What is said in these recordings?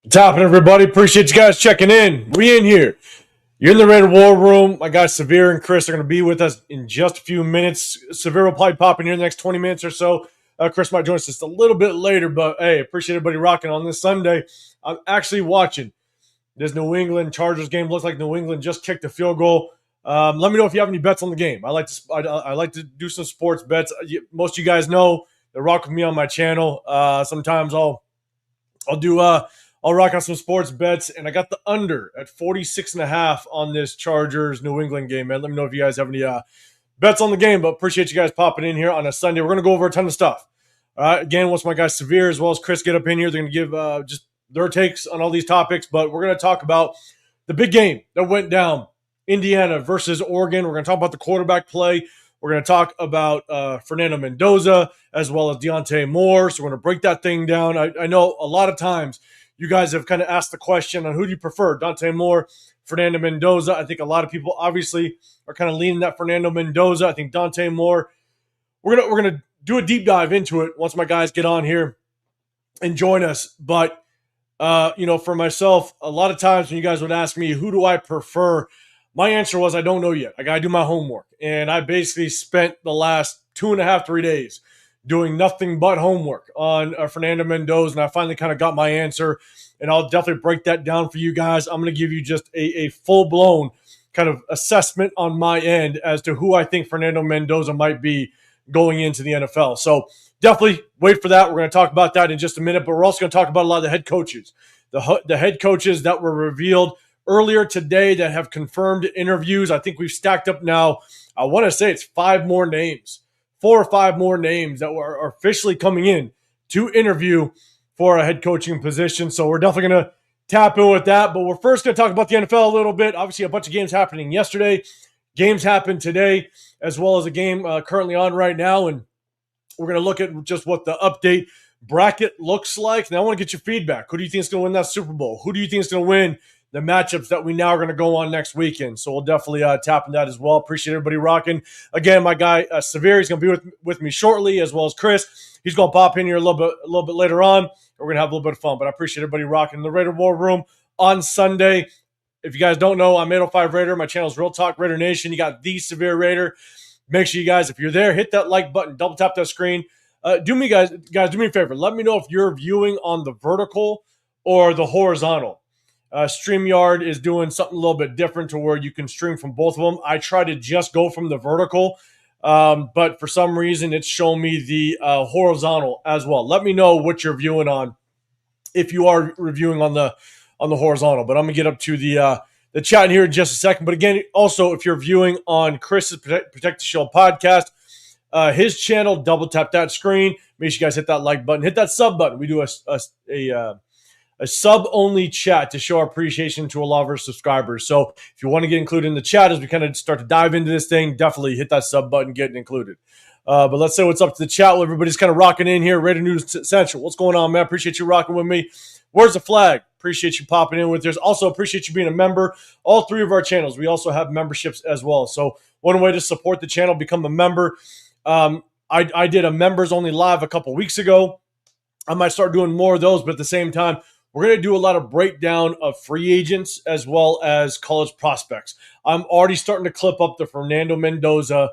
What's happening, everybody? Appreciate you guys checking in. We in here. You're in the Raider War Room. My guys Severe and Chris are going to be with us in just a few minutes. Severe will probably pop in here in the next 20 minutes or so. Chris might join us just a little bit later, but hey, appreciate everybody rocking on this Sunday. I'm actually watching this New England Chargers game. Looks like New England just kicked a field goal. Let me know if you have any bets on the game. I like to do some sports bets. Most of you guys know they're rocking me on my channel. Sometimes I'll rock out some sports bets, and I got the under at 46.5 on this Chargers New England game, man. Let me know if you guys have any bets on the game, but appreciate you guys popping in here on a Sunday. We're going to go over a ton of stuff. All right, again, once my guys Severe as well as Chris get up in here, they're going to give just their takes on all these topics, but we're going to talk about the big game that went down, Indiana versus Oregon. We're going to talk about the quarterback play. We're going to talk about Fernando Mendoza as well as Deontay Moore, so we're going to break that thing down. I know a lot of times you guys have kind of asked the question on who do you prefer, Deontay Moore, Fernando Mendoza. I think a lot of people obviously are kind of leaning that Fernando Mendoza. I think Deontay Moore. We're gonna do a deep dive into it once my guys get on here and join us. But for myself, a lot of times when you guys would ask me who do I prefer, my answer was I don't know yet. I gotta do my homework, and I basically spent the last 2.5, 3 days doing nothing but homework on Fernando Mendoza, and I finally kind of got my answer, and I'll definitely break that down for you guys. I'm going to give you just a full-blown kind of assessment on my end as to who I think Fernando Mendoza might be going into the NFL. So definitely wait for that. We're going to talk about that in just a minute, but we're also going to talk about a lot of the head coaches. The head coaches that were revealed earlier today that have confirmed interviews. I think we've stacked up now, I want to say it's 4 or 5 more names that are officially coming in to interview for a head coaching position. So we're definitely going to tap in with that. But we're first going to talk about the NFL a little bit. Obviously, a bunch of games happening yesterday. Games happened today, as well as a game currently on right now. And we're going to look at just what the update bracket looks like. Now, I want to get your feedback. Who do you think is going to win that Super Bowl? Who do you think is going to win the matchups that we now are going to go on next weekend? So we'll definitely tap into that as well. Appreciate everybody rocking. Again, my guy Severe, he's going to be with me shortly, as well as Chris. He's going to pop in here a little bit later on. We're going to have a little bit of fun, but I appreciate everybody rocking the Raider War Room on Sunday. If you guys don't know, I'm 805 Raider. My channel is Real Talk Raider Nation. You got the Severe Raider. Make sure you guys, if you're there, hit that like button, double tap that screen. Do me a favor. Let me know if you're viewing on the vertical or the horizontal. StreamYard is doing something a little bit different to where you can stream from both of them. I try to just go from the vertical, but for some reason it's showing me the horizontal as well. Let me know what you're viewing on if you are reviewing on the horizontal. But I'm gonna get up to the chat here in just a second. But again, also if you're viewing on Chris's Protect the Shield podcast, his channel, double tap that screen. Make sure you guys hit that like button, hit that sub button. We do a sub-only chat to show our appreciation to a lot of our subscribers. So if you want to get included in the chat as we kind of start to dive into this thing, definitely hit that sub button, get included. But let's say what's up to the chat while everybody's kind of rocking in here. Raider News Central. What's going on, man? Appreciate you rocking with me. Where's the flag? Appreciate you popping in with us. Also appreciate you being a member. All 3 of our channels, we also have memberships as well. So one way to support the channel, become a member. I did a members only live a couple weeks ago. I might start doing more of those, but at the same time, we're going to do a lot of breakdown of free agents as well as college prospects. I'm already starting to clip up the Fernando Mendoza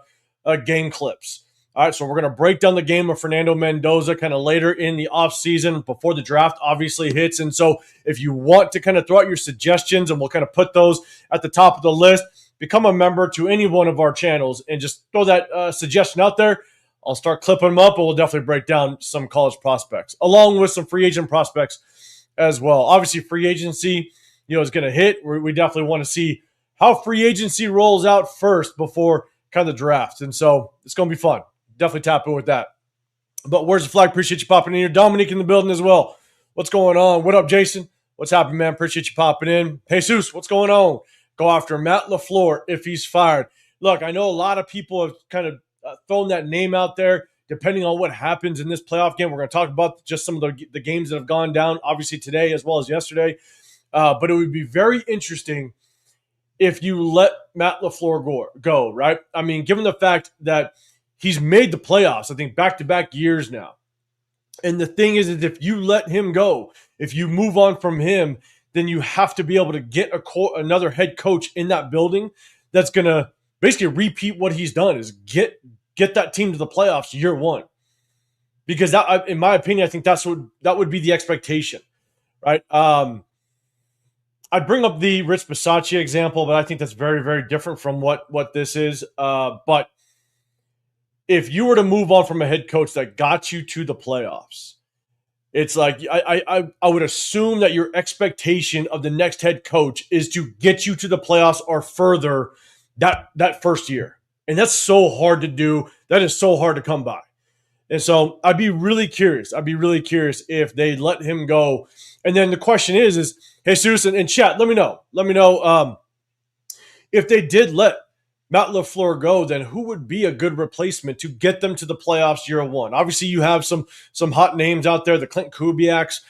game clips. All right, so we're going to break down the game of Fernando Mendoza kind of later in the offseason before the draft obviously hits. And so if you want to kind of throw out your suggestions, and we'll kind of put those at the top of the list, become a member to any one of our channels and just throw that suggestion out there. I'll start clipping them up, and we'll definitely break down some college prospects along with some free agent prospects as well. Obviously, free agency, is going to hit. We definitely want to see how free agency rolls out first before kind of the draft. And so it's going to be fun. Definitely tap in with that. But where's the flag? Appreciate you popping in here. Dominique in the building as well. What's going on? What up, Jason? What's happening, man? Appreciate you popping in. Jesus, what's going on? Go after Matt LaFleur if he's fired. Look, I know a lot of people have kind of thrown that name out there. Depending on what happens in this playoff game, we're going to talk about just some of the games that have gone down, obviously today as well as yesterday. But it would be very interesting if you let Matt LaFleur go, right? I mean, given the fact that he's made the playoffs, I think, back-to-back years now. And the thing is if you let him go, If you move on from him, then you have to be able to get another head coach in that building that's going to basically repeat what he's done, is get that team to the playoffs year one. Because that, in my opinion, I think that would be the expectation, right? I'd bring up the Rich Bisaccia example, but I think that's very, very different from what this is. But if you were to move on from a head coach that got you to the playoffs, it's like I would assume that your expectation of the next head coach is to get you to the playoffs or further that first year. And that's so hard to do. That is so hard to come by. And so I'd be really curious. If they let him go. And then the question is Jesus and chat, let me know. If they did let Matt LaFleur go, then who would be a good replacement to get them to the playoffs year one? Obviously, you have some hot names out there, the Clint Kubiaks.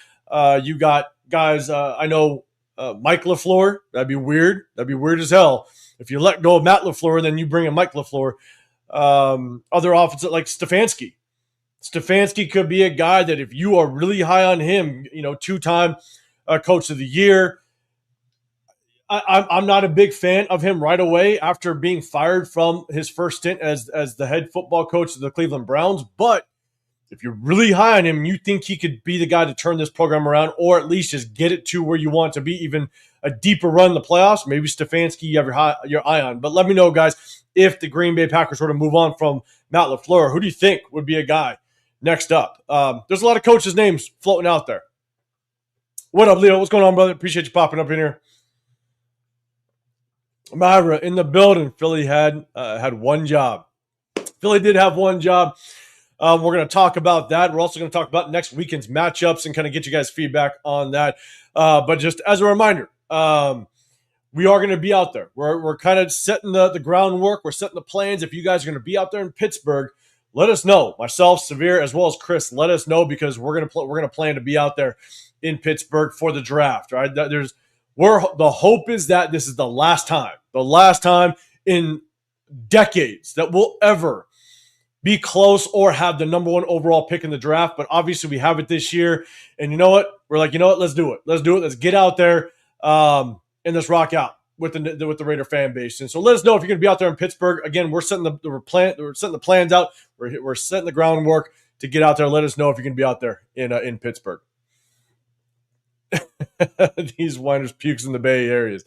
You got guys, I know Mike LaFleur. That'd be weird. That'd be weird as hell. If you let go of Matt LaFleur, then you bring in Mike LaFleur. Other offensive, like Stefanski. Stefanski could be a guy that if you are really high on him, two-time coach of the year. I'm not a big fan of him right away after being fired from his first stint as the head football coach of the Cleveland Browns. But if you're really high on him, you think he could be the guy to turn this program around, or at least just get it to where you want to be, even a deeper run in the playoffs. Maybe Stefanski you have your eye on. But let me know, guys, if the Green Bay Packers were to move on from Matt LaFleur, who do you think would be a guy next up? There's a lot of coaches' names floating out there. What up, Leo? What's going on, brother? Appreciate you popping up in here. Myra in the building. Philly had one job. Philly did have one job. We're going to talk about that. We're also going to talk about next weekend's matchups and kind of get you guys feedback on that. But just as a reminder, we are going to be out there. We're kind of setting the groundwork. We're setting the plans. If you guys are going to be out there in Pittsburgh, let us know. Myself, Severe, as well as Chris, let us know, because we're going to plan to be out there in Pittsburgh for the draft. Right? The hope is that this is the last time in decades that we'll ever be close or have the number one overall pick in the draft. But obviously we have it this year. And you know what? We're like, let's do it. Let's get out there and let's rock out with the Raider fan base. And so let us know if you're going to be out there in Pittsburgh. Again, we're setting the plans out. We're setting the groundwork to get out there. Let us know if you're going to be out there in Pittsburgh. These whiners pukes in the Bay areas.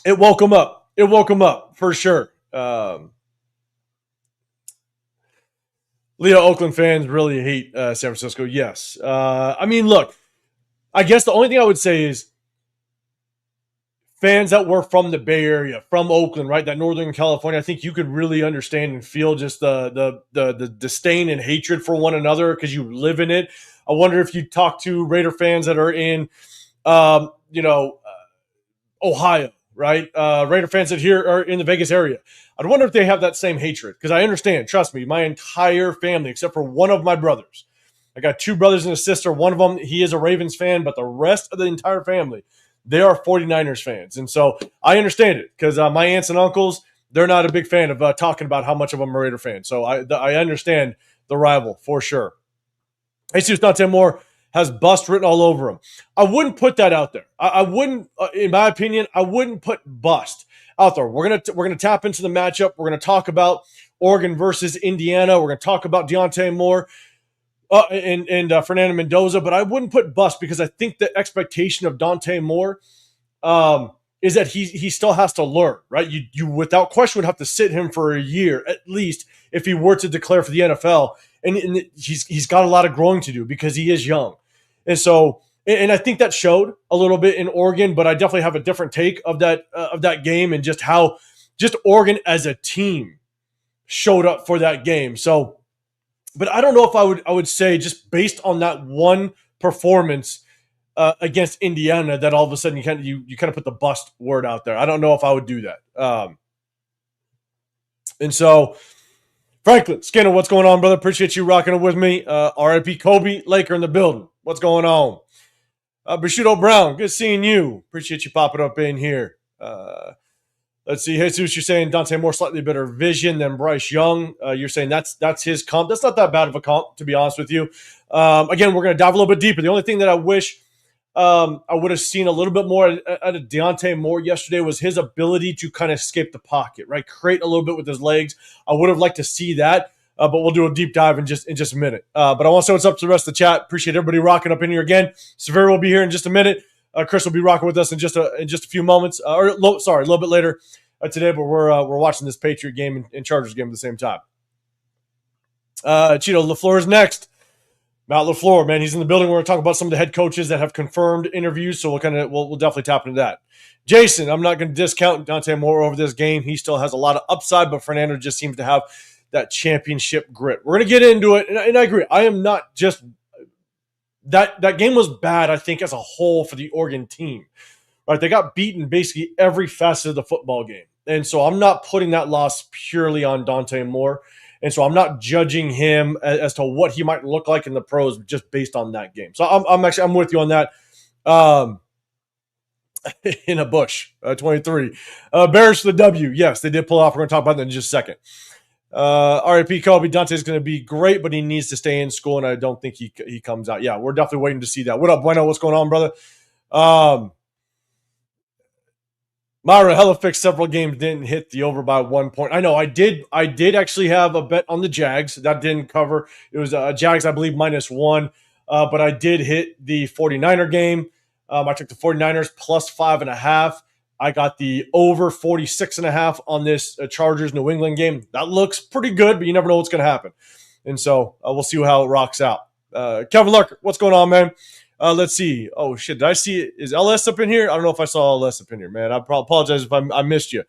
It woke them up. It woke them up for sure. Leo, Oakland fans really hate San Francisco. Yes. I mean, look, I guess the only thing I would say is fans that were from the Bay Area, from Oakland, right, that Northern California, I think you could really understand and feel just the disdain and hatred for one another because you live in it. I wonder if you talk to Raider fans that are in, Ohio, right? Raider fans that here are in the Vegas area. I wonder if they have that same hatred, because I understand, trust me, my entire family, except for one of my brothers. I got two brothers and a sister. One of them, he is a Ravens fan, but the rest of the entire family, they are 49ers fans. And so I understand it, because my aunts and uncles, they're not a big fan of talking about how much of them are Raider fans. So I understand the rival for sure. Jesus Dante Moore has bust written all over him. I wouldn't put that out there. I wouldn't, in my opinion, I wouldn't put bust out there. We're gonna tap into the matchup. We're gonna talk about Oregon versus Indiana. We're gonna talk about Dante Moore and Fernando Mendoza. But I wouldn't put bust, because I think the expectation of Dante Moore is that he still has to learn. Right? You without question would have to sit him for a year at least if he were to declare for the NFL. And he's got a lot of growing to do because he is young. And so, and I think that showed a little bit in Oregon, but I definitely have a different take of that game and just how just Oregon as a team showed up for that game. So, but I don't know if I would say, just based on that one performance against Indiana, that all of a sudden you kind of put the bust word out there. I don't know if I would do that. And so, Franklin Skinner, what's going on, brother? Appreciate you rocking it with me. RIP Kobe Laker in the building. What's going on? Bashuto Brown, good seeing you. Appreciate you popping up in here. Let's see. Jesus, you're saying Dante Moore slightly better vision than Bryce Young. You're saying that's his comp. That's not that bad of a comp, to be honest with you. Again, we're going to dive a little bit deeper. The only thing that I wish I would have seen a little bit more out of Dante Moore yesterday was his ability to kind of escape the pocket, right? Create a little bit with his legs. I would have liked to see that, but we'll do a deep dive in just a minute. But I want to say what's up to the rest of the chat. Appreciate everybody rocking up in here again. Severe will be here in just a minute. Chris will be rocking with us in just a few moments, a little bit later today. But we're watching this Patriot game and Chargers game at the same time. Cheeto LaFleur is next. Matt LaFleur, man, he's in the building. We're going to talk about some of the head coaches that have confirmed interviews, so we'll definitely tap into that. Jason, I'm not going to discount Dante Moore over this game. He still has a lot of upside, but Fernando just seems to have that championship grit. We're going to get into it, and I agree. I am not just that game was bad, I think, as a whole for the Oregon team. Right? They got beaten basically every facet of the football game, and so I'm not putting that loss purely on Dante Moore. And so I'm not judging him as to what he might look like in the pros just based on that game. So I'm with you on that. In a bush, 23. Bears for the W. Yes, they did pull off. We're going to talk about that in just a second. RIP Kobe, Dante's going to be great, but he needs to stay in school, and I don't think he comes out. Yeah, we're definitely waiting to see that. What up, Bueno? What's going on, brother? Myra Hella fixed several games, didn't hit the over by 1 point. I know I did actually have a bet on the Jags. That didn't cover. It was Jags, I believe, -1. But I did hit the 49er game. I took the 49ers +5.5. I got the over 46.5 on this Chargers New England game. That looks pretty good, but you never know what's going to happen. And so we'll see how it rocks out. Kevin Lark, what's going on, man? Let's see. Oh, shit. Did I see it? Is LS up in here? I don't know if I saw LS up in here, man. I apologize if I missed you.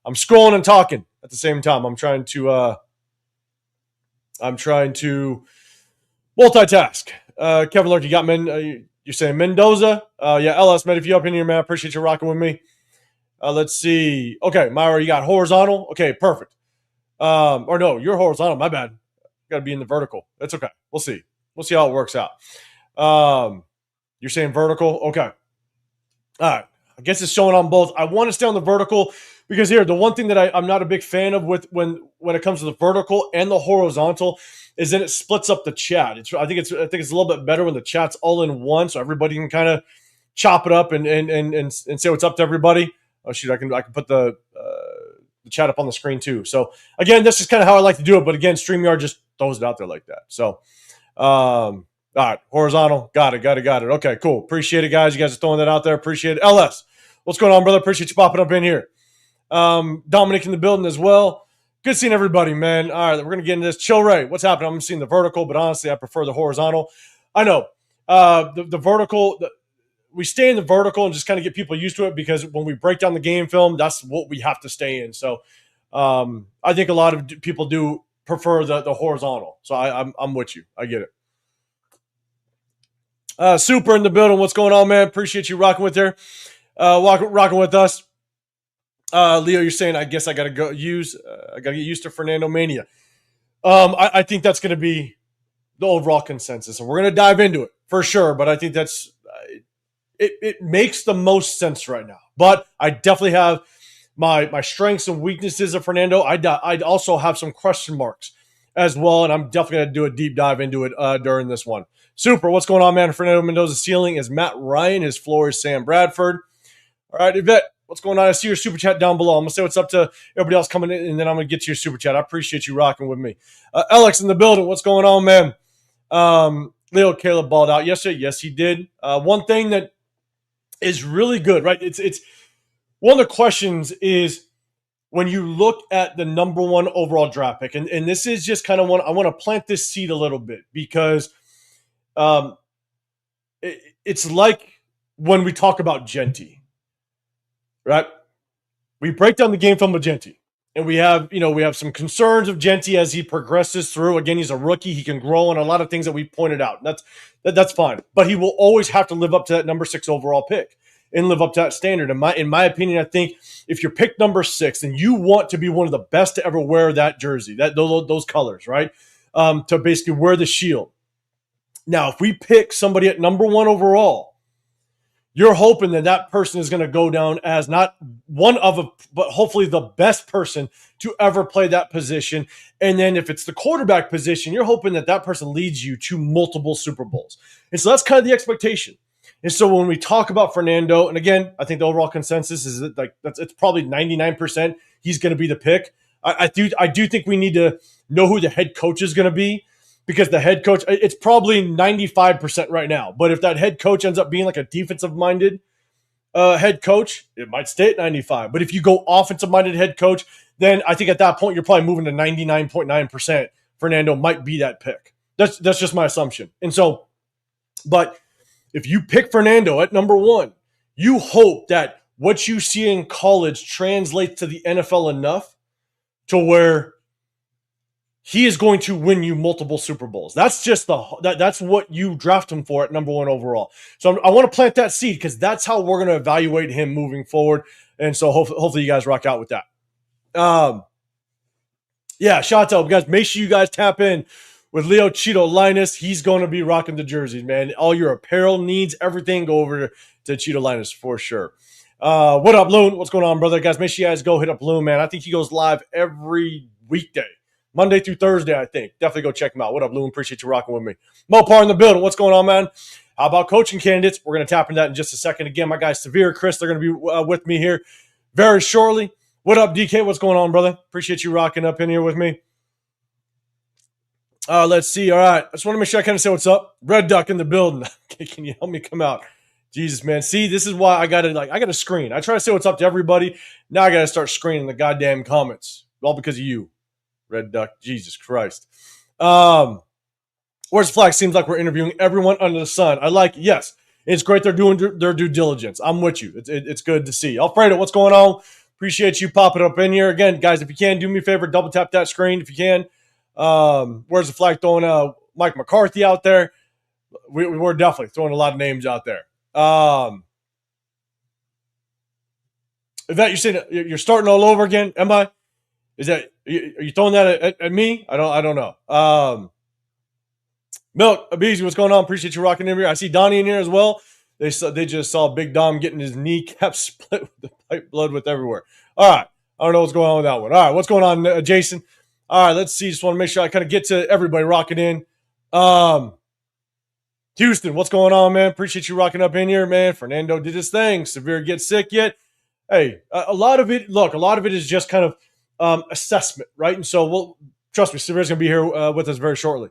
I'm scrolling and talking at the same time. I'm trying to multitask. Kevin Lark, you got you're saying Mendoza? Yeah, LS, man, if you up in here, man, I appreciate you rocking with me. Let's see. Okay, Myra, you got horizontal. Okay, perfect. Or no, you're horizontal. My bad. Got to be in the vertical. That's okay. We'll see. We'll see how it works out. You're saying vertical? Okay. All right. I guess it's showing on both. I want to stay on the vertical because here, the one thing that I'm not a big fan of with when it comes to the vertical and the horizontal is that it splits up the chat. I think it's a little bit better when the chat's all in one, so everybody can kind of chop it up and say what's up to everybody. Oh shoot, I can put the chat up on the screen too. So again, this is kind of how I like to do it. But again, StreamYard just throws it out there like that. So all right, horizontal. Got it. Okay, cool. Appreciate it, guys. You guys are throwing that out there. Appreciate it. LS, what's going on, brother? Appreciate you popping up in here. Dominic in the building as well. Good seeing everybody, man. All right, we're going to get into this. Chill Ray, what's happening? I'm seeing the vertical, but honestly, I prefer the horizontal. I know. The vertical, we stay in the vertical and just kind of get people used to it because when we break down the game film, that's what we have to stay in. So I think a lot of people do prefer the horizontal. So I'm with you. I get it. Super in the building. What's going on, man? Appreciate you rocking with there. Rocking with us. Leo, you're saying, I guess I got to get used to Fernando Mania. I think that's going to be the overall consensus, and we're going to dive into it for sure. But I think that's it makes the most sense right now. But I definitely have my strengths and weaknesses of Fernando. I'd also have some question marks as well, and I'm definitely going to do a deep dive into it during this one. Super, what's going on, man? Fernando Mendoza's ceiling is Matt Ryan. His floor is Sam Bradford. All right, Yvette, what's going on? I see your super chat down below. I'm going to say what's up to everybody else coming in, and then I'm going to get to your super chat. I appreciate you rocking with me. Alex in the building, what's going on, man? Leo Caleb balled out yesterday. Yes, he did. One thing that is really good, right? It's one of the questions is when you look at the number one overall draft pick, and this is just kind of one, I want to plant this seed a little bit because it's like when we talk about Genty, right? We break down the game film of Genty, and we have some concerns of Genty as he progresses through. Again, he's a rookie; he can grow on a lot of things that we pointed out. That's fine, but he will always have to live up to that number 6 overall pick and live up to that standard. In my opinion, I think if you're picked number 6, then you want to be one of the best to ever wear that jersey, those colors, right? To basically wear the shield. Now, if we pick somebody at number 1 overall, you're hoping that that person is going to go down as not one of a, but hopefully the best person to ever play that position. And then if it's the quarterback position, you're hoping that that person leads you to multiple Super Bowls. And so that's kind of the expectation. And so when we talk about Fernando, and again, I think the overall consensus is that it's probably 99% he's going to be the pick. I do think we need to know who the head coach is going to be, because the head coach, it's probably 95% right now. But if that head coach ends up being like a defensive-minded head coach, it might stay at 95. But if you go offensive-minded head coach, then I think at that point you're probably moving to 99.9%. Fernando might be that pick. That's just my assumption. And so, but if you pick Fernando at number 1, you hope that what you see in college translates to the NFL enough to where he is going to win you multiple Super Bowls. That's just that's what you draft him for at number 1 overall. So I want to plant that seed, because that's how we're going to evaluate him moving forward. And so hopefully you guys rock out with that. Yeah, shout out, guys. Make sure you guys tap in with Leo Cheeto Linus. He's going to be rocking the jerseys, man. All your apparel needs, everything, go over to Cheeto Linus for sure. What up, Loon? What's going on, brother? Guys, make sure you guys go hit up Loon, man. I think he goes live every weekday. Monday through Thursday, I think. Definitely go check him out. What up, Lou? Appreciate you rocking with me. Mopar in the building. What's going on, man? How about coaching candidates? We're going to tap into that in just a second. Again, my guys, Severe, Chris, they're going to be with me here very shortly. What up, DK? What's going on, brother? Appreciate you rocking up in here with me. Let's see. All right. I just want to make sure I kind of say what's up. Red Duck in the building. Okay, can you help me come out? Jesus, man. See, this is why I got to screen. I try to say what's up to everybody. Now I got to start screening the goddamn comments. All because of you. Red Duck, Jesus Christ. Where's the flag? Seems like we're interviewing everyone under the sun. I like it. Yes, it's great they're doing their due diligence. I'm with you. It's good to see. Alfredo, what's going on? Appreciate you popping up in here. Again, guys, if you can, do me a favor, double tap that screen if you can. Where's the flag? Throwing Mike McCarthy out there. We're definitely throwing a lot of names out there. Yvette, you're saying you're starting all over again? Am I? Are you throwing that at me? I don't know. Milk, Abizi, what's going on? Appreciate you rocking in here. I see Donnie in here as well. They just saw Big Dom getting his kneecap split with the pipe blood with everywhere. All right. I don't know what's going on with that one. All right. What's going on, Jason? All right. Let's see. Just want to make sure I kind of get to everybody rocking in. Houston, what's going on, man? Appreciate you rocking up in here, man. Fernando did his thing. Severe get sick yet? Hey, a lot of it is just kind of assessment, right? And so, trust me, Severe's going to be here with us very shortly.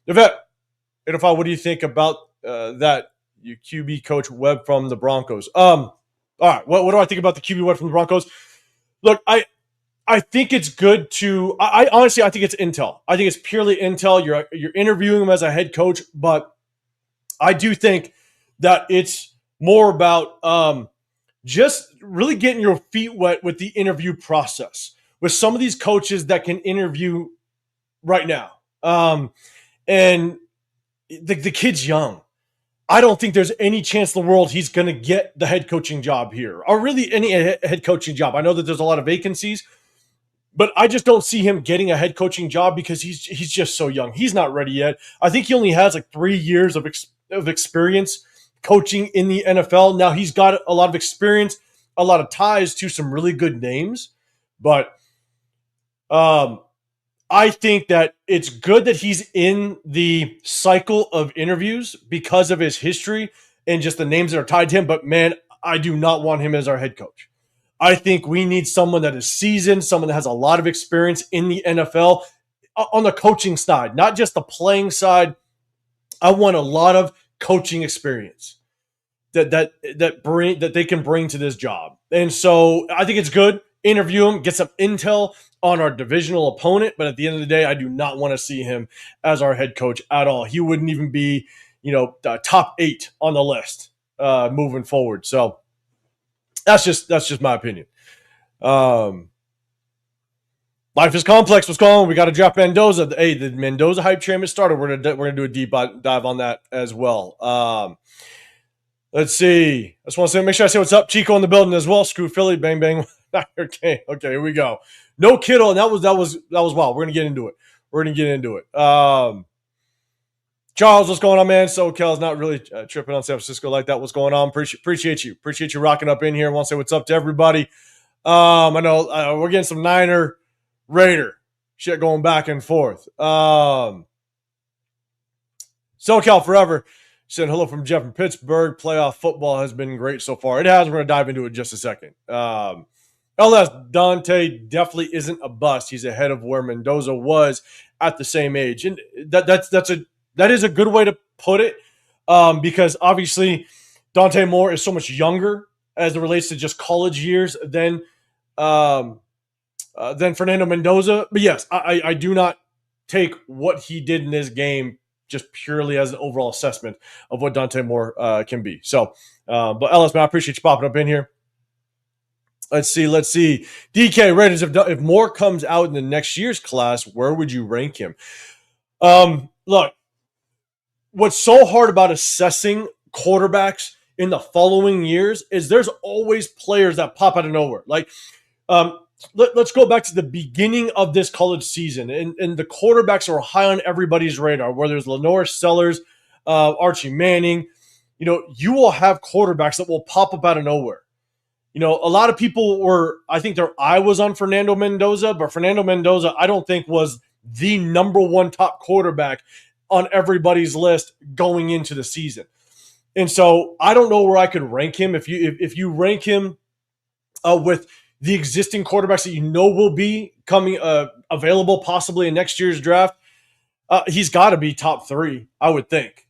Yvette, what do you think about that QB coach Webb from the Broncos? All right, what do I think about the QB Webb from the Broncos? Look, I think it's good to. I honestly, I think it's intel. I think it's purely intel. You're interviewing him as a head coach, but I do think that it's more about just really getting your feet wet with the interview process with some of these coaches that can interview right now. And the kid's young. I don't think there's any chance in the world he's going to get the head coaching job here, or really any head coaching job. I know that there's a lot of vacancies, but I just don't see him getting a head coaching job because he's just so young. He's not ready yet. I think he only has like 3 years of experience coaching in the NFL. Now he's got a lot of experience, a lot of ties to some really good names, but I think that it's good that he's in the cycle of interviews because of his history and just the names that are tied to him. But man, I do not want him as our head coach. I think we need someone that is seasoned, someone that has a lot of experience in the NFL on the coaching side, not just the playing side. I want a lot of coaching experience that they can bring to this job. And so I think it's good. Interview him, get some intel on our divisional opponent. But at the end of the day, I do not want to see him as our head coach at all. He wouldn't even be, top 8 on the list moving forward. So that's just my opinion. Life is complex. What's going on? We got to drop Mendoza. Hey, the Mendoza hype train has started. We're gonna do a deep dive on that as well. Let's see. I just want to make sure I say what's up. Chico in the building as well. Screw Philly. Bang bang. Okay, here we go. No Kittle, and that was wild. We're gonna get into it. Charles, what's going on, man? SoCal's not really tripping on San Francisco like that. What's going on? Appreciate you. Appreciate you rocking up in here. I want to say what's up to everybody. I know we're getting some Niner Raider shit going back and forth. SoCal forever. Said hello from Jeff in Pittsburgh. Playoff football has been great so far. It has. We're going to dive into it in just a second. LS Dante definitely isn't a bust. He's ahead of where Mendoza was at the same age, and that is a good way to put it, because obviously Dante Moore is so much younger as it relates to just college years than Fernando Mendoza. But yes, I do not take what he did in this game just purely as an overall assessment of what Dante Moore can be. So, but Ellis, man, I appreciate you popping up in here. Let's see. DK Raiders, if Moore comes out in the next year's class, where would you rank him? Look, what's so hard about assessing quarterbacks in the following years is there's always players that pop out of nowhere. Like, let's go back to the beginning of this college season, and the quarterbacks are high on everybody's radar, whether it's Lenore Sellers, Archie Manning. You will have quarterbacks that will pop up out of nowhere. A lot of people I think their eye was on Fernando Mendoza, but Fernando Mendoza, I don't think was the number one top quarterback on everybody's list going into the season. And so I don't know where I could rank him. If you rank him with the existing quarterbacks that will be coming available possibly in next year's draft, he's got to be top 3, I would think.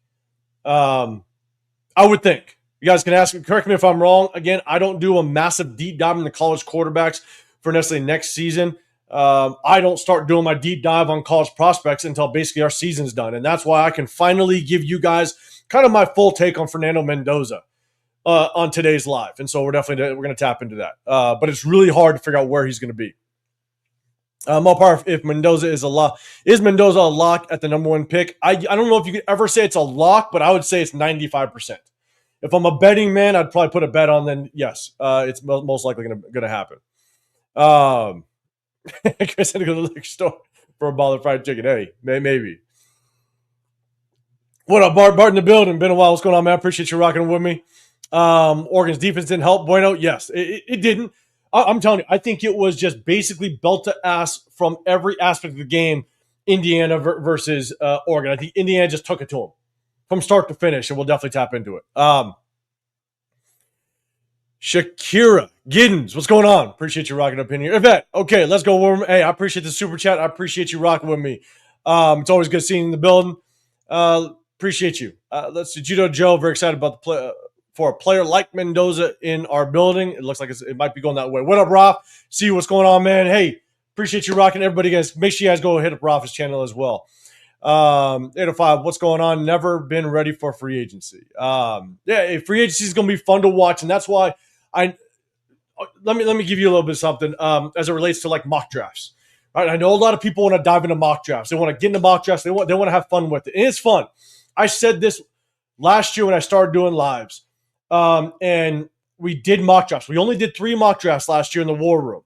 You guys can correct me if I'm wrong. Again, I don't do a massive deep dive into college quarterbacks for necessarily next season. I don't start doing my deep dive on college prospects until basically our season's done. And that's why I can finally give you guys kind of my full take on Fernando Mendoza on today's live. And so we're going to tap into that. But it's really hard to figure out where he's going to be. If Mendoza is Mendoza a lock at the number 1 pick? I don't know if you could ever say it's a lock, but I would say it's 95%. If I'm a betting man, I'd probably put a bet on, then yes, it's most likely going to happen. Chris had to go to the liquor store for a bottle of fried chicken. Hey, maybe. What up, Bart? Bart in the building. Been a while. What's going on, man? I appreciate you rocking with me. Oregon's defense didn't help. Bueno, yes, it didn't. I'm telling you, I think it was just basically belt to ass from every aspect of the game, Indiana versus Oregon. I think Indiana just took it to them from start to finish, and we'll definitely tap into it. Shakira Giddens, what's going on? Appreciate you rocking up in here. Yvette, okay, let's go. Hey, I appreciate the super chat. I appreciate you rocking with me. It's always good seeing you in the building. Appreciate you. Let's see. Judo Joe, very excited about the play for a player like Mendoza in our building. It looks like it might be going that way. What up, Roth? See what's going on, man. Hey, appreciate you rocking. Everybody, guys, make sure you guys go hit up Roth's channel as well. 805, what's going on? Never been ready for free agency. Free agency is going to be fun to watch, and that's why let me give you a little bit of something as it relates to like mock drafts. Right? I know a lot of people want to dive into mock drafts. They want to get into mock drafts. They want to have fun with it, and it's fun. I said this last year when I started doing lives, and we did mock drafts. We only did 3 mock drafts last year in the war room,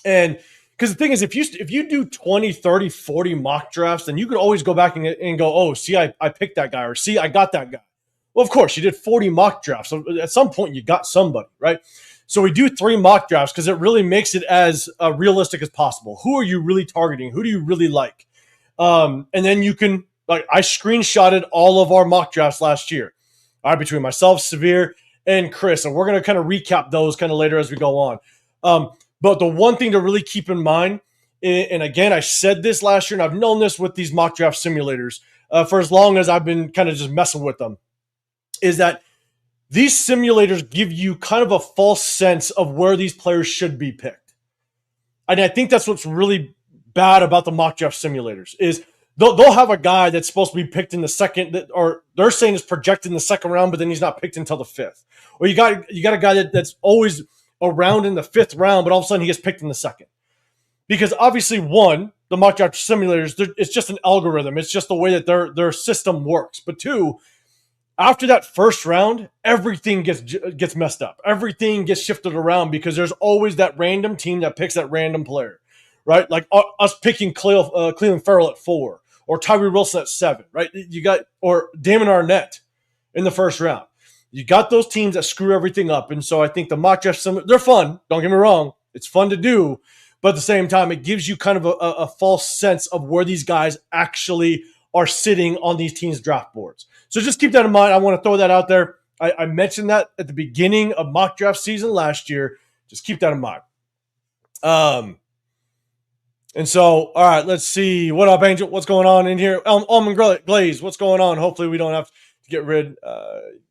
and because the thing is, if you do 20, 30, 40 mock drafts, then you could always go back and go, oh, see, I picked that guy, or see, I got that guy. Well, of course, you did 40 mock drafts. So at some point, you got somebody, right? So we do 3 mock drafts because it really makes it as realistic as possible. Who are you really targeting? Who do you really like? And then you can, like, I screenshotted all of our mock drafts last year, all right, between myself, Severe, and Chris. And we're going to kind of recap those kind of later as we go on. But the one thing to really keep in mind, and again, I said this last year, and I've known this with these mock draft simulators for as long as I've been kind of just messing with them, is that these simulators give you kind of a false sense of where these players should be picked. And I think that's what's really bad about the mock draft simulators is they'll have a guy that's supposed to be picked in the second, or they're saying is projected in the second round, but then he's not picked until the 5th. Or you got a guy that's always around in the 5th round, but all of a sudden he gets picked in the 2nd. Because obviously, one, the mock draft simulators, it's just an algorithm. It's just the way that their system works. But 2, after that 1st round, everything gets messed up. Everything gets shifted around because there's always that random team that picks that random player, right? Like us picking Cleveland Farrell at 4, or Tyree Wilson at 7, right? You got, or Damon Arnett in the first round. You got those teams that screw everything up. And so I think the mock drafts, they're fun. Don't get me wrong. It's fun to do. But at the same time, it gives you kind of a false sense of where these guys actually are sitting on these teams' draft boards. So just keep that in mind. I want to throw that out there. I mentioned that at the beginning of mock draft season last year. Just keep that in mind. And so, all right, let's see. What up, Angel? What's going on in here? Almond Glaze, what's going on? Hopefully we don't have to get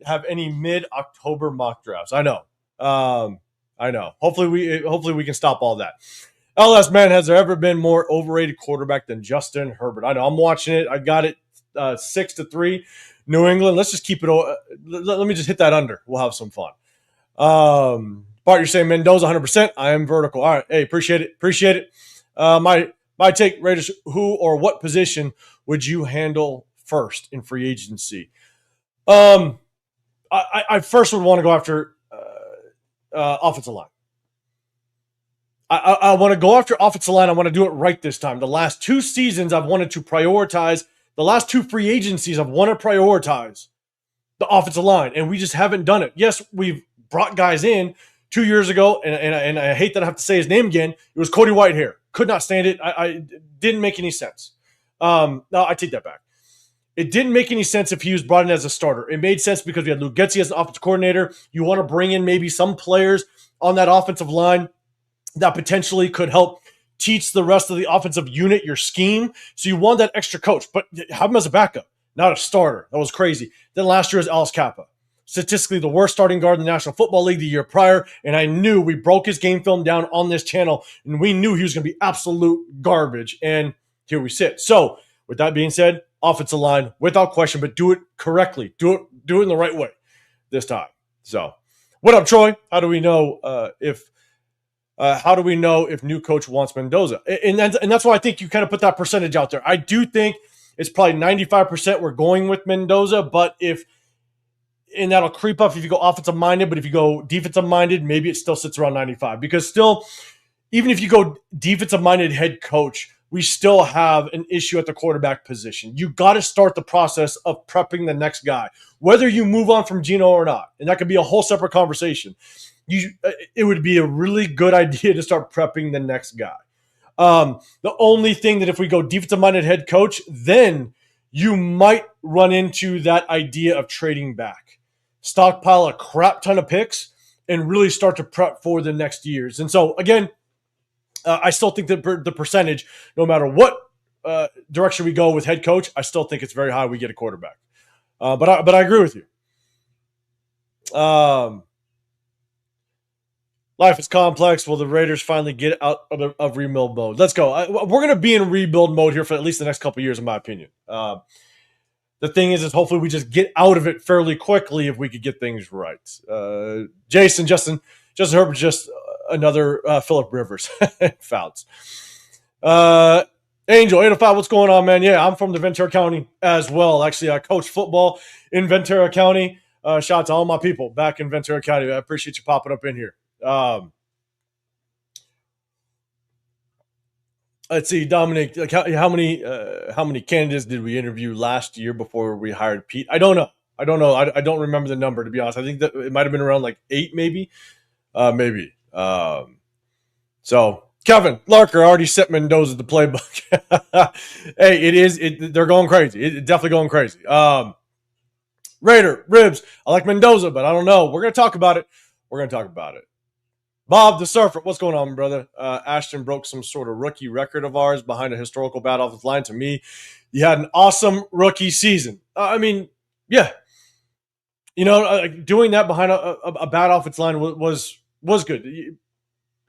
have any mid-October mock drafts. I know. Hopefully we can stop all that. LS, man, has there ever been more overrated quarterback than Justin Herbert? I know. I'm watching it. I got it 6-3. New England. Let's just keep it. Let me just hit that under. We'll have some fun. Bart, you're saying Mendoza 100%. I am vertical. All right. Hey, appreciate it. My take, Raiders, who or what position would you handle first in free agency? I first would want to go after offensive line. I want to go after offensive line. I want to do it right this time. The last 2 seasons, I've wanted to prioritize. The last 2 free agencies, I've wanted to prioritize the offensive line, and we just haven't done it. Yes, we've brought guys in 2 years ago, and I hate that I have to say his name again. It was Cody Whitehair. Could not stand it. I didn't make any sense. No, I take that back. It didn't make any sense if he was brought in as a starter. It made sense because we had Luke Getsy as an offensive coordinator. You want to bring in maybe some players on that offensive line that potentially could help teach the rest of the offensive unit your scheme. So you want that extra coach, but have him as a backup, not a starter. That was crazy. Then last year was Alice Kappa. Statistically the worst starting guard in the National Football League the year prior, and I knew we broke his game film down on this channel, and we knew he was going to be absolute garbage, and here we sit. So with that being said, offensive line, without question, but do it correctly. Do it in the right way this time. So what up, Troy? How do we know if new coach wants Mendoza? And that's why I think you kind of put that percentage out there. I do think it's probably 95% we're going with Mendoza, but and that'll creep up if you go offensive minded, but if you go defensive minded, maybe it still sits around 95, because still, even if you go defensive minded head coach, we still have an issue at the quarterback position. You got to start the process of prepping the next guy, whether you move on from Geno or not. And that could be a whole separate conversation. It would be a really good idea to start prepping the next guy. The only thing that if we go defensive-minded head coach, then you might run into that idea of trading back. Stockpile a crap ton of picks and really start to prep for the next years. And so, again, I still think that the percentage, no matter what direction we go with head coach, I still think it's very high we get a quarterback. But I agree with you. Life is complex. Will the Raiders finally get out of rebuild mode? Let's go. We're going to be in rebuild mode here for at least the next couple of years, in my opinion. The thing is hopefully we just get out of it fairly quickly if we could get things right. Justin Herbert, just another Phillip Rivers. Fouts. Angel, 805, what's going on, man? Yeah, I'm from the Ventura County as well. Actually, I coach football in Ventura County. Shout out to all my people back in Ventura County. I appreciate you popping up in here. Let's see, Dominic, like how many candidates did we interview last year before we hired Pete? I don't know. I don't remember the number, to be honest. I think that it might have been around like 8, maybe. So Kevin Larker already set Mendoza the playbook. Hey, they're going crazy. It's definitely going crazy. Raider, Ribs, I like Mendoza, but I don't know. We're going to talk about it. Bob the Surfer, what's going on, brother? Ashton broke some sort of rookie record of ours behind a historical bad offensive line. To me, you had an awesome rookie season. Yeah. Doing that behind a bad offensive line was good.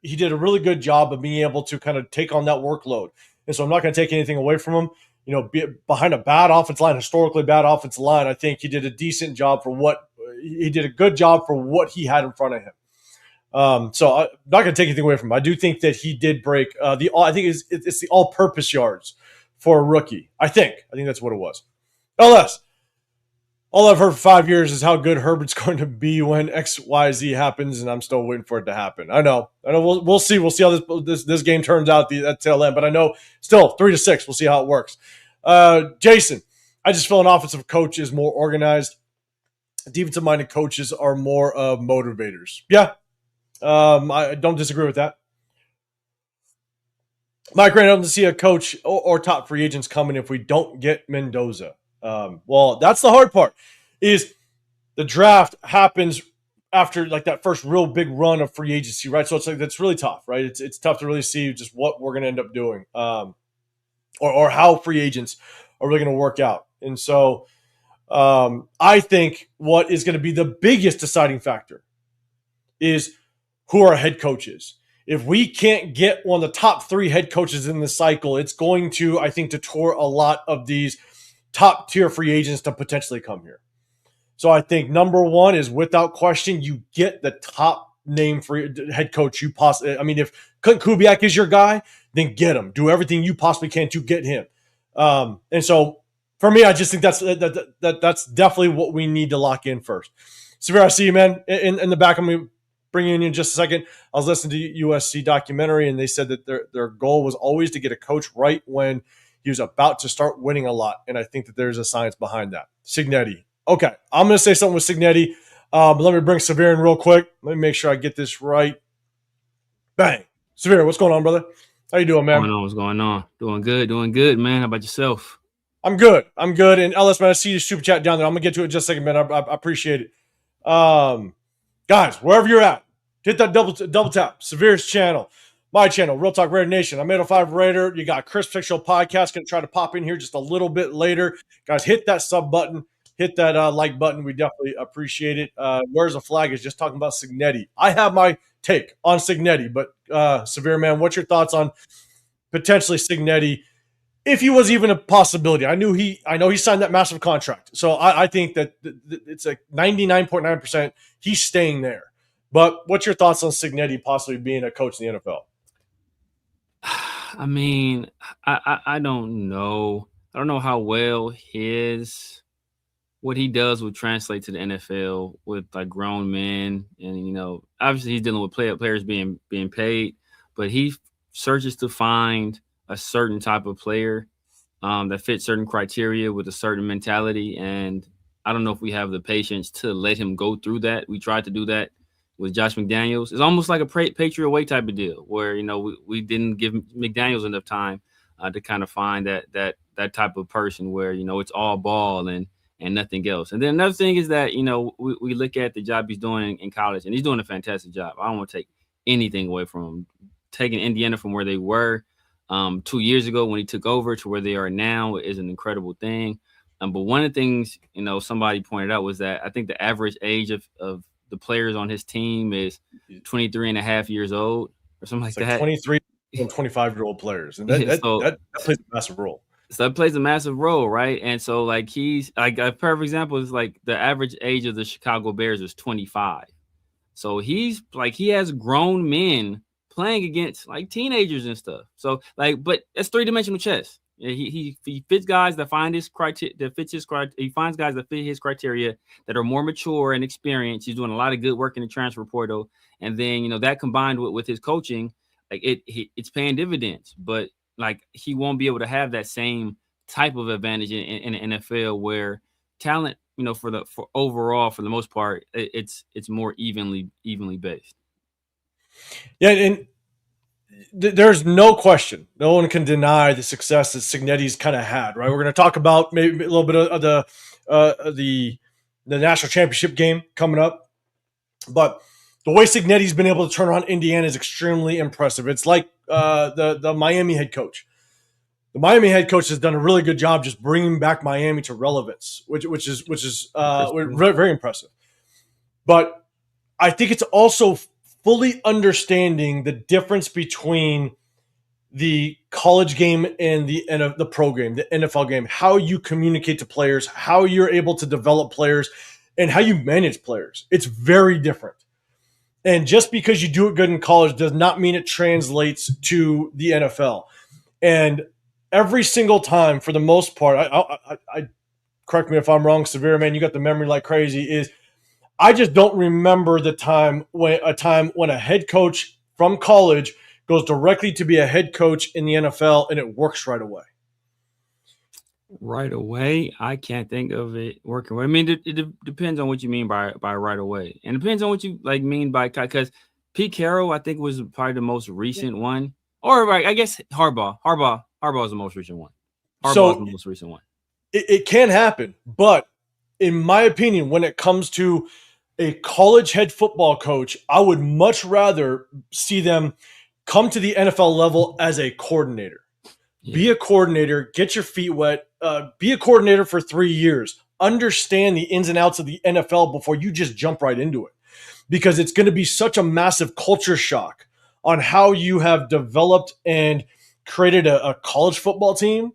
He did a really good job of being able to kind of take on that workload. And so I'm not going to take anything away from him. Behind a bad offensive line, historically bad offensive line, I think he did a decent job he did a good job for what he had in front of him. So I'm not going to take anything away from him. I do think that he did break I think it's the all-purpose yards for a rookie. I think that's what it was. LS, all I've heard for 5 years is how good Herbert's going to be when XYZ happens, and I'm still waiting for it to happen. I know. We'll see. We'll see how this game turns out at tail end. But I know still 3-6. We'll see how it works. Jason, I just feel an offensive coach is more organized. Defensive-minded coaches are more of motivators. Yeah, I don't disagree with that. Mike Rand doesn't see a coach or top free agents coming if we don't get Mendoza. Well, that's the hard part. Is the draft happens after like that first real big run of free agency, right? So it's like that's really tough, right? It's tough to really see just what we're going to end up doing, or how free agents are really going to work out. And so I think what is going to be the biggest deciding factor is who our head coach is. If we can't get one of the top 3 head coaches in the cycle, it's going to, I think, detour a lot of these top tier free agents to potentially come here. So I think number one is without question, you get the top name for head coach you possibly. I mean, if Clint Kubiak is your guy, then get him. Do everything you possibly can to get him. And so for me, I just think that's definitely what we need to lock in first. Severe, I see you, man. In the back, I'm going to bring you in just a second. I was listening to USC documentary, and they said that their goal was always to get a coach right when he was about to start winning a lot. And I think that there's a science behind that. Signetti. Okay, I'm going to say something with Signetti. But let me bring Severe in real quick. Let me make sure I get this right. Bang. Severe, what's going on, brother? How you doing, man? What's going on? Doing good, man. How about yourself? I'm good. And Ellis, man, I see your super chat down there. I'm going to get to it in just a second, man. I appreciate it. Guys, wherever you're at, hit that double tap. Severe's channel, my channel, Real Talk Raider Nation. I'm 805 Raider. You got Chris Pick Show podcast. Going to try to pop in here just a little bit later. Guys, hit that sub button. Hit that like button. We definitely appreciate it. Where's the flag is just talking about Signetti. I have my take on Signetti, but Severe, man, what's your thoughts on potentially Signetti if he was even a possibility? I know he signed that massive contract, so I think that it's like 99.9% he's staying there. But what's your thoughts on Signetti possibly being a coach in the NFL? I mean, I don't know. I don't know how well what he does would translate to the NFL with like grown men, and obviously he's dealing with players being paid, but he searches to find a certain type of player that fits certain criteria with a certain mentality, and I don't know if we have the patience to let him go through that. We tried to do that with Josh McDaniels. It's almost like a Patriot way type of deal, where we didn't give McDaniels enough time to kind of find that type of person where it's all ball and nothing else. And then another thing is that, we look at the job he's doing in college, and he's doing a fantastic job. I don't want to take anything away from him. Taking Indiana from where they were 2 years ago when he took over to where they are now is an incredible thing. But one of the things, somebody pointed out was that I think the average age of the players on his team is 23 and a half years old or something like that. 23 and 25-year-old players. And that plays a massive role. So that plays a massive role, right? And so, like, he's like a perfect example is like the average age of the Chicago Bears is 25. So he has grown men playing against like teenagers and stuff. So but it's 3-dimensional chess. He fits guys that find his criteria. He finds guys that fit his criteria that are more mature and experienced. He's doing a lot of good work in the transfer portal, and then that combined with his coaching, like it's paying dividends. But like he won't be able to have that same type of advantage in the NFL where talent, for overall, for the most part, it's more evenly based. Yeah, and there's no question. No one can deny the success that Signetti's kind of had, right? We're going to talk about maybe a little bit of the national championship game coming up, but the way Signetti's been able to turn around Indiana is extremely impressive. It's like the Miami head coach. The Miami head coach has done a really good job just bringing back Miami to relevance, which is very, very impressive. But I think it's also fully understanding the difference between the college game and the pro game, the NFL game, how you communicate to players, how you're able to develop players, and how you manage players. It's very different. And just because you do it good in college does not mean it translates to the NFL. And every single time, for the most part, I correct me if I'm wrong, Severe, man, you got the memory like crazy, is I just don't remember a time when a head coach from college goes directly to be a head coach in the NFL and it works right away. Right away, I can't think of it working. I mean, it depends on what you mean by right away, and depends on what you like mean by because Pete Carroll, I think, was probably the most recent one, or right, I guess Harbaugh is the most recent one. Harbaugh is the So most recent one. it can happen, but in my opinion, when it comes to a college head football coach, I would much rather see them come to the NFL level as a coordinator. Be Yeah, a coordinator, get your feet wet, be a coordinator for 3 years, understand the ins and outs of the NFL before you just jump right into it. Because it's going to be such a massive culture shock on how you have developed and created a college football team,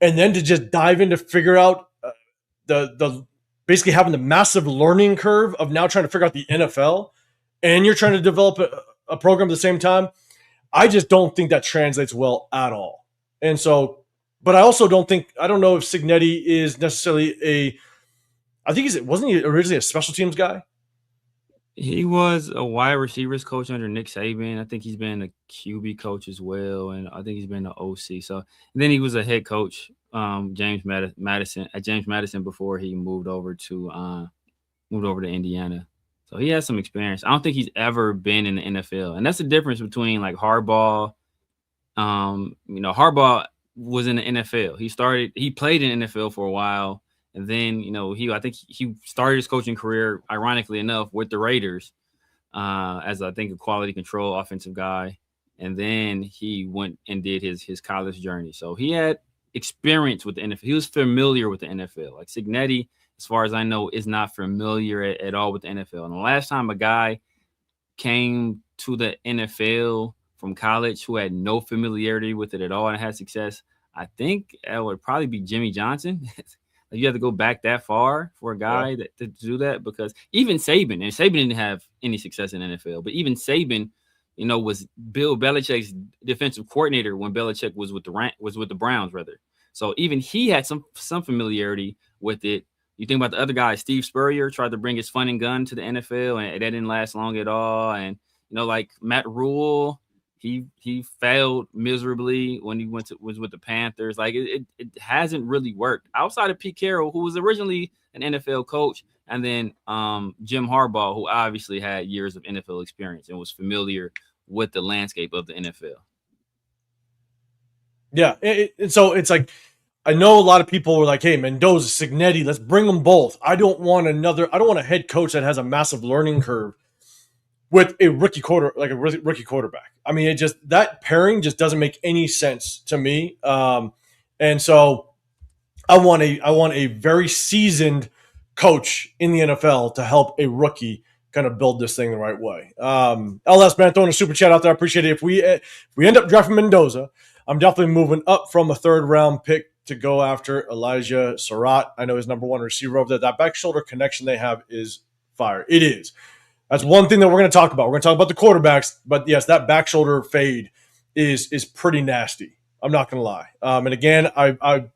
and then to just dive in to figure out the basically having the massive learning curve of now trying to figure out the NFL, and you're trying to develop a program at the same time. I just don't think that translates well at all. And so, but I also I don't know if Signetti is necessarily I think wasn't he originally a special teams guy? he was a wide receivers coach under Nick Saban. I think he's been a QB coach as well, and I think he's been the OC. So and then he was a head coach, James Madison before he moved over to Indiana. So he has some experience. I don't think he's ever been in the NFL. And that's the difference between like Harbaugh. Harbaugh was in the NFL. He played in the NFL for a while. And then, I think he started his coaching career, ironically enough, with the Raiders as I think a quality control offensive guy. And then he went and did his college journey. So he had experience with the NFL. He was familiar with the NFL. Like Signetti, as far as I know, is not familiar at all with the NFL. And the last time a guy came to the NFL from college who had no familiarity with it at all and had success, I think it would probably be Jimmy Johnson. You have to go back that far for a Yeah. guy to do that because even Saban didn't have any success in the NFL, but even Saban, was Bill Belichick's defensive coordinator when Belichick was with the Browns rather. So even he had some familiarity with it. You think about the other guy, Steve Spurrier tried to bring his fun and gun to the NFL, and that didn't last long at all. And like Matt Rule, he failed miserably when he was with the Panthers. Like it hasn't really worked outside of Pete Carroll, who was originally an NFL coach, and then Jim Harbaugh, who obviously had years of NFL experience and was familiar with the landscape of the NFL. Yeah. And so it's like, I know a lot of people were like, hey, Mendoza, Signetti, let's bring them both. I don't want a head coach that has a massive learning curve with a rookie quarterback. I mean, that pairing just doesn't make any sense to me. And so I want a very seasoned coach in the NFL to help a rookie kind of build this thing the right way. LS man throwing a super chat out there. I appreciate it. If we end up drafting Mendoza, I'm definitely moving up from a third round pick to go after Elijah Surratt. I know his number one receiver over there. That back shoulder connection they have is fire. It is. That's one thing that we're going to talk about. We're going to talk about the quarterbacks, but yes, that back shoulder fade is pretty nasty. I'm not going to lie. And again, I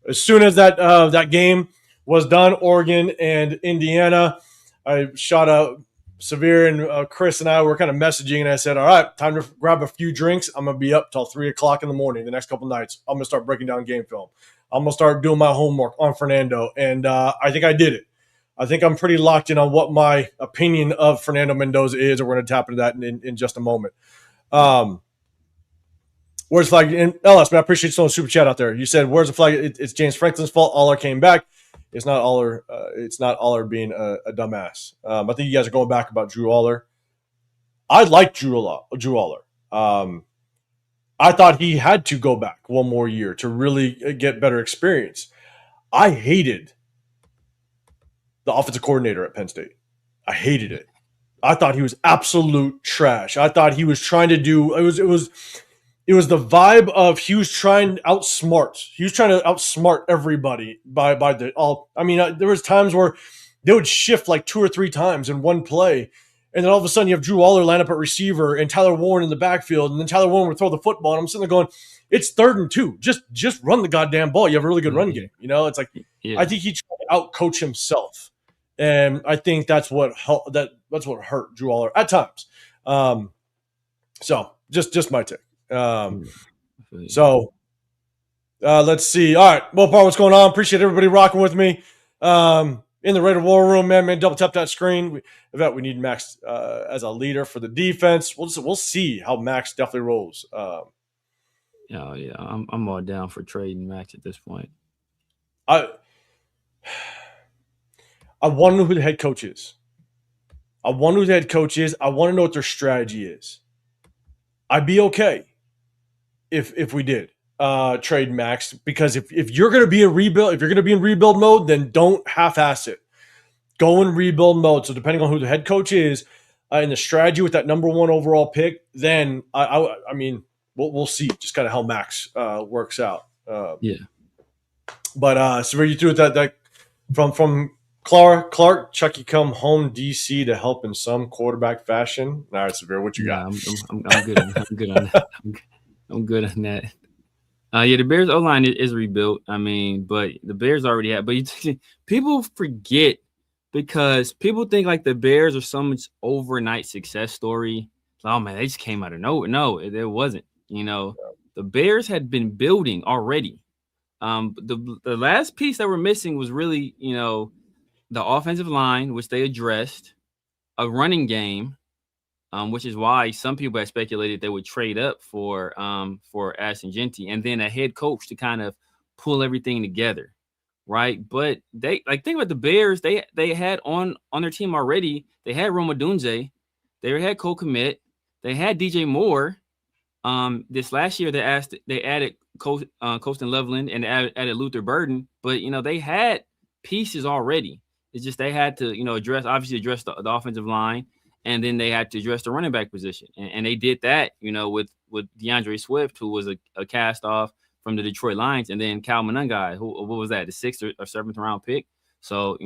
as soon as that game was done, Oregon and Indiana, I shot out Severe and Chris and I were kind of messaging, and I said, "All right, time to grab a few drinks. I'm gonna be up till 3 o'clock in the morning the next couple nights. I'm gonna start breaking down game film. I'm gonna start doing my homework on Fernando, and I think I did it. I think I'm pretty locked in on what my opinion of Fernando Mendoza is, and we're going to tap into that in just a moment. Where's the flag? And LS, man, I appreciate you throwing super chat out there. You said, "Where's the flag?" It's James Franklin's fault. Aller came back. It's not Aller. It's not Aller being a dumbass. I think you guys are going back about Drew Aller. I like Drew Aller. I thought he had to go back one more year to really get better experience. I hated the offensive coordinator at Penn State. I hated it. I thought he was absolute trash. I thought he was trying to do it was the vibe of he was trying to outsmart. He was trying to outsmart everybody by the all. I mean, there was times where they would shift like 2 or 3 times in one play, and then all of a sudden you have Drew Aller line up at receiver and Tyler Warren in the backfield, and then Tyler Warren would throw the football, and I'm sitting there going, "It's 3rd and 2. Just run the goddamn ball. You have a really good run game." It's like Yeah. I think he tried to outcoach himself, and I think that's what hurt Drew Aller at times. So just my take. I feel you. So Let's see. All right, Mopar, what's going on? Appreciate everybody rocking with me. In the Raider War Room, man, double tap that screen. We need Max as a leader for the defense. We'll see how Max definitely rolls. Yeah, I'm all down for trading Max at this point. I want to know who the head coach is. I want to know what their strategy is. I'd be okay if we did trade Max, because if you're going to be in rebuild mode, then don't half-ass it. Go in rebuild mode. So depending on who the head coach is and the strategy with that number 1 overall pick, then I mean we'll see just kind of how Max works out. Yeah. But Severe, you threw it that from Clark, Chucky come home DC to help in some quarterback fashion. All right, Severe, what you got? I'm good. I'm good on that. I'm good on that. Yeah, the Bears O-line is rebuilt. I mean, but the Bears already have. But people forget, because people think like the Bears are some overnight success story. Oh man, they just came out of nowhere. No, it wasn't. The Bears had been building already. The last piece that we're missing was really, the offensive line, which they addressed, a running game, which is why some people had speculated they would trade up for Ashton Genty, and then a head coach to kind of pull everything together, right? But they think about the Bears, they had on their team already. They had Rome Odunze, they had Cole Kmet, they had DJ Moore. This last year they added Colston Loveland and added Luther Burden, but they had pieces already. It's just they had to address the offensive line. And then they had to address the running back position. And they did that, with DeAndre Swift, who was a cast off from the Detroit Lions, and then Cal Monangai, what was that, the 6th or 7th round pick. So,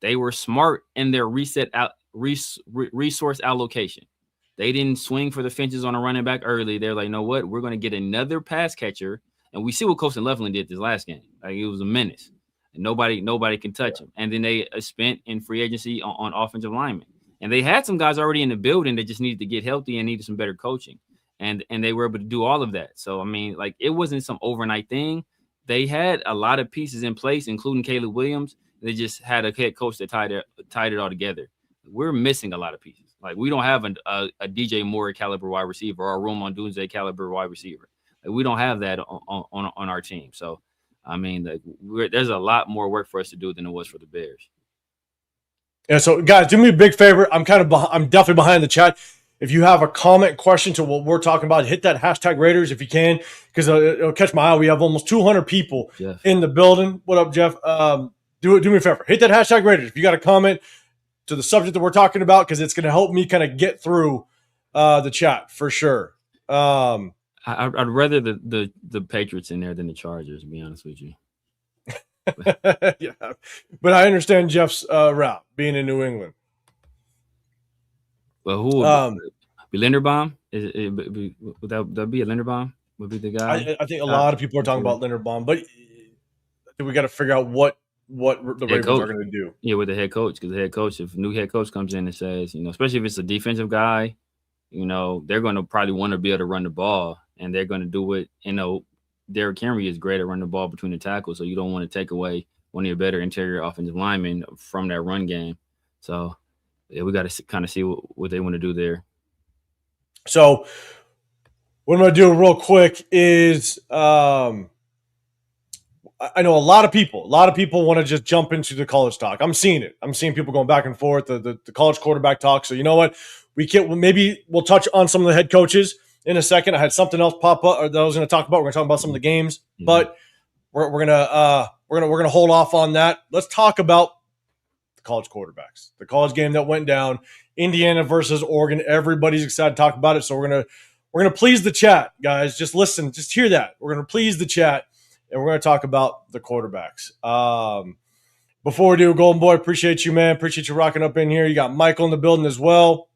they were smart in their resource allocation. They didn't swing for the fences on a running back early. They're like, you know what? We're going to get another pass catcher. And we see what Colston Loveland did this last game. Like, it was a menace. And nobody can touch him. And then they spent in free agency on offensive linemen. And they had some guys already in the building that just needed to get healthy and needed some better coaching. And they were able to do all of that. So, I mean, like, it wasn't some overnight thing. They had a lot of pieces in place, including Caleb Williams. They just had a head coach that tied it all together. We're missing a lot of pieces. Like, we don't have a DJ Moore caliber wide receiver or a Roman Dunze caliber wide receiver. Like, we don't have that on our team. So, I mean, there's a lot more work for us to do than it was for the Bears. Yeah, so guys, do me a big favor. I'm definitely behind the chat. If you have a comment, question to what we're talking about, hit that hashtag Raiders if you can, because it'll catch my eye. We have almost 200 people in the building. What up, Jeff? Do me a favor. Hit that hashtag Raiders if you got a comment to the subject that we're talking about, because it's going to help me kind of get through the chat for sure. I'd rather the Patriots in there than the Chargers, to be honest with you. Yeah, but I understand Jeff's route being in New England. Well, who would be Linderbaum? Would that be a Linderbaum? Would be the guy? I think a lot of people are talking about Linderbaum, but I think we got to figure out what the Ravens are going to do. Yeah, with the head coach, because the head coach, if a new head coach comes in and says, especially if it's a defensive guy, they're going to probably want to be able to run the ball, and they're going to do it. Derrick Henry is great at running the ball between the tackles, so you don't want to take away one of your better interior offensive linemen from that run game. So, yeah, we got to kind of see what they want to do there. So, what I'm going to do real quick is I know a lot of people want to just jump into the college talk. I'm seeing it. I'm seeing people going back and forth, the college quarterback talk. So, you know what? Maybe we'll touch on some of the head coaches in a second. I had something else pop up that I was going to talk about. We're going to talk about some of the games, but we're gonna hold off on that. Let's talk about the college quarterbacks, the college game that went down, Indiana versus Oregon. Everybody's excited to talk about it, so we're gonna please the chat, guys. Just listen, just hear that. We're gonna please the chat, and we're gonna talk about the quarterbacks. Before we do, Golden Boy, appreciate you, man. Appreciate you rocking up in here. You got Michael in the building as well.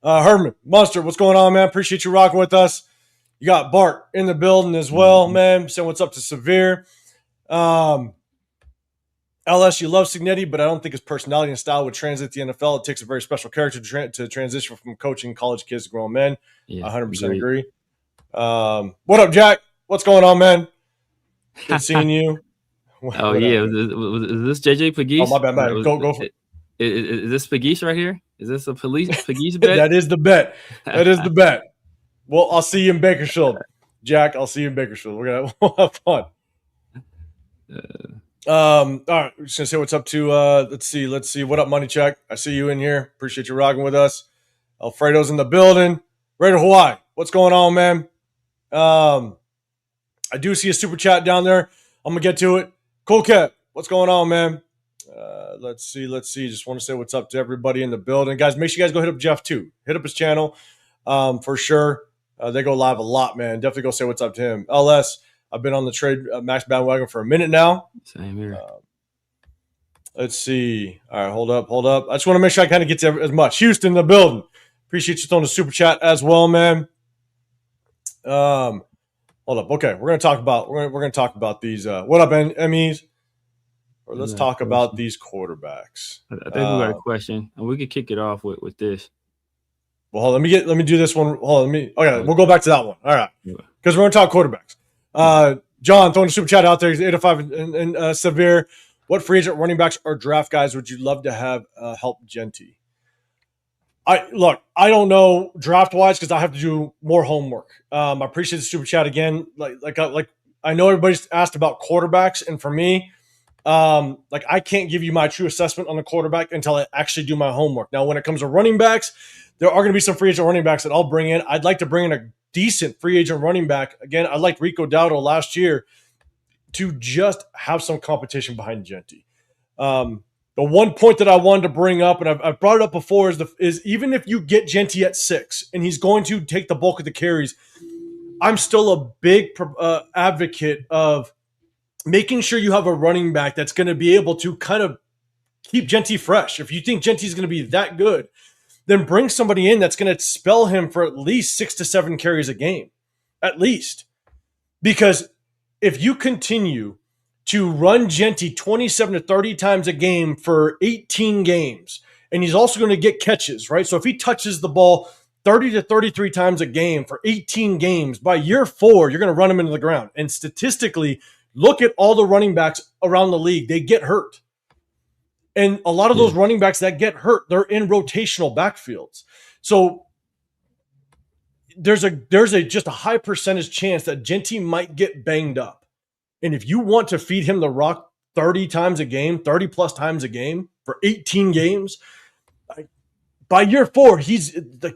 Herman, Monster, what's going on, man? Appreciate you rocking with us. You got Bart in the building as well, man. Saying what's up to Severe. LS, you love Signetti, but I don't think his personality and style would translate to the NFL. It takes a very special character to transition from coaching college kids to grown men. Yeah, 100% agree. What up, Jack? What's going on, man? Good seeing you. Oh What yeah, happened? is this JJ Oh, my Pegues? bad. Go for Is this Pegues right here? Is this a police Pegues it. bet? That is the bet. That is the bet. Well, I'll see you in Bakersfield, Jack. I'll see you in Bakersfield. We'll have fun. All right, we're just gonna say what's up to. Let's see. What up, Money Check? I see you in here. Appreciate you rocking with us. Alfredo's in the building. Raider Hawaii, what's going on, man? I do see a super chat down there. I'm gonna get to it. Cool Cat, what's going on, man? Let's see. Just want to say what's up to everybody in the building, guys. Make sure you guys go hit up Jeff too. Hit up his channel, for sure. They go live a lot, man. Definitely go say what's up to him. LS, I've been on the trade max bandwagon for a minute now. Same here. Let's see. All right, hold up. I just want to make sure I kind of get to as much. Houston in the building. Appreciate you throwing the super chat as well, man. Hold up. Okay, we're gonna talk about these. What up, MEs? Or let's talk about these quarterbacks. I think we got a question, and we could kick it off with this. Well, hold on, let me do this one. Hold on, okay, we'll go back to that one. All right, because we're gonna talk quarterbacks. John throwing the super chat out there. He's 805 and Severe. What free agent running backs or draft guys would you love to have help Genty? I don't know draft wise because I have to do more homework. I appreciate the super chat again. Like I know everybody's asked about quarterbacks, and for me, I can't give you my true assessment on the quarterback until I actually do my homework. Now, when it comes to running backs, there are going to be some free agent running backs that I'll bring in. I'd like to bring in a decent free agent running back. Again, I liked Rico Dowdle last year to just have some competition behind Genty. The one point that I wanted to bring up, and I've brought it up before, is even if you get Genty at 6 and he's going to take the bulk of the carries, I'm still a big advocate of making sure you have a running back that's going to be able to kind of keep Genty fresh. If you think Genty's going to be that good, then bring somebody in that's going to spell him for at least 6 to 7 carries a game, at least. Because if you continue to run Genty 27 to 30 times a game for 18 games, and he's also going to get catches, right? So if he touches the ball 30 to 33 times a game for 18 games, by year 4, you're going to run him into the ground. And statistically, look at all the running backs around the league. They get hurt. And a lot of those running backs that get hurt, they're in rotational backfields. So there's just a high percentage chance that Genty might get banged up. And if you want to feed him the rock 30 times a game, 30 plus times a game for 18 games, by year 4,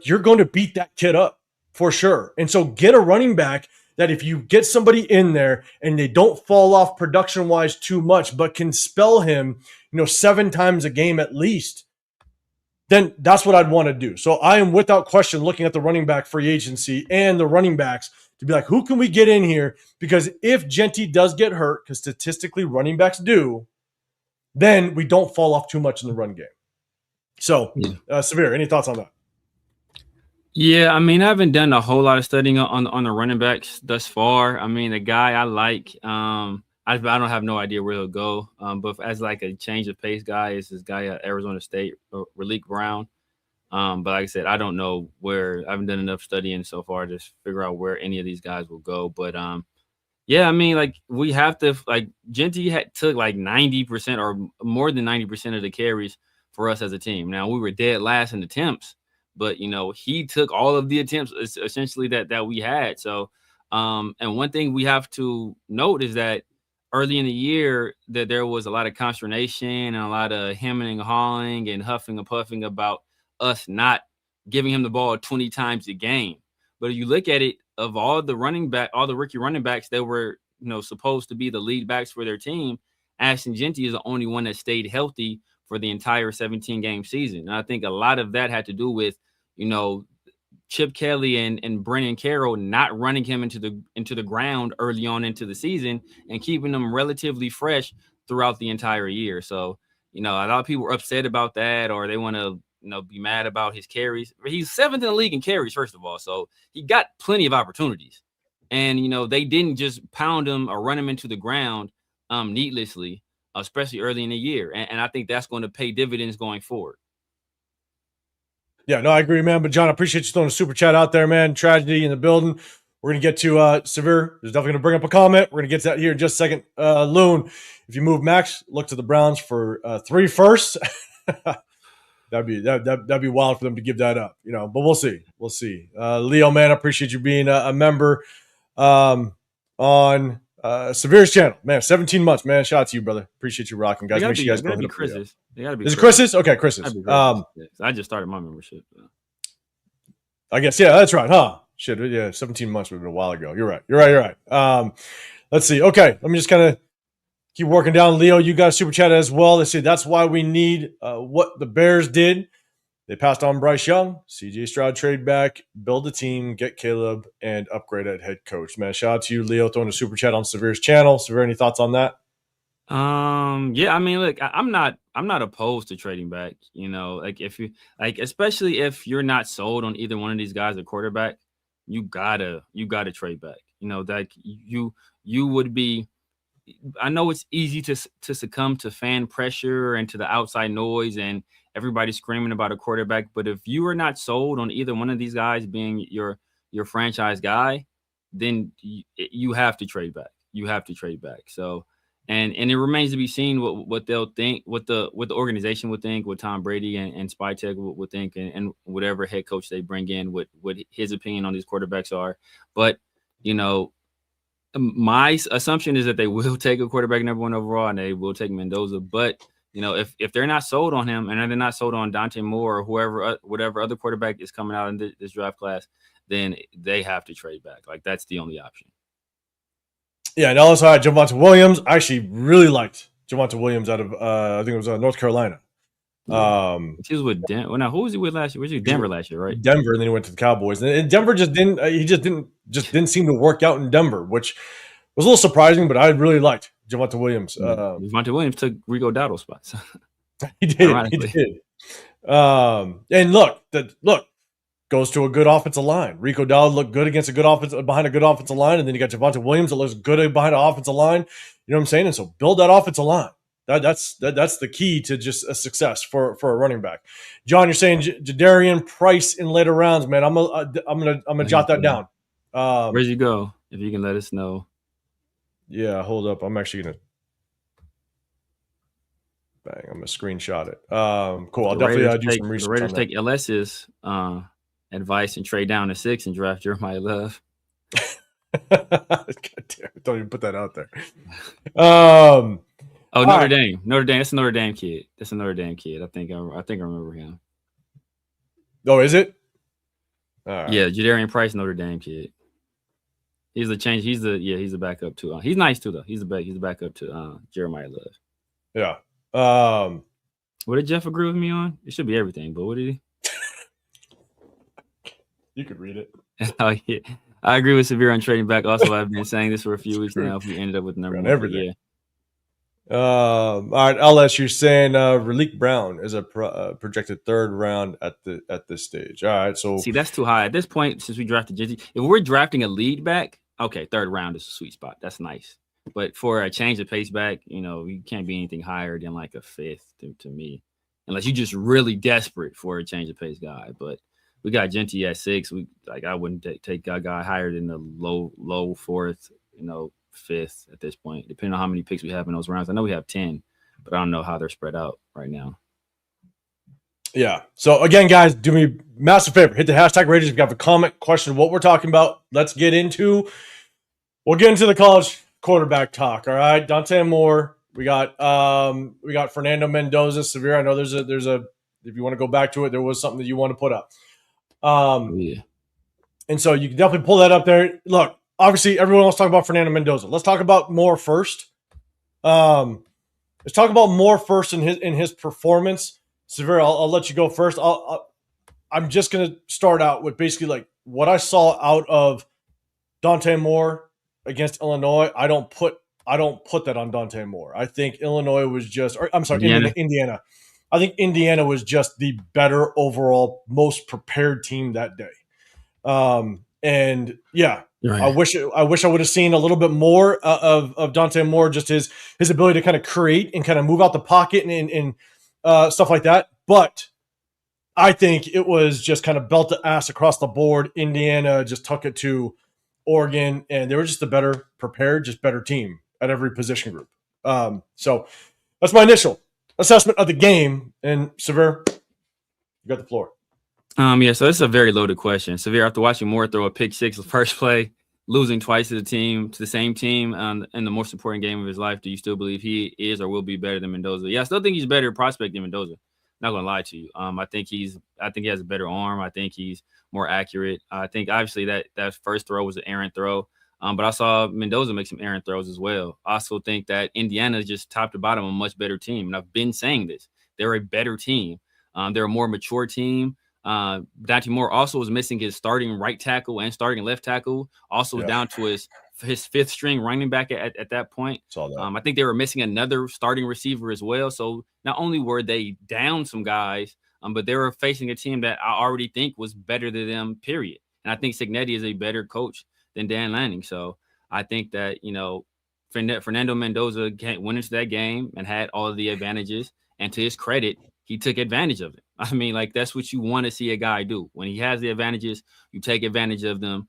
you're going to beat that kid up for sure. And so get a running back that if you get somebody in there and they don't fall off production-wise too much, but can spell him, 7 times a game at least, then that's what I'd want to do. So I am without question looking at the running back free agency and the running backs to be like, who can we get in here? Because if Genty does get hurt, because statistically running backs do, then we don't fall off too much in the run game. So, Severe, any thoughts on that? Yeah, I mean, I haven't done a whole lot of studying on the running backs thus far. I mean, the guy I like, I don't have no idea where he'll go. But as like a change of pace guy, is this guy at Arizona State, Raleek Brown. But like I said, I don't know where. I haven't done enough studying so far to figure out where any of these guys will go. But yeah, I mean, like we have to Genty took like 90% or more than 90% of the carries for us as a team. Now we were dead last in attempts, but he took all of the attempts essentially that we had. So, and one thing we have to note is that early in the year that there was a lot of consternation and a lot of hemming and hawing and huffing and puffing about us not giving him the ball 20 times a game. But if you look at it, of all the rookie running backs that were supposed to be the lead backs for their team, Ashton Genty is the only one that stayed healthy for the entire 17-game season. And I think a lot of that had to do with, Chip Kelly and Brennan Carroll not running him into the ground early on into the season and keeping them relatively fresh throughout the entire year. So, a lot of people were upset about that, or they want to, be mad about his carries. He's 7th in the league in carries, first of all. So he got plenty of opportunities. And, they didn't just pound him or run him into the ground needlessly, especially early in the year. And I think that's going to pay dividends going forward. Yeah, no, I agree, man. But John, I appreciate you throwing a super chat out there, man. Tragedy in the building. We're going to get to Severe. There's definitely going to bring up a comment. We're going to get to that here in just a second. Loon, if you move Max, look to the Browns for 3 firsts. That'd be wild for them to give that up, but we'll see. We'll see. Leo, man, I appreciate you being a member on Severe's channel. Man, 17 months, man. Shout out to you, brother. Appreciate you rocking, guys. Make sure you guys go hit up Chris's. Is it Chris's? Okay, Chris's. I just started my membership. I guess, yeah, that's right, huh? Shit, yeah, 17 months would have been a while ago. You're right. Let's see. Okay, let me just kind of keep working down. Leo, you got a super chat as well. They say that's why we need what the Bears did. They passed on Bryce Young, CJ Stroud trade back, build a team, get Caleb, and upgrade at head coach. Man, shout out to you, Leo, throwing a super chat on Severe's channel. Severe, any thoughts on that? Yeah, I mean, look, I'm not opposed to trading back. Especially if you're not sold on either one of these guys at quarterback, you gotta trade back. You would be. I know it's easy to succumb to fan pressure and to the outside noise and everybody screaming about a quarterback. But if you are not sold on either one of these guys being your franchise guy, then you have to trade back. You have to trade back. So, and it remains to be seen what they'll think, what the organization would think, what Tom Brady and Spytek would think, and whatever head coach they bring in, what his opinion on these quarterbacks are. But, my assumption is that they will take a quarterback number 1 overall and they will take Mendoza. But, if they're not sold on him and they're not sold on Dante Moore or whatever other quarterback is coming out in this draft class, then they have to trade back. Like, that's the only option. Yeah, and also I had Javonte Williams. I actually really liked Javonte Williams out of, I think it was North Carolina. He was with Denver. Now, who was he with last year? Was he Denver last year, right? Denver, and then he went to the Cowboys. And Denver didn't seem to work out in Denver, which was a little surprising, but I really liked Javonte Williams. Javonte Williams took Rico Dowdle's spot. He did. And look, goes to a good offensive line. Rico Dowdle looked good against behind a good offensive line, and then you got Javonte Williams that looks good behind an offensive line. You know what I'm saying? And so build that offensive line. That's the key to just a success for a running back. John, you're saying Jadarian Price in later rounds, man. I'm gonna jot that down. Where'd you go? If you can let us know. Yeah, hold up. I'm actually gonna I'm gonna screenshot it. Cool. I'll definitely do some research. The Raiders take LS's advice and trade down to 6 and draft Jeremiah Love. God damn it, don't even put that out there. Notre Dame. That's a Notre Dame kid. I think I remember him. Oh, is it? Right. Yeah, Jadarian Price, Notre Dame kid. He's the change. He's the backup to. He's nice too though. He's the backup to Jeremiah Love. Yeah. What did Jeff agree with me on? It should be everything, but what did he? You could read it. Oh yeah, I agree with Severe on trading back. Also, I've been saying this for a few weeks now. If we ended up with number 1, everything. Yeah. All right, LS, you're saying Raleek Brown is a projected 3rd round at this stage. All right, so see, that's too high at this point. Since we drafted Jizzy, if we're drafting a lead back, okay, 3rd round is a sweet spot. That's nice. But for a change of pace back, you can't be anything higher than like a 5th to me, unless you're just really desperate for a change of pace guy. But we got Genty at 6. I wouldn't take a guy higher than the low 4th, 5th at this point, depending on how many picks we have in those rounds. I know we have 10, but I don't know how they're spread out right now. Yeah. So again, guys, do me a massive favor. Hit the hashtag Raiders if you have a comment, question, what we're talking about. We'll get into the college quarterback talk. All right. Dante Moore. We got Fernando Mendoza. Severe. I know there's a if you want to go back to it, there was something that you want to put up. Yeah. And so you can definitely pull that up there. Look, obviously, everyone wants to talk about Fernando Mendoza. Let's talk about Moore first. Let's talk about Moore first in his performance. Severe, I'll let you go first. I'm just gonna start out with basically like what I saw out of Dante Moore against Illinois. I don't put that on Dante Moore. I think Illinois was just, or I'm sorry, Indiana. I think Indiana was just the better overall, most prepared team that day. And yeah, right. I wish I would have seen a little bit more of Dante Moore, just his ability to kind of create and kind of move out the pocket and stuff like that. But I think it was just kind of belt to ass across the board. Indiana just took it to Oregon, and they were just a better prepared, just better team at every position group. So that's my initial assessment of the game. And Severe, you got the floor. Yeah, so this is a very loaded question. Severe, after watching Moore throw a pick six the first play, losing twice to the same team in the most important game of his life, do you still believe he is or will be better than Mendoza? Yeah, I still think he's a better prospect than Mendoza. Not gonna lie to you. I think he has a better arm. I think he's more accurate. I think obviously that first throw was an errant throw. But I saw Mendoza make some errant throws as well. I also think that Indiana is just top to bottom a much better team. And I've been saying this. They're a better team. They're a more mature team. Dante Moore also was missing his starting right tackle and starting left tackle. Also was down to his fifth string running back at that point. I think they were missing another starting receiver as well. So not only were they down some guys, but they were facing a team that I already think was better than them, period. And I think Cignetti is a better coach than Dan Lanning. So I think that, Fernando Mendoza went into that game and had all of the advantages. And to his credit, he took advantage of it. I mean, like, that's what you want to see a guy do. When he has the advantages, you take advantage of them.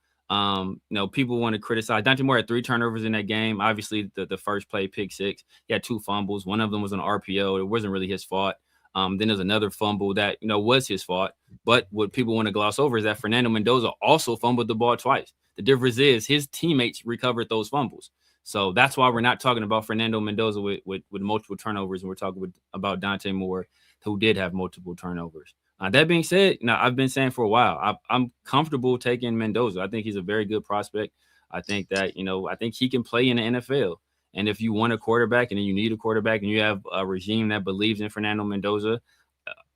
People want to criticize. Dante Moore had 3 turnovers in that game. Obviously, the first play, pick six, he had 2 fumbles. One of them was an RPO. It wasn't really his fault. Then there's another fumble that, was his fault. But what people want to gloss over is that Fernando Mendoza also fumbled the ball twice. The difference is his teammates recovered those fumbles. So that's why we're not talking about Fernando Mendoza with multiple turnovers, and we're talking about Dante Moore, who did have multiple turnovers. That being said, I've been saying for a while, I'm comfortable taking Mendoza. I think he's a very good prospect. I think that, I think he can play in the NFL. And if you want a quarterback and you need a quarterback and you have a regime that believes in Fernando Mendoza,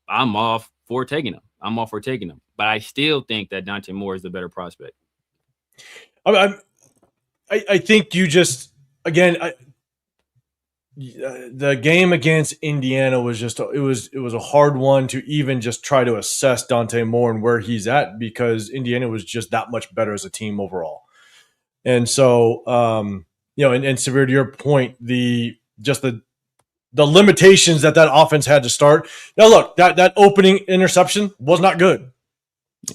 I'm all for taking him. But I still think that Dante Moore is the better prospect. I think you just, again, the game against Indiana was just it was a hard one to even just try to assess Dante Moore and where he's at, because Indiana was just that much better as a team overall. And so, and Severe, to your point, the limitations that offense had to start. Now, look, that opening interception was not good.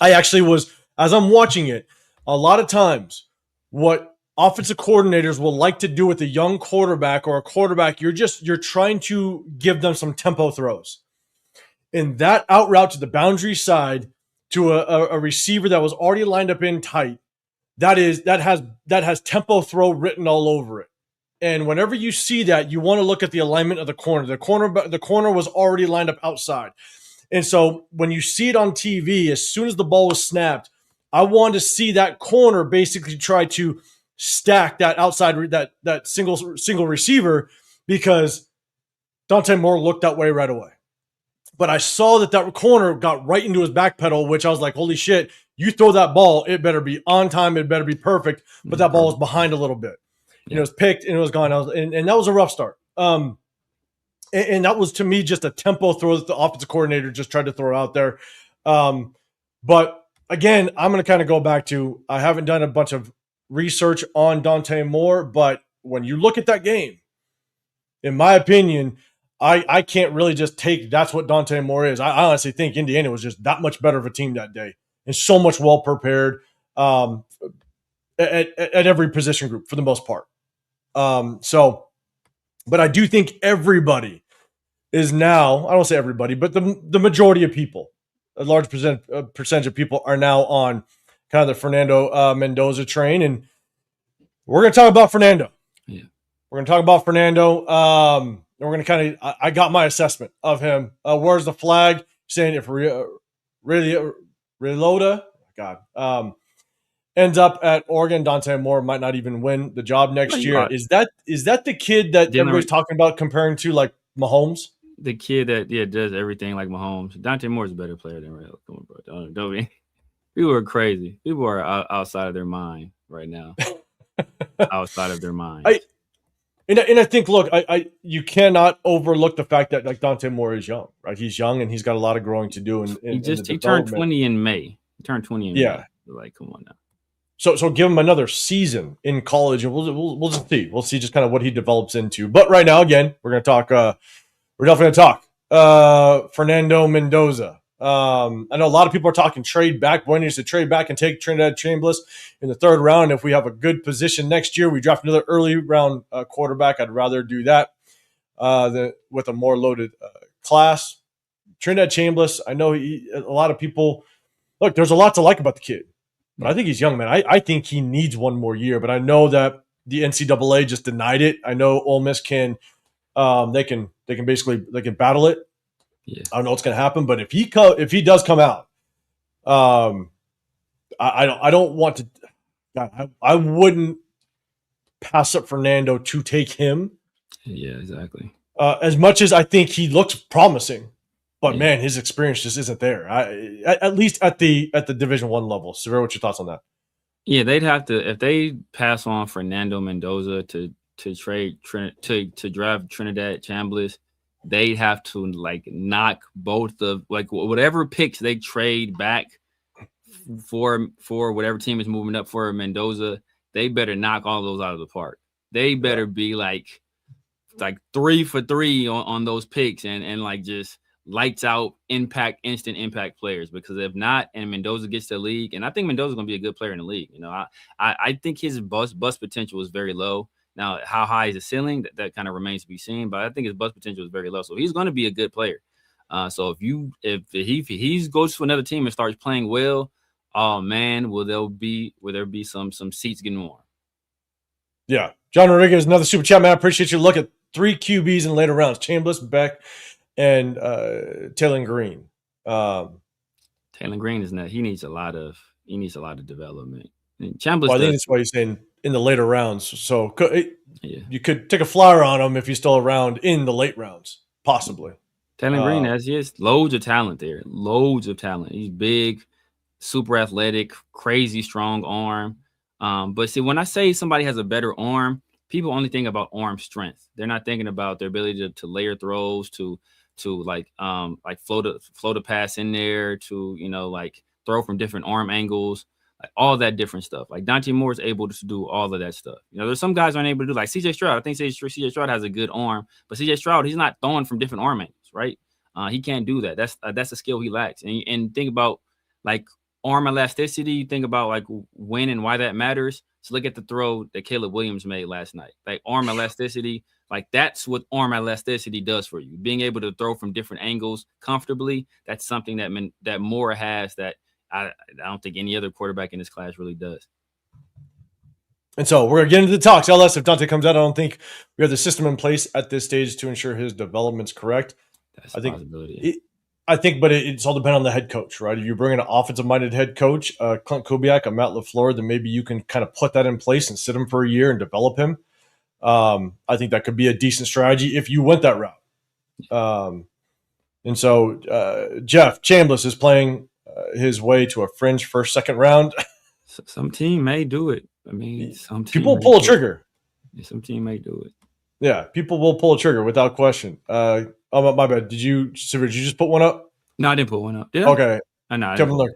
I actually was, as I'm watching it, a lot of times what offensive coordinators will like to do with a young quarterback or a quarterback, you're trying to give them some tempo throws. And that out route to the boundary side to a receiver that was already lined up in tight, that has tempo throw written all over it. And whenever you see that, you want to look at the alignment of the corner. The corner was already lined up outside. And so when you see it on TV, as soon as the ball was snapped, I wanted to see that corner basically try to stack that outside, that single receiver, because Dante Moore looked that way right away. But I saw that corner got right into his back pedal, which I was like, holy shit, you throw that ball, it better be on time, it better be perfect. But that ball was behind a little bit. And it was picked and it was gone. And that was a rough start. And that was, to me, just a tempo throw that the offensive coordinator just tried to throw out there. But again, I'm going to kind of go back to, I haven't done a bunch of research on Dante Moore, but when you look at that game, in my opinion, I can't really just take that's what Dante Moore is. I honestly think Indiana was just that much better of a team that day and so much well prepared at every position group for the most part. But I do think everybody is now, I don't say everybody, but the majority of people, a large percentage of people are now on kind of the Fernando Mendoza train. And we're going to talk about Fernando. Yeah. We're going to talk about Fernando. And we're going to I got my assessment of him. Where's the flag? Saying if Reloda, ends up at Oregon, Dante Moore might not even win the job next year. Is that the kid that everybody's talking about comparing to, like, Mahomes? The kid that does everything like Mahomes. Dante Moore's a better player than Ray. Come on, bro. Don't people are crazy. People are outside of their mind right now. Outside of their mind. And I think, look, you cannot overlook the fact that, like, Dante Moore is young, right? He's young and he's got a lot of growing to do. He turned 20 in May. May. Like, come on now. So give him another season in college, and we'll just see. We'll see just kind of what he develops into. But right now, again, we're going to talk. We're definitely going to talk Fernando Mendoza. I know a lot of people are talking trade back. Boy needs to trade back and take Trinidad Chambliss in the third round. If we have a good position next year, we draft another early round quarterback. I'd rather do that with a more loaded class. Trinidad Chambliss, I know a lot of people look. There's a lot to like about the kid, but I think he's young, man. I think he needs one more year, but I know that the NCAA just denied it. I know Ole Miss can they can battle it. Yeah. I don't know what's going to happen, but if he does come out, I don't want to. I wouldn't pass up Fernando to take him. Yeah, exactly. As much as I think he looks promising, but man, his experience just isn't there. At least at the Division I level. Severe, what's your thoughts on that? Yeah, they'd have to, if they pass on Fernando Mendoza to draft Trinidad Chambliss, they'd have to like knock both of like whatever picks they trade back for whatever team is moving up for Mendoza. They better knock all those out of the park. They better be like 3 for 3 on those picks and like just lights out instant impact players, because if not, and Mendoza gets to the league, and I think Mendoza's gonna be a good player in the league. You know, I think his bust potential is very low. Now, how high is the ceiling? That kind of remains to be seen, but I think his bust potential is very low. So he's gonna be a good player. So if he goes to another team and starts playing well, oh man, will there be some seats getting warm? Yeah. John Rodriguez, another super chat, man. I appreciate you. Look at 3 QBs in later rounds: Chambliss, Beck, and Taylor Green. Taylor Green is not. He needs a lot of development. Chambliss. Well, I think that's why he's saying in the later rounds. So you could take a flyer on him if he's still around in the late rounds, possibly. Taylor Green has loads of talent there. Loads of talent. He's big, super athletic, crazy strong arm. But see, when I say somebody has a better arm, people only think about arm strength. They're not thinking about their ability to layer throws, to like float a pass in there, to like throw from different arm angles, like all that different stuff. Like Dante Moore is able to do all of that stuff. There's some guys aren't able to do, like CJ Stroud. I think CJ Stroud has a good arm, but CJ Stroud, he's not throwing from different arm angles, right? He can't do that. That's a skill he lacks. And think about like arm elasticity. You think about like when and why that matters. So look at the throw that Caleb Williams made last night. Like arm elasticity, like that's what arm elasticity does for you. Being able to throw from different angles comfortably, that's something that Moore has that I don't think any other quarterback in this class really does. And so we're going to get into the talks. LS, if Dante comes out, I don't think we have the system in place at this stage to ensure his development's correct. That's a possibility. But it's all dependent on the head coach, right? If you bring in an offensive-minded head coach, Clint Kubiak, a Matt LaFleur, then maybe you can kind of put that in place and sit him for a year and develop him. I think that could be a decent strategy if you went that route. And so Jeff Chambliss is playing his way to a fringe first, second round. Some team may do it. I mean, some people pull a trigger. Some team may do it. Yeah, people will pull a trigger without question. Oh, my bad. Did you just put one up? No, I didn't put one up. Did I? Okay. No, Kevin Luck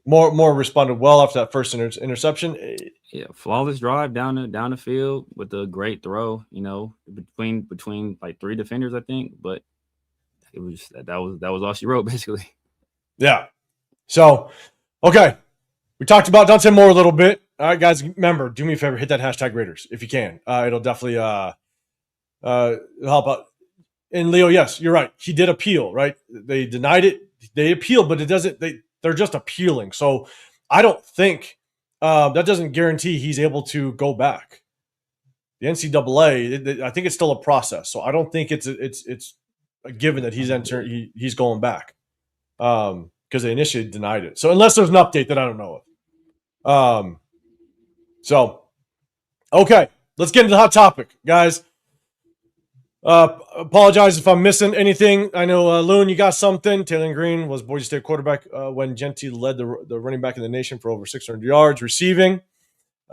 more responded well after that first interception. Yeah, flawless drive down the field with a great throw. Between like 3 defenders, I think. But it was that was all she wrote basically. Yeah. So, okay, we talked about Dante Moore a little bit. All right, guys, remember, do me a favor, hit that hashtag Raiders if you can. It'll definitely help out. And Leo, yes, you're right. He did appeal, right? They denied it. They appealed, but it doesn't. They're just appealing. So I don't think that doesn't guarantee he's able to go back. The NCAA, I think it's still a process. So I don't think it's a given that he's going back because they initially denied it. So unless there's an update that I don't know of. So okay, let's get into the hot topic, guys. Apologize if I'm missing anything. I know, Loon, you got something. Taylor Green was Boise State quarterback when Genty led the running back in the nation for over 600 yards receiving.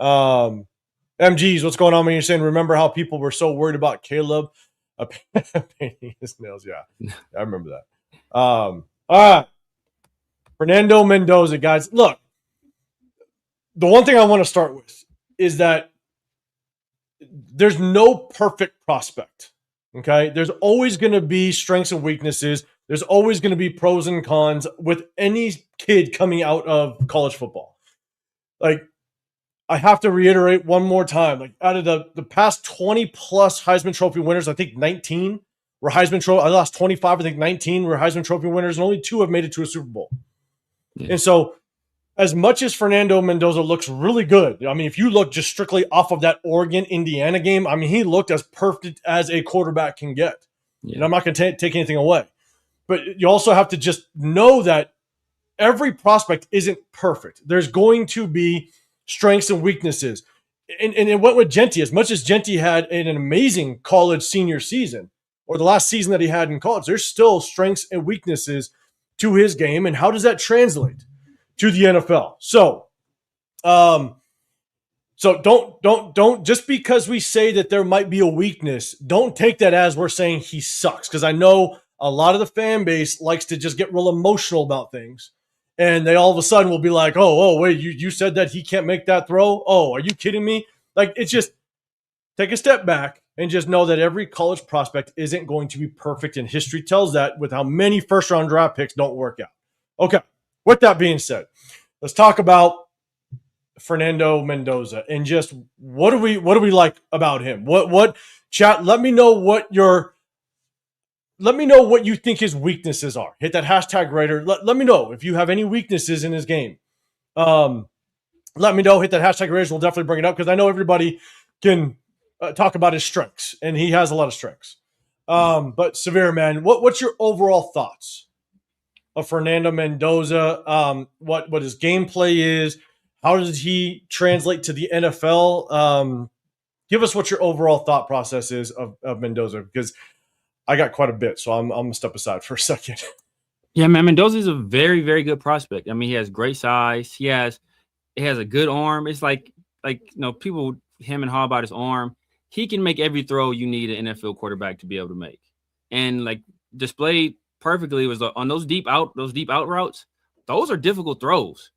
MGs, what's going on when you're saying, remember how people were so worried about Caleb painting his nails? Yeah, I remember that. All right. Fernando Mendoza, guys. Look, the one thing I want to start with is that there's no perfect prospect. Okay. There's always going to be strengths and weaknesses. There's always going to be pros and cons with any kid coming out of college football. Like, I have to reiterate one more time. Like, out of the past 20 plus Heisman Trophy winners, I think 19 were Heisman Trophy. I lost 25. I think 19 were Heisman Trophy winners, and only 2 have made it to a Super Bowl. Yeah. And so, as much as Fernando Mendoza looks really good, I mean, if you look just strictly off of that Oregon-Indiana game, I mean, he looked as perfect as a quarterback can get. Yeah. And I'm not going to take anything away. But you also have to just know that every prospect isn't perfect. There's going to be strengths and weaknesses. And it went with Genty. As much as Genty had an amazing college senior season, or the last season that he had in college, there's still strengths and weaknesses to his game. And how does that translate to the NFL? So don't just because we say that there might be a weakness, don't take that as we're saying he sucks. Because I know a lot of the fan base likes to just get real emotional about things. And they all of a sudden will be like, oh, wait, you said that he can't make that throw? Oh, are you kidding me? Like, it's just take a step back and just know that every college prospect isn't going to be perfect. And history tells that with how many first-round draft picks don't work out. Okay, with that being said, let's talk about Fernando Mendoza and just what do we like about him? What chat? Let me know what you think his weaknesses are. Hit that hashtag Raider. Let me know if you have any weaknesses in his game. Let me know. Hit that hashtag Raiders. We'll definitely bring it up because I know everybody can talk about his strengths, and he has a lot of strengths. But Severe, man, what's your overall thoughts of Fernando Mendoza? What his gameplay is? How does he translate to the NFL? Give us what your overall thought process is of Mendoza, because I got quite a bit, so I'm going to step aside for a second. Yeah, man, Mendoza is a very, very good prospect. I mean, he has great size. He has a good arm. It's like people him and haw about his arm. He can make every throw you need an NFL quarterback to be able to make, and like displayed perfectly was on those deep out routes. Those are difficult throws.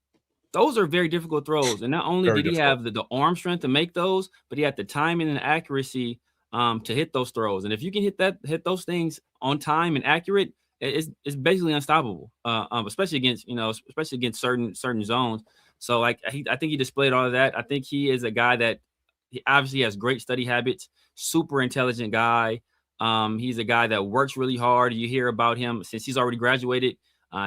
Those are very difficult throws. And not only did he have the arm strength to make those, but he had the timing and accuracy to hit those throws. And if you can hit those things on time and accurate, it's basically unstoppable. Especially against certain zones. So I think he displayed all of that. I think he is a guy that he obviously has great study habits, super intelligent guy. He's a guy that works really hard. You hear about him since he's already graduated.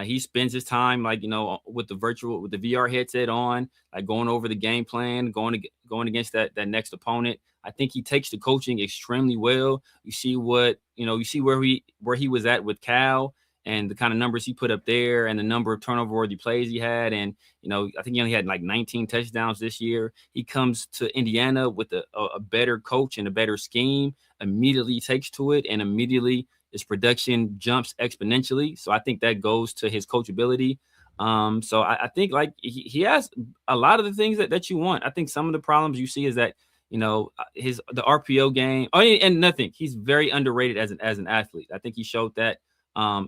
He spends his time with the VR headset on, like going over the game plan, going against that next opponent. I think he takes the coaching extremely well. You see where he was at with Cal and the kind of numbers he put up there and the number of turnover-worthy plays he had. And, I think he only had like 19 touchdowns this year. He comes to Indiana with a better coach and a better scheme, immediately takes to it, and immediately his production jumps exponentially. So I think that goes to his coachability. So I think like he has a lot of the things that you want. I think some of the problems you see is that, the RPO game. Oh, and nothing. He's very underrated as an athlete. I think he showed that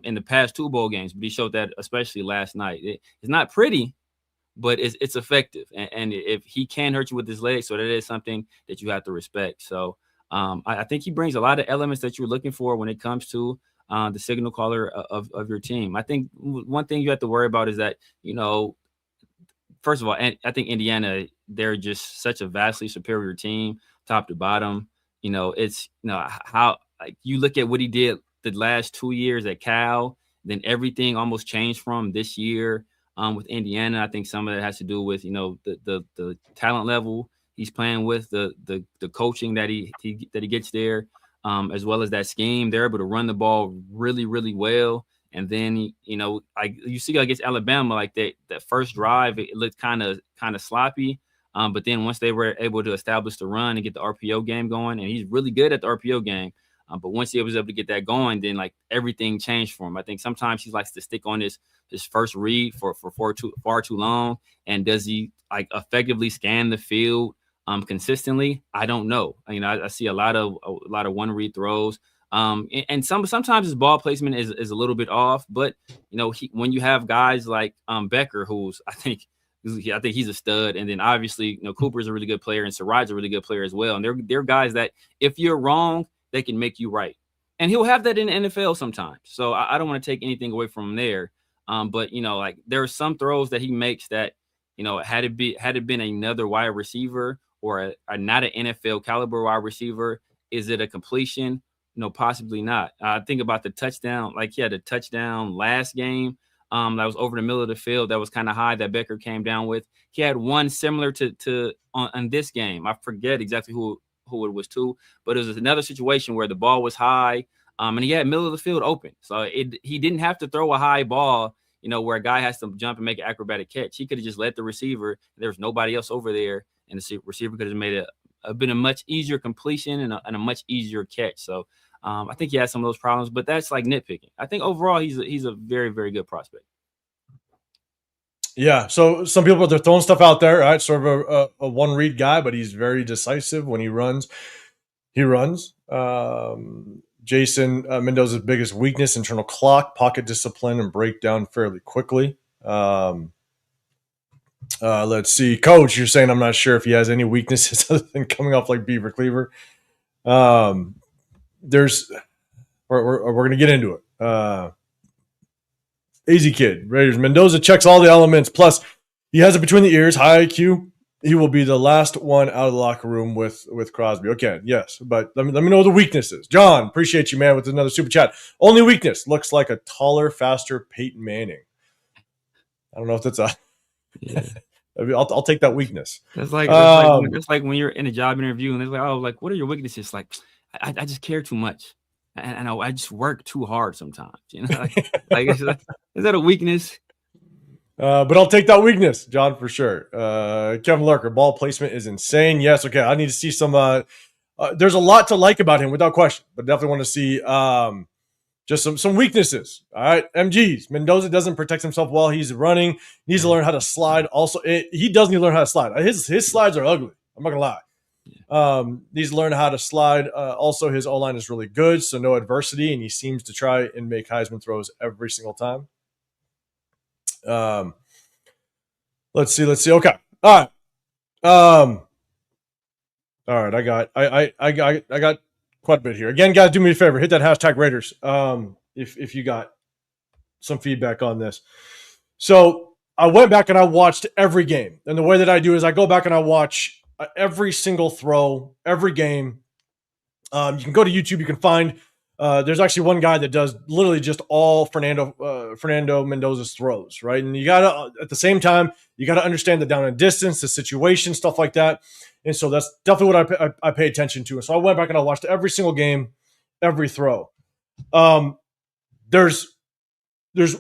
in the past 2 bowl games, but he showed that especially last night. It's not pretty, but it's effective. And if he can hurt you with his legs, so that is something that you have to respect. So I think he brings a lot of elements that you're looking for when it comes to the signal caller of your team. I think one thing you have to worry about is that, first of all, I think Indiana, they're just such a vastly superior team, top to bottom. It's how like you look at what he did the last 2 years at Cal, then everything almost changed from this year with Indiana. I think some of that has to do with the talent level he's playing with, the coaching that he gets there, as well as that scheme. They're able to run the ball really, really well. And then, you see against Alabama, like that first drive, it looked kind of sloppy. But then once they were able to establish the run and get the RPO game going, and he's really good at the RPO game. But once he was able to get that going, then like everything changed for him. I think sometimes he likes to stick on his first read for far too long. And does he like effectively scan the field consistently? I don't know. I see a lot of one read throws. And sometimes his ball placement is a little bit off, but when you have guys like Becker, who's I think he's a stud, and then obviously Cooper's a really good player and Sarai's a really good player as well, and they're guys that if you're wrong, they can make you right. and he'll have that in the NFL sometimes. So I don't want to take anything away from him there. But like there are some throws that he makes that, had it been another wide receiver or not an NFL caliber wide receiver, is it a completion? No, possibly not. Think about the touchdown. Like he had a touchdown last game that was over the middle of the field that was kind of high that Becker came down with. He had one similar to on this game. I forget exactly who it was to, but it was another situation where the ball was high and he had middle of the field open. So he didn't have to throw a high ball, where a guy has to jump and make an acrobatic catch. He could have just let the receiver. There was nobody else over there, and the receiver could have made been a much easier completion and a much easier catch. So I think he has some of those problems, but that's like nitpicking. I think overall he's a very, very good prospect. Yeah. So some people, they're throwing stuff out there, right? Sort of a one read guy, but he's very decisive when he runs. He runs. Jason Mendoza's biggest weakness: internal clock, pocket discipline, and breakdown fairly quickly. Let's see, Coach. You're saying I'm not sure if he has any weaknesses other than coming off like Beaver Cleaver. There's we're going to get into it. Easy kid, Raiders. Mendoza checks all the elements. Plus, he has it between the ears. High IQ. He will be the last one out of the locker room with Crosby. Okay, yes, but let me know the weaknesses. John, appreciate you, man, with another super chat. Only weakness: looks like a taller, faster Peyton Manning. I don't know if that's a. Yeah. I'll take that weakness. That's like when you're in a job interview and they're like, "Oh, like what are your weaknesses?" Like, I just care too much, and I just work too hard sometimes. Is that a weakness? But I'll take that weakness, John, for sure. Kevin Lurker, ball placement is insane. Yes, okay. I need to see some. There's a lot to like about him, without question, but definitely want to see just some weaknesses. All right, MGs. Mendoza doesn't protect himself while he's running. Needs to learn how to slide. Also, he does need to learn how to slide. His slides are ugly. I'm not gonna lie. Needs to learn how to slide. Also, his O-line is really good, so no adversity, and he seems to try and make Heisman throws every single time. Let's see. Okay. All right. All right. I got quite a bit here. Again, guys, do me a favor. Hit that hashtag Raiders. If you got some feedback on this. So I went back and I watched every game. And the way that I do is I go back and I watch every single throw, every game. You can go to YouTube. You can find there's actually one guy that does literally just all Fernando Mendoza's throws, right? And you gotta, at the same time, you gotta understand the down and distance, the situation, stuff like that. And so that's definitely what I pay attention to. And so I went back and I watched every single game, every throw. There's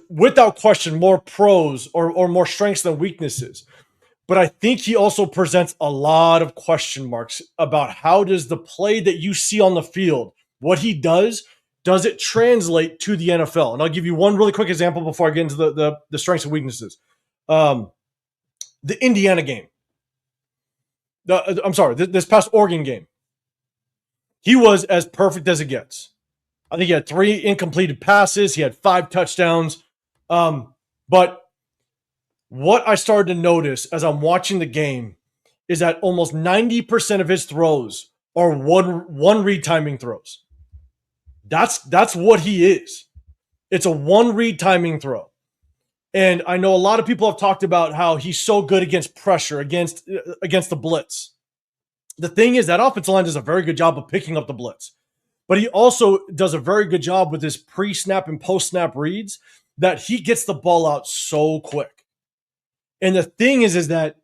without question more pros or more strengths than weaknesses. But I think he also presents a lot of question marks about how does the play that you see on the field, what he does it translate to the NFL? And I'll give you one really quick example before I get into the strengths and weaknesses. The Indiana game. This past Oregon game. He was as perfect as it gets. I think he had 3 incompleted passes. He had 5 touchdowns. But what I started to notice as I'm watching the game is that almost 90% of his throws are one read timing throws. That's what he is. It's a one read timing throw. And I know a lot of people have talked about how he's so good against pressure, against the blitz. The thing is that offensive line does a very good job of picking up the blitz. But he also does a very good job with his pre-snap and post-snap reads that he gets the ball out so quick. And the thing is that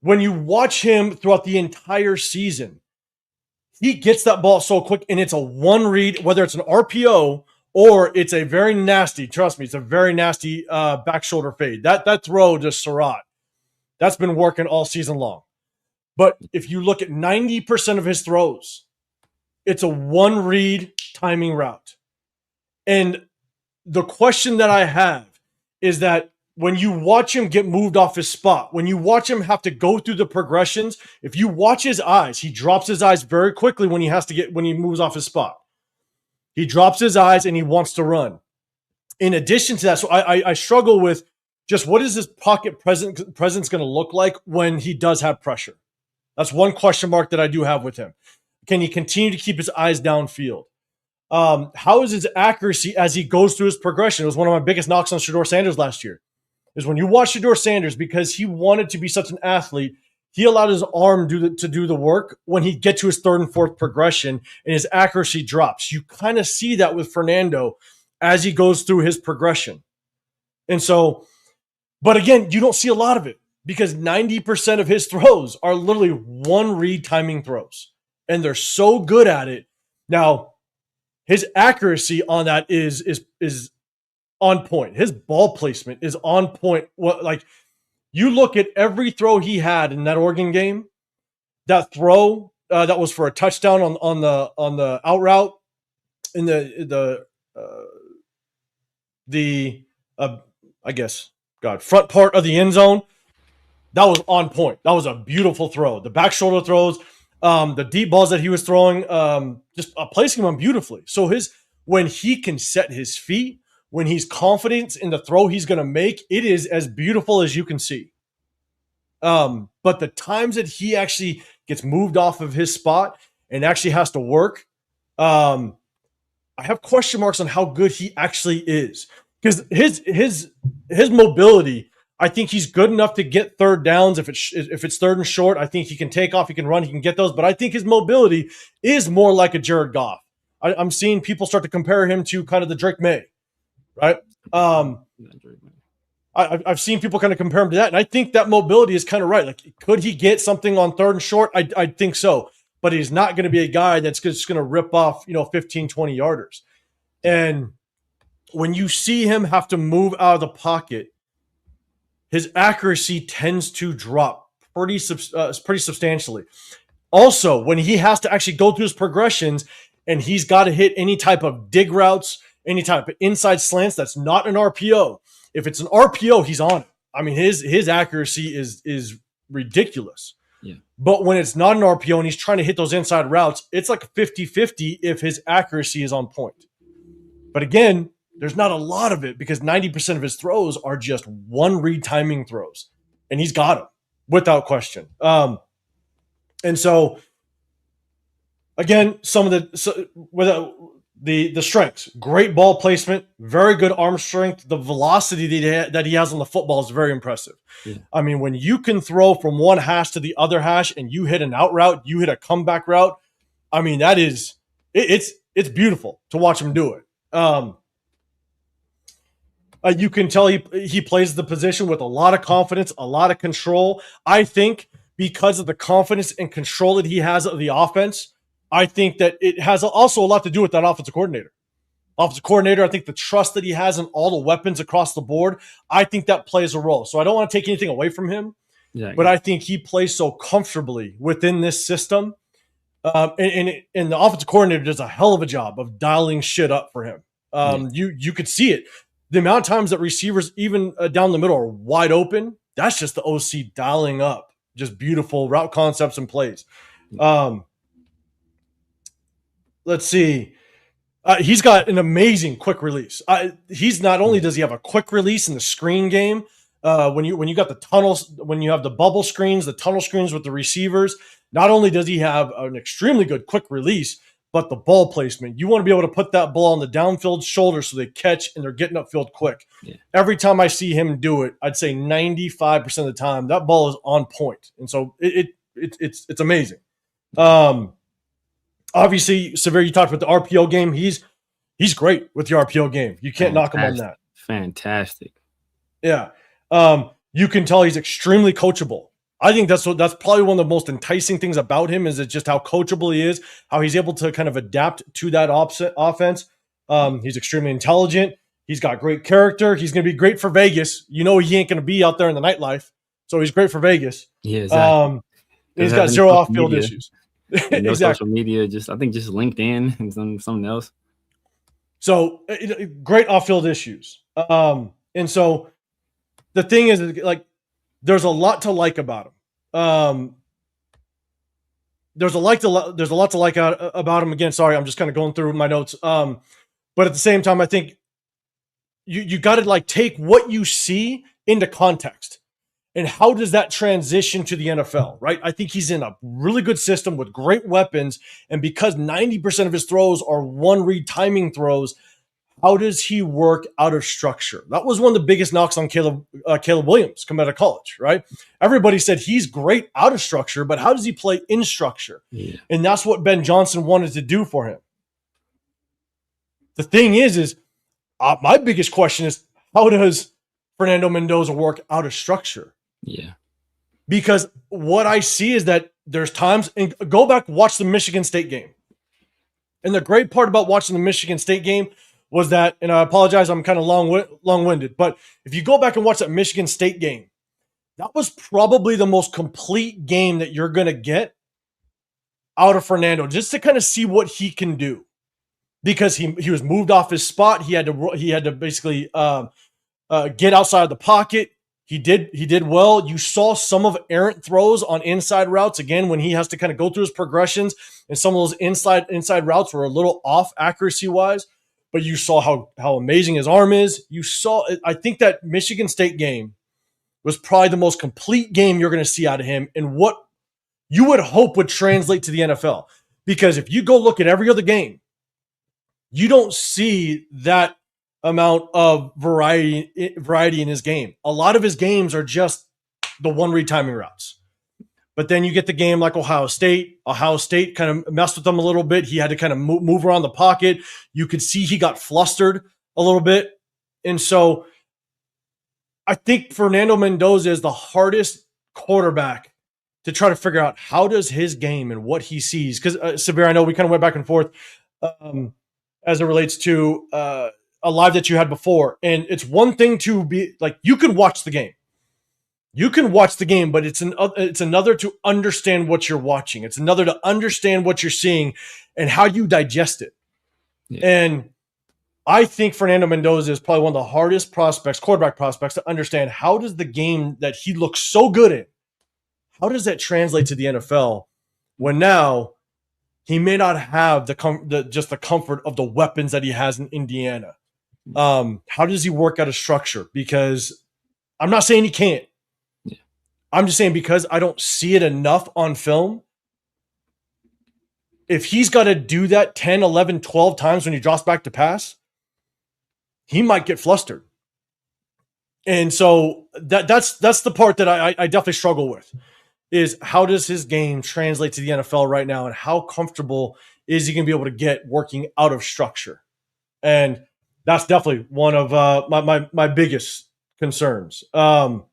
when you watch him throughout the entire season, he gets that ball so quick, and it's a one read, whether it's an RPO or it's a very nasty, trust me, it's a very nasty back shoulder fade. That throw to Surratt, that's been working all season long. But if you look at 90% of his throws, it's a one read timing route. And the question that I have is that when you watch him get moved off his spot, when you watch him have to go through the progressions, if you watch his eyes, he drops his eyes very quickly when he moves off his spot. He drops his eyes and he wants to run. In addition to that, so I struggle with just what is his pocket presence going to look like when he does have pressure? That's one question mark that I do have with him. Can he continue to keep his eyes downfield? How is his accuracy as he goes through his progression? It was one of my biggest knocks on Shedeur Sanders last year. Is when you watch Shedeur Sanders, because he wanted to be such an athlete, he allowed his arm to do the work when he'd get to his third and fourth progression and his accuracy drops. You kind of see that with Fernando as he goes through his progression. And so, but again, you don't see a lot of it because 90% of his throws are literally one read timing throws. And they're so good at it. Now, his accuracy on that is on point. His ball placement is on point. What, like, you look at every throw he had in that Oregon game, that throw that was for a touchdown on the out route in the I guess front part of the end zone. That was on point. That was a beautiful throw. The back shoulder throws, the deep balls that he was throwing, just placing them beautifully. So when he can set his feet, when he's confident in the throw he's going to make, it is as beautiful as you can see. But the times that he actually gets moved off of his spot and actually has to work, I have question marks on how good he actually is. Because his mobility, I think he's good enough to get third downs. If it's third and short, I think he can take off, he can run, he can get those. But I think his mobility is more like a Jared Goff. I'm seeing people start to compare him to kind of the Drake May, right? I've seen people kind of compare him to that, and I think that mobility is kind of right. Like, could he get something on third and short? I think so. But he's not going to be a guy that's just going to rip off, 15, 20 yarders. And when you see him have to move out of the pocket, his accuracy tends to drop pretty substantially. Also, when he has to actually go through his progressions and he's got to hit any type of dig routes, any type of inside slants that's not an RPO. If it's an RPO, he's on it. I mean, his accuracy is ridiculous. Yeah. But when it's not an RPO and he's trying to hit those inside routes, it's like 50-50 if his accuracy is on point. But again, there's not a lot of it because 90% of his throws are just one read timing throws. And he's got them without question. And so, again, some of the strengths, great ball placement, very good arm strength. The velocity that he has on the football is very impressive. Yeah. I mean, when you can throw from one hash to the other hash and you hit an out route, you hit a comeback route, I mean, that is it's beautiful to watch him do it. You can tell he plays the position with a lot of confidence, a lot of control. I think because of the confidence and control that he has of the offense, I think that it has also a lot to do with that offensive coordinator. I think the trust that he has in all the weapons across the board, I think that plays a role. So I don't want to take anything away from him, but I think he plays so comfortably within this system. And the offensive coordinator does a hell of a job of dialing shit up for him. You could see it. The amount of times that receivers, even down the middle, are wide open, that's just the OC dialing up just beautiful route concepts and plays. Let's see. He's got an amazing quick release. He's not only does he have a quick release in the screen game, when you got the tunnels, when you have the bubble screens, the tunnel screens with the receivers, not only does he have an extremely good quick release, but the ball placement. You want to be able to put that ball on the downfield shoulder so they catch and they're getting upfield quick. Yeah. Every time I see him do it, I'd say 95% of the time that ball is on point. And so it's amazing. Obviously, Severe, you talked about the RPO game. He's great with the RPO game. You can't knock him on that. Fantastic. Yeah. You can tell he's extremely coachable. I think that's probably one of the most enticing things about him is just how coachable he is, how he's able to kind of adapt to that offense. He's extremely intelligent. He's got great character. He's going to be great for Vegas. He ain't going to be out there in the nightlife, so he's great for Vegas. Yeah, exactly. He's got zero off-field issues. No social media, I think just LinkedIn and something else. So great off-field issues. And so the thing is, like, there's a lot to like about him. There's a lot to like about him. Again, sorry, I'm just kind of going through my notes. But at the same time, I think you got to like take what you see into context. And how does that transition to the NFL, right? I think he's in a really good system with great weapons. And because 90% of his throws are one read timing throws, how does he work out of structure? That was one of the biggest knocks on Caleb Williams coming out of college, right? Everybody said he's great out of structure, but how does he play in structure? Yeah. And that's what Ben Johnson wanted to do for him. The thing is my biggest question is, how does Fernando Mendoza work out of structure? Yeah. Because what I see is that there's times, and go back, watch the Michigan State game. And the great part about watching the Michigan State game was that, and I apologize, I'm kind of long-winded, but if you go back and watch that Michigan State game, that was probably the most complete game that you're going to get out of Fernando, just to kind of see what he can do. Because he was moved off his spot. He had to basically get outside of the pocket. He did well. You saw some of errant throws on inside routes again when he has to kind of go through his progressions, and some of those inside routes were a little off accuracy wise. But you saw how amazing his arm is. You saw. I think that Michigan State game was probably the most complete game you're going to see out of him, and what you would hope would translate to the NFL. Because if you go look at every other game, you don't see that amount of variety in his game. A lot of his games are just the one read timing routes. But then you get the game like Ohio State. Ohio State kind of messed with him a little bit. He had to kind of move around the pocket. You could see he got flustered a little bit. And so I think Fernando Mendoza is the hardest quarterback to try to figure out how does his game and what he sees. Because, Severe, I know we kind of went back and forth as it relates to a live that you had before. And it's one thing to be like, you can watch the game. You can watch the game, but it's another to understand what you're watching. It's another to understand what you're seeing and how you digest it. Yeah. And I think Fernando Mendoza is probably one of the hardest quarterback prospects, to understand how does the game that he looks so good at, how does that translate to the NFL when now he may not have the comfort of the weapons that he has in Indiana. How does he work out a structure? Because I'm not saying he can't. Yeah. I'm just saying because I don't see it enough on film. If he's got to do that 10, 11, 12 times when he drops back to pass, he might get flustered. And so that's the part that I definitely struggle with, is how does his game translate to the NFL right now, and how comfortable is he going to be able to get working out of structure? And that's definitely one of my biggest concerns. I'm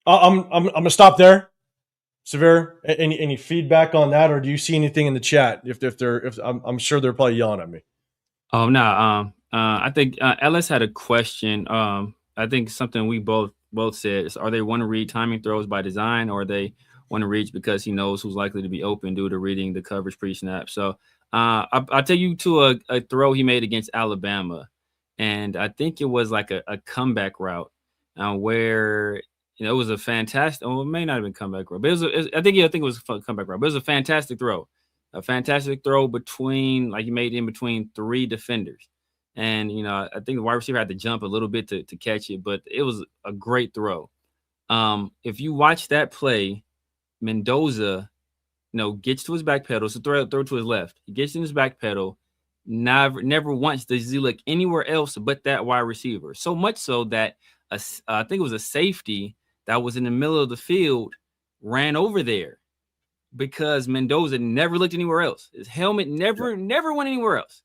gonna stop there. Severe, any feedback on that, or do you see anything in the chat? If I'm sure they're probably yelling at me. Oh no, I think Ellis had a question. I think something we both said is, are they want to read timing throws by design, or are they want to reach because he knows who's likely to be open due to reading the coverage pre-snap? So I'll tell you to a throw he made against Alabama, and I think it was like a comeback route where it was a fantastic. Well, it may not have been comeback route, but I think it was a comeback route. But it was a fantastic throw. A fantastic throw between, like, he made in between three defenders. And, I think the wide receiver had to jump a little bit to catch it, but it was a great throw. If you watch that play, Mendoza, gets to his back pedal, so throw to his left. He gets in his back pedal. Never once does he look anywhere else but that wide receiver. So much so that I think it was a safety that was in the middle of the field ran over there, because Mendoza never looked anywhere else. His helmet never went anywhere else.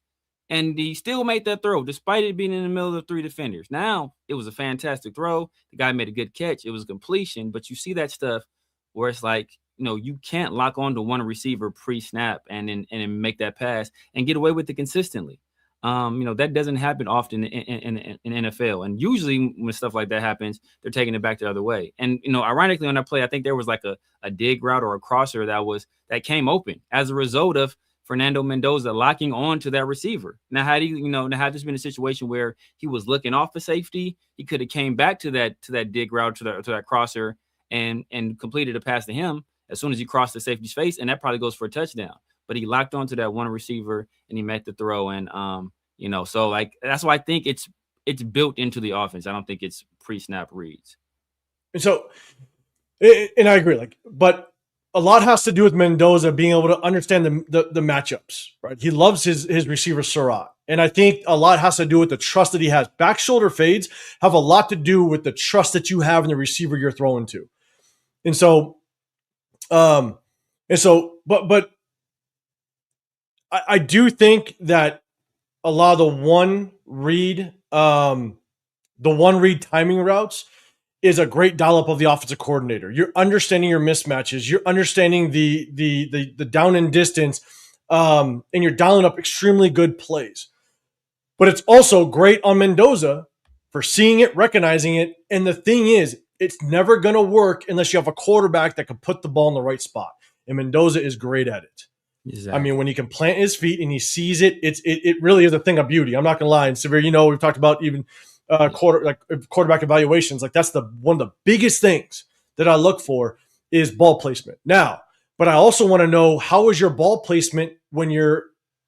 And he still made that throw, despite it being in the middle of three defenders. Now, it was a fantastic throw. The guy made a good catch. It was a completion. But you see that stuff where it's like, you can't lock on to one receiver pre-snap and then make that pass and get away with it consistently. That doesn't happen often in NFL. And usually when stuff like that happens, they're taking it back the other way. And, ironically on that play, I think there was like a dig route or a crosser that came open as a result of Fernando Mendoza locking on to that receiver. Now, had this been a situation where he was looking off the safety, he could have came back to that dig route, to that crosser and completed a pass to him as soon as he crossed the safety's face, and that probably goes for a touchdown. But he locked onto that one receiver and he met the throw. And, so like, that's why I think it's built into the offense. I don't think it's pre-snap reads. And so, and I agree, like, but a lot has to do with Mendoza being able to understand the matchups, right? He loves his receiver Surratt. And I think a lot has to do with the trust that he has. Back shoulder fades have a lot to do with the trust that you have in the receiver you're throwing to. And so, but I do think that a lot of the one read timing routes is a great dial up of the offensive coordinator. You're understanding your mismatches. You're understanding the down and distance, and you're dialing up extremely good plays. But it's also great on Mendoza for seeing it, recognizing it. And the thing is, it's never going to work unless you have a quarterback that can put the ball in the right spot. And Mendoza is great at it. Exactly. I mean, when he can plant his feet and he sees it, it really is a thing of beauty. I'm not going to lie. And Severe, we've talked about even quarterback evaluations. Like that's one of the biggest things that I look for is ball placement. Now, but I also want to know, how is your ball placement when you're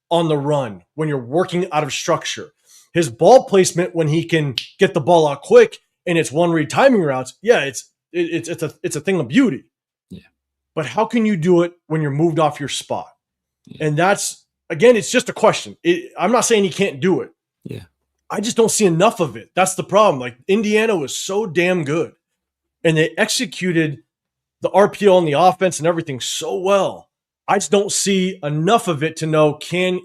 on the run, when you're working out of structure? His ball placement when he can get the ball out quick and it's one read timing routes. Yeah, it's a thing of beauty. Yeah. But how can you do it when you're moved off your spot? Yeah. And that's, again, it's just a question. I'm not saying he can't do it. Yeah. I just don't see enough of it. That's the problem. Like Indiana was so damn good and they executed the RPO and the offense and everything so well. I just don't see enough of it to know,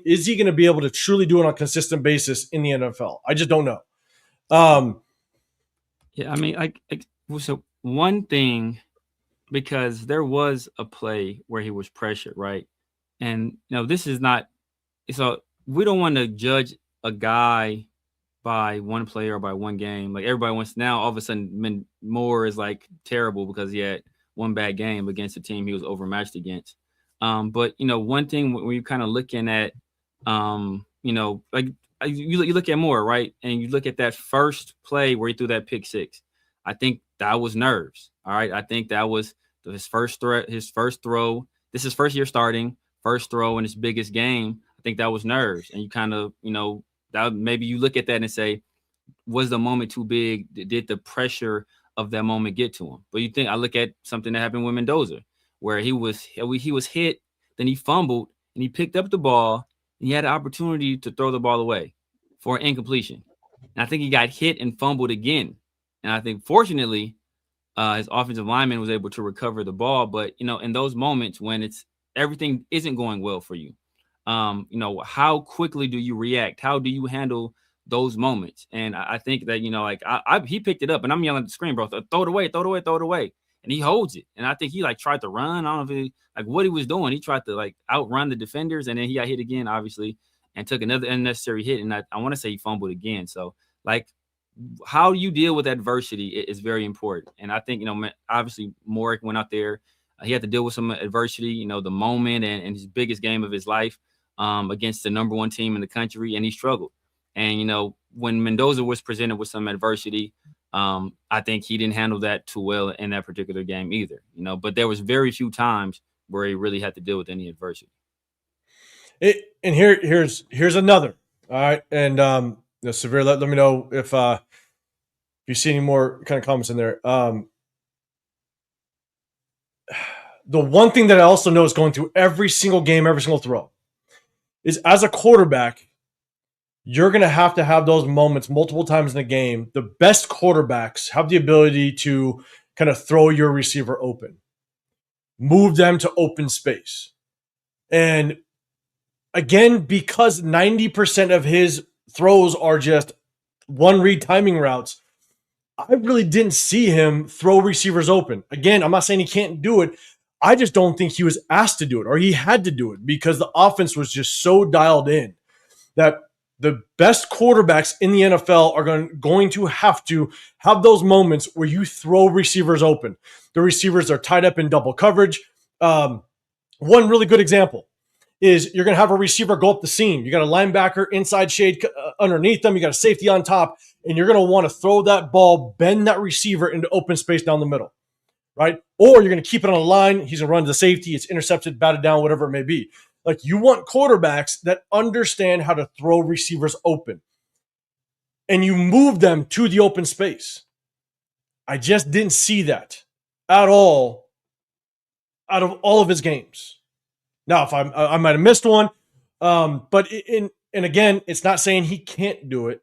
is he going to be able to truly do it on a consistent basis in the NFL? I just don't know. Yeah, I mean, so one thing, because there was a play where he was pressured, right? And, this is not – so we don't want to judge a guy by one player or by one game. Like everybody wants – now all of a sudden Moore is like terrible because he had one bad game against a team he was overmatched against. But, one thing when you're kind of looking at, like you look at Moore, right? And you look at that first play where he threw that pick six. I think that was nerves. All right. I think that was his first throw. This is his first year starting, first throw in his biggest game. I think that was nerves. And you kind of, that maybe you look at that and say, was the moment too big? Did the pressure of that moment get to him? But I look at something that happened with Mendoza, where he was hit, then he fumbled, and he picked up the ball, and he had an opportunity to throw the ball away for an incompletion. And I think he got hit and fumbled again. And I think, fortunately, his offensive lineman was able to recover the ball. But, in those moments when everything isn't going well for you, how quickly do you react? How do you handle those moments? And I think that, he picked it up, and I'm yelling at the screen, bro, throw it away, throw it away, throw it away. And he holds it. And I think he tried to run. I don't know if what he was doing. He tried to outrun the defenders, and then he got hit again, obviously, and took another unnecessary hit. And I want to say he fumbled again. So how you deal with adversity is very important. And I think, obviously Moore went out there. He had to deal with some adversity, the moment and his biggest game of his life against the number one team in the country. And he struggled. And, when Mendoza was presented with some adversity, I think he didn't handle that too well in that particular game either, but there was very few times where he really had to deal with any adversity. And here's another. All right. And, Severe, let me know if you see any more kind of comments in there. The one thing that I also know is going through every single game, every single throw, is as a quarterback, you're going to have those moments multiple times in the game. The best quarterbacks have the ability to kind of throw your receiver open, move them to open space. And again, because 90% of his throws are just one read timing routes, I really didn't see him throw receivers open. Again, I'm not saying he can't do it. I just don't think he was asked to do it or he had to do it because the offense was just so dialed in that the best quarterbacks in the NFL are going to have those moments where you throw receivers open. The receivers are tied up in double coverage. One really good example is you're going to have a receiver go up the seam. You got a linebacker inside shade underneath them. You got a safety on top, and you're going to want to throw that ball, bend that receiver into open space down the middle, right? Or you're going to keep it on a line. He's going to run to the safety. It's intercepted, batted down, whatever it may be. You want quarterbacks that understand how to throw receivers open, and you move them to the open space. I just didn't see that at all out of all of his games. Now, if I might have missed one, but and again, it's not saying he can't do it.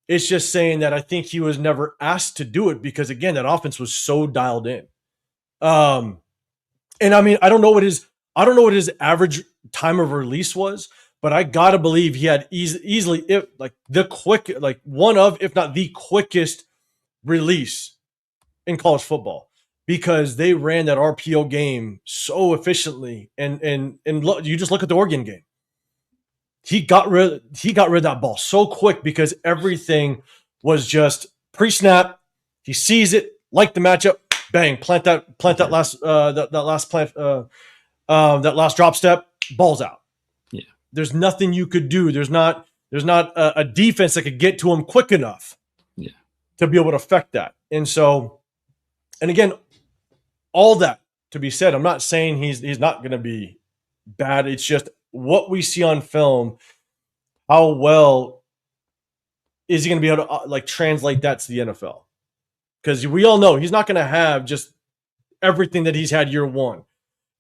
It's just saying that I think he was never asked to do it because again, that offense was so dialed in. And I mean, I don't know what his average time of release was, but I gotta believe he had easily one of, if not the quickest release in college football because they ran that RPO game so efficiently. And look, you just look at the Oregon game. He got rid of that ball so quick because everything was just pre-snap. He sees it, like the matchup, bang, plant that last drop step, ball's out. Yeah. There's nothing you could do. There's not a defense that could get to him quick enough to be able to affect that. And so, and again, all that to be said, I'm not saying he's not going to be bad. It's just what we see on film. How well is he going to be able to translate that to the NFL? Because we all know he's not going to have just everything that he's had year one.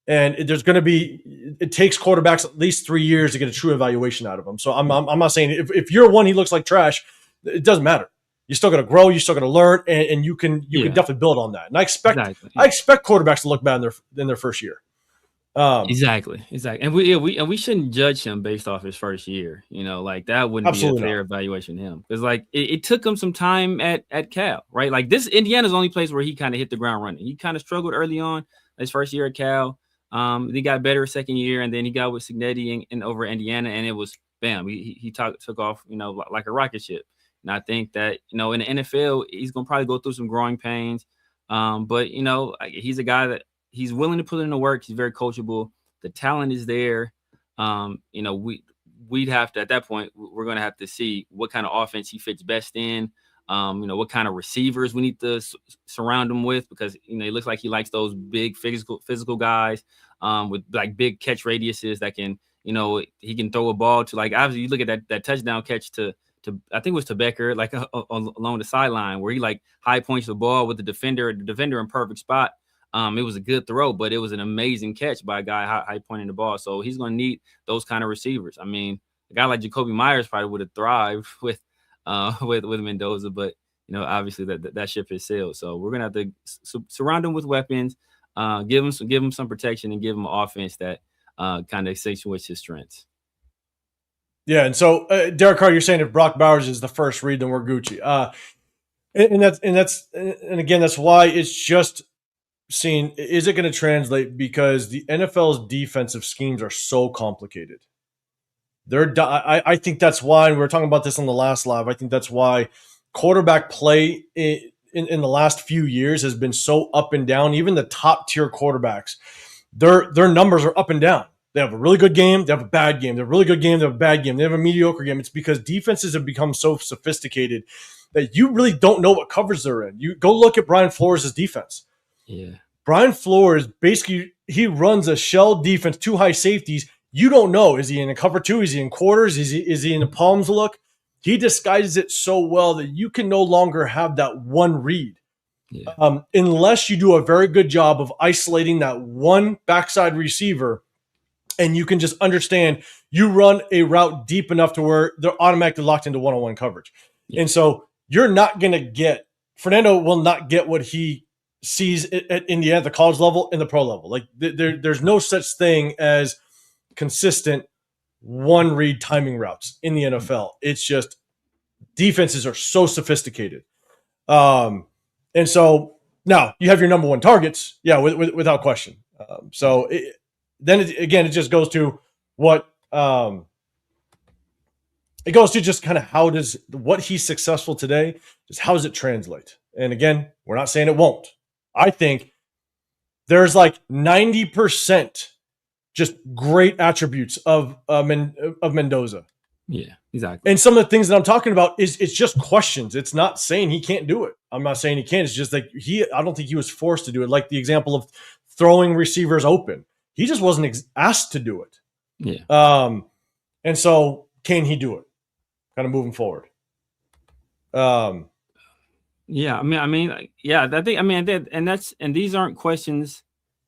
And it takes quarterbacks at least 3 years to get a true evaluation out of them. So I'm not saying if year one he looks like trash, it doesn't matter. You're still going to grow. You're still going to learn, and you can definitely build on that. And I expect quarterbacks to look bad in their first year. Exactly, and we shouldn't judge him based off his first year. That wouldn't be a fair evaluation of him because it took him some time at Cal, right? Like this, Indiana's the only place where he kind of hit the ground running. He kind of struggled early on his first year at Cal. He got better second year, and then he got with Signetti and over Indiana, and it was bam. He took off, like a rocket ship. And I think that in the NFL, he's gonna probably go through some growing pains. But he's a guy that he's willing to put in the work. He's very coachable. The talent is there. We'd have to, at that point, we're going to have to see what kind of offense he fits best in. What kind of receivers we need to surround him with, because it looks like he likes those big physical guys with like big catch radiuses that can, he can throw a ball to, like, obviously you look at that touchdown catch to I think it was to Becker, like along the sideline, where he like high points the ball with the defender in perfect spot. It was a good throw, but it was an amazing catch by a guy high pointing the ball. So he's going to need those kind of receivers. I mean, a guy like Jacoby Myers probably would have thrived with Mendoza, but obviously that ship has sailed. So we're going to have to surround him with weapons, give him some protection, and give him an offense that kind of accentuates his strengths. Yeah, and so Derek Carr, you're saying if Brock Bowers is the first read, then we're Gucci. And again, that's why it's just seeing, is it going to translate? Because the NFL's defensive schemes are so complicated. I think that's why, and we were talking about this on the last live, I think that's why quarterback play in the last few years has been so up and down. Even the top tier quarterbacks, their numbers are up and down. They have a really good game, they have a bad game. They have a really good game, they have a bad game. They have a mediocre game. It's because defenses have become so sophisticated that you really don't know what covers they're in. You go look at Brian Flores' defense. Yeah. Brian Flores, basically, he runs a shell defense, 2 high safeties. You don't know. Is he in a cover 2? Is he in quarters? Is he in a palms look? He disguises it so well that you can no longer have that one read. Yeah. Unless you do a very good job of isolating that one backside receiver, and you can just understand you run a route deep enough to where they're automatically locked into one-on-one coverage. Yeah. And so you're not going to get – Fernando will not get what he sees at Indiana, the college level and the pro level. Like there's no such thing as consistent one-read timing routes in the NFL. It's just defenses are so sophisticated. And so now you have your number one targets, without question. It just goes to what it goes to just kind of what he's successful today, just how does it translate? And again, we're not saying it won't. I think there's like 90% just great attributes of Mendoza. Yeah, exactly. And some of the things that I'm talking about it's just questions. It's not saying he can't do it. I'm not saying he can't. It's just like I don't think he was forced to do it. Like the example of throwing receivers open. He just wasn't asked to do it. Yeah. And so can he do it? Kind of moving forward. Yeah, yeah. I think, and these aren't questions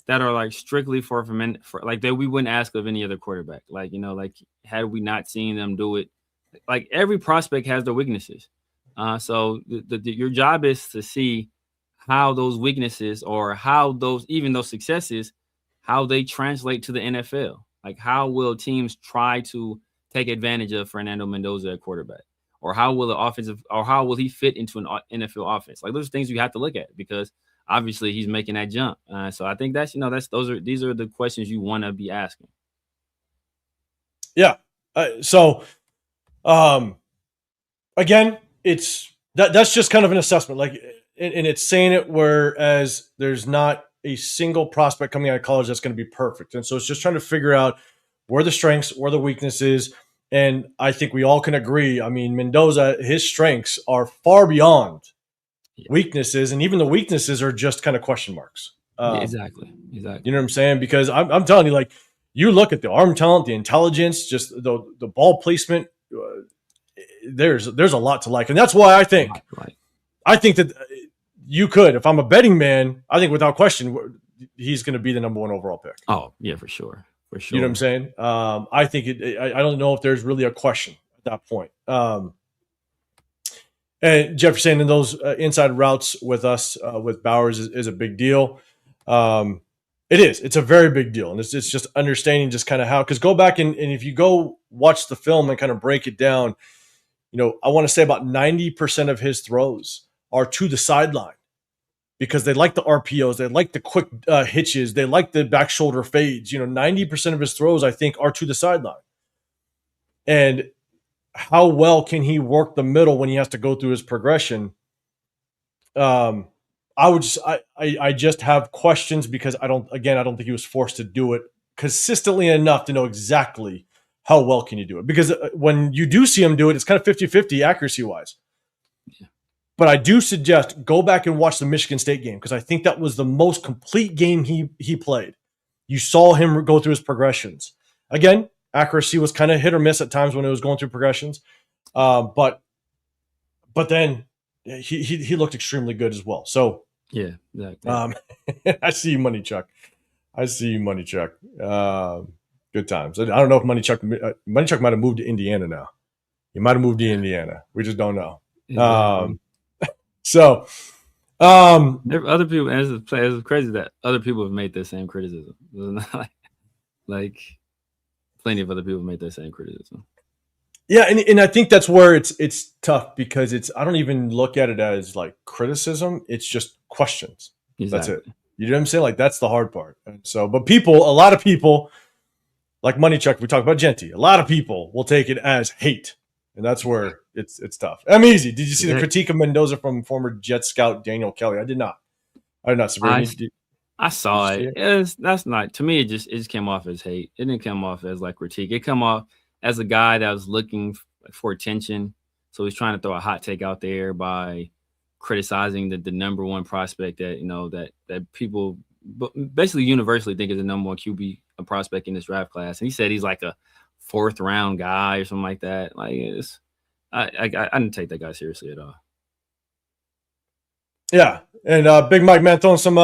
that are like strictly for like that we wouldn't ask of any other quarterback. Like, like had we not seen them do it, like every prospect has their weaknesses. So your job is to see how those weaknesses or how those successes, how they translate to the NFL. Like, how will teams try to take advantage of Fernando Mendoza at quarterback? Or how will how will he fit into an NFL offense? Like, those are things you have to look at, because obviously he's making that jump. So I think these are the questions you want to be asking. Yeah. So, again, that's just kind of an assessment. Like, and it's saying it whereas there's not a single prospect coming out of college that's going to be perfect. And so it's just trying to figure out where the strengths, where the weaknesses. And I think we all can agree. I mean, Mendoza, his strengths are far beyond weaknesses, and even the weaknesses are just kind of question marks. Exactly. You know what I'm saying? Because I'm telling you, like, you look at the arm talent, the intelligence, just the ball placement. There's a lot to like, and that's why I think that you could, if I'm a betting man, I think without question he's going to be the number 1 overall pick. Oh yeah, for sure. You know what I'm saying? I think I don't know if there's really a question at that point. And Jeff, saying in those inside routes with us with Bowers is a big deal. It is. It's a very big deal, and it's just understanding just kind of how. Because go back and if you go watch the film and kind of break it down, I want to say about 90% of his throws are to the sideline, because they like the RPOs, they like the quick hitches, they like the back shoulder fades. 90% of his throws, I think, are to the sideline. And how well can he work the middle when he has to go through his progression? I just have questions, because I don't think he was forced to do it consistently enough to know exactly how well can you do it. Because when you do see him do it, it's kind of 50-50 accuracy wise. Yeah. But I do suggest go back and watch the Michigan State game, because I think that was the most complete game he played. You saw him go through his progressions. Again, accuracy was kind of hit or miss at times when it was going through progressions. But then he looked extremely good as well. So yeah, exactly. I see you, Money Chuck. Good times. I don't know if Money Chuck might have moved to Indiana now. He might have moved to Indiana. We just don't know. Exactly. So there are other people, and it's crazy that other people have made the same criticism. Like plenty of other people made the same criticism. Yeah, and I think that's where it's tough, because I don't even look at it as like criticism. It's just questions. Exactly. That's it. You know what I'm saying? Like, that's the hard part. And so, but a lot of people, like Money Chuck, we talk about Genty, a lot of people will take it as hate. And that's where it's tough. I'm easy. Did you see the critique of Mendoza from former Jet scout Daniel Kelly? I did not. I saw it. That's not, to me. It just came off as hate. It didn't come off as like critique. It came off as a guy that was looking for attention. So he's trying to throw a hot take out there by criticizing the number 1 prospect that that people basically universally think is the number 1 QB prospect in this draft class. And he said he's like a 4th round guy or something like that. Like, I didn't take that guy seriously at all. Yeah. And Big Mike, man, throwing some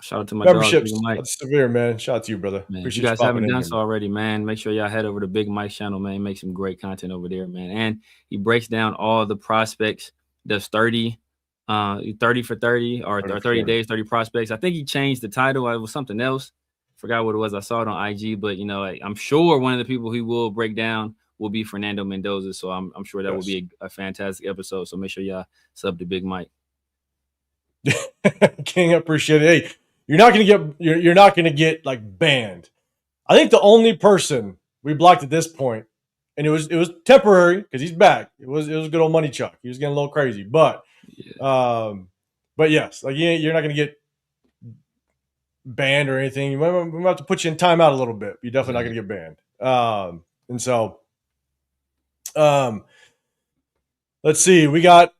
shout out to my memberships. Dog, Mike. That's severe, man. Shout out to you, brother. Man, if you guys haven't done so already, man, make sure y'all head over to Big Mike's channel, man. Make some great content over there, man. And he breaks down all the prospects. Does 30 for 30 or 30 days, 30 prospects. I think he changed the title. It was something else. Forgot what it was. I saw it on IG, but I'm sure one of the people he will break down will be Fernando Mendoza. So I'm sure that will be a fantastic episode. So make sure y'all sub to Big Mike. King, appreciate it. Hey, you're not gonna get like banned. I think the only person we blocked at this point, and it was temporary because he's back. It was good old Money Chuck. He was getting a little crazy, but yes, like you're not gonna get banned or anything. We might have to put you in timeout a little bit. You're definitely not gonna get banned. And so, let's see. We got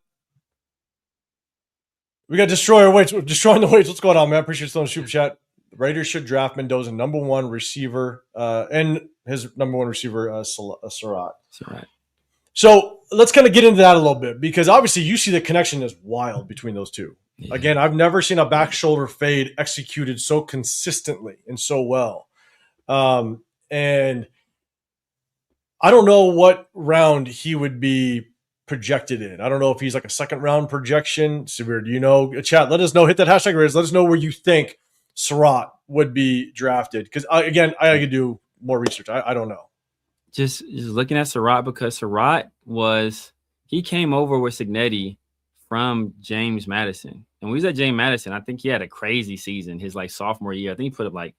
destroying the weights. What's going on, man? Appreciate you throwing the super chat. The Raiders should draft Mendoza number 1 receiver, and his number 1 receiver, Surratt. Right. So let's kind of get into that a little bit, because obviously you see the connection is wild between those two. Yeah. Again, I've never seen a back shoulder fade executed so consistently and so well. And I don't know what round he would be projected in. I don't know if he's like a second round projection. Severe, do you know? Chat, let us know. Hit that hashtag raise. Let us know where you think Surratt would be drafted. Because again, I could do more research. I don't know. Just looking at Surratt, because Surratt he came over with Cignetti from James Madison. And when he was at James Madison, I think he had a crazy season his like sophomore year. I think he put up like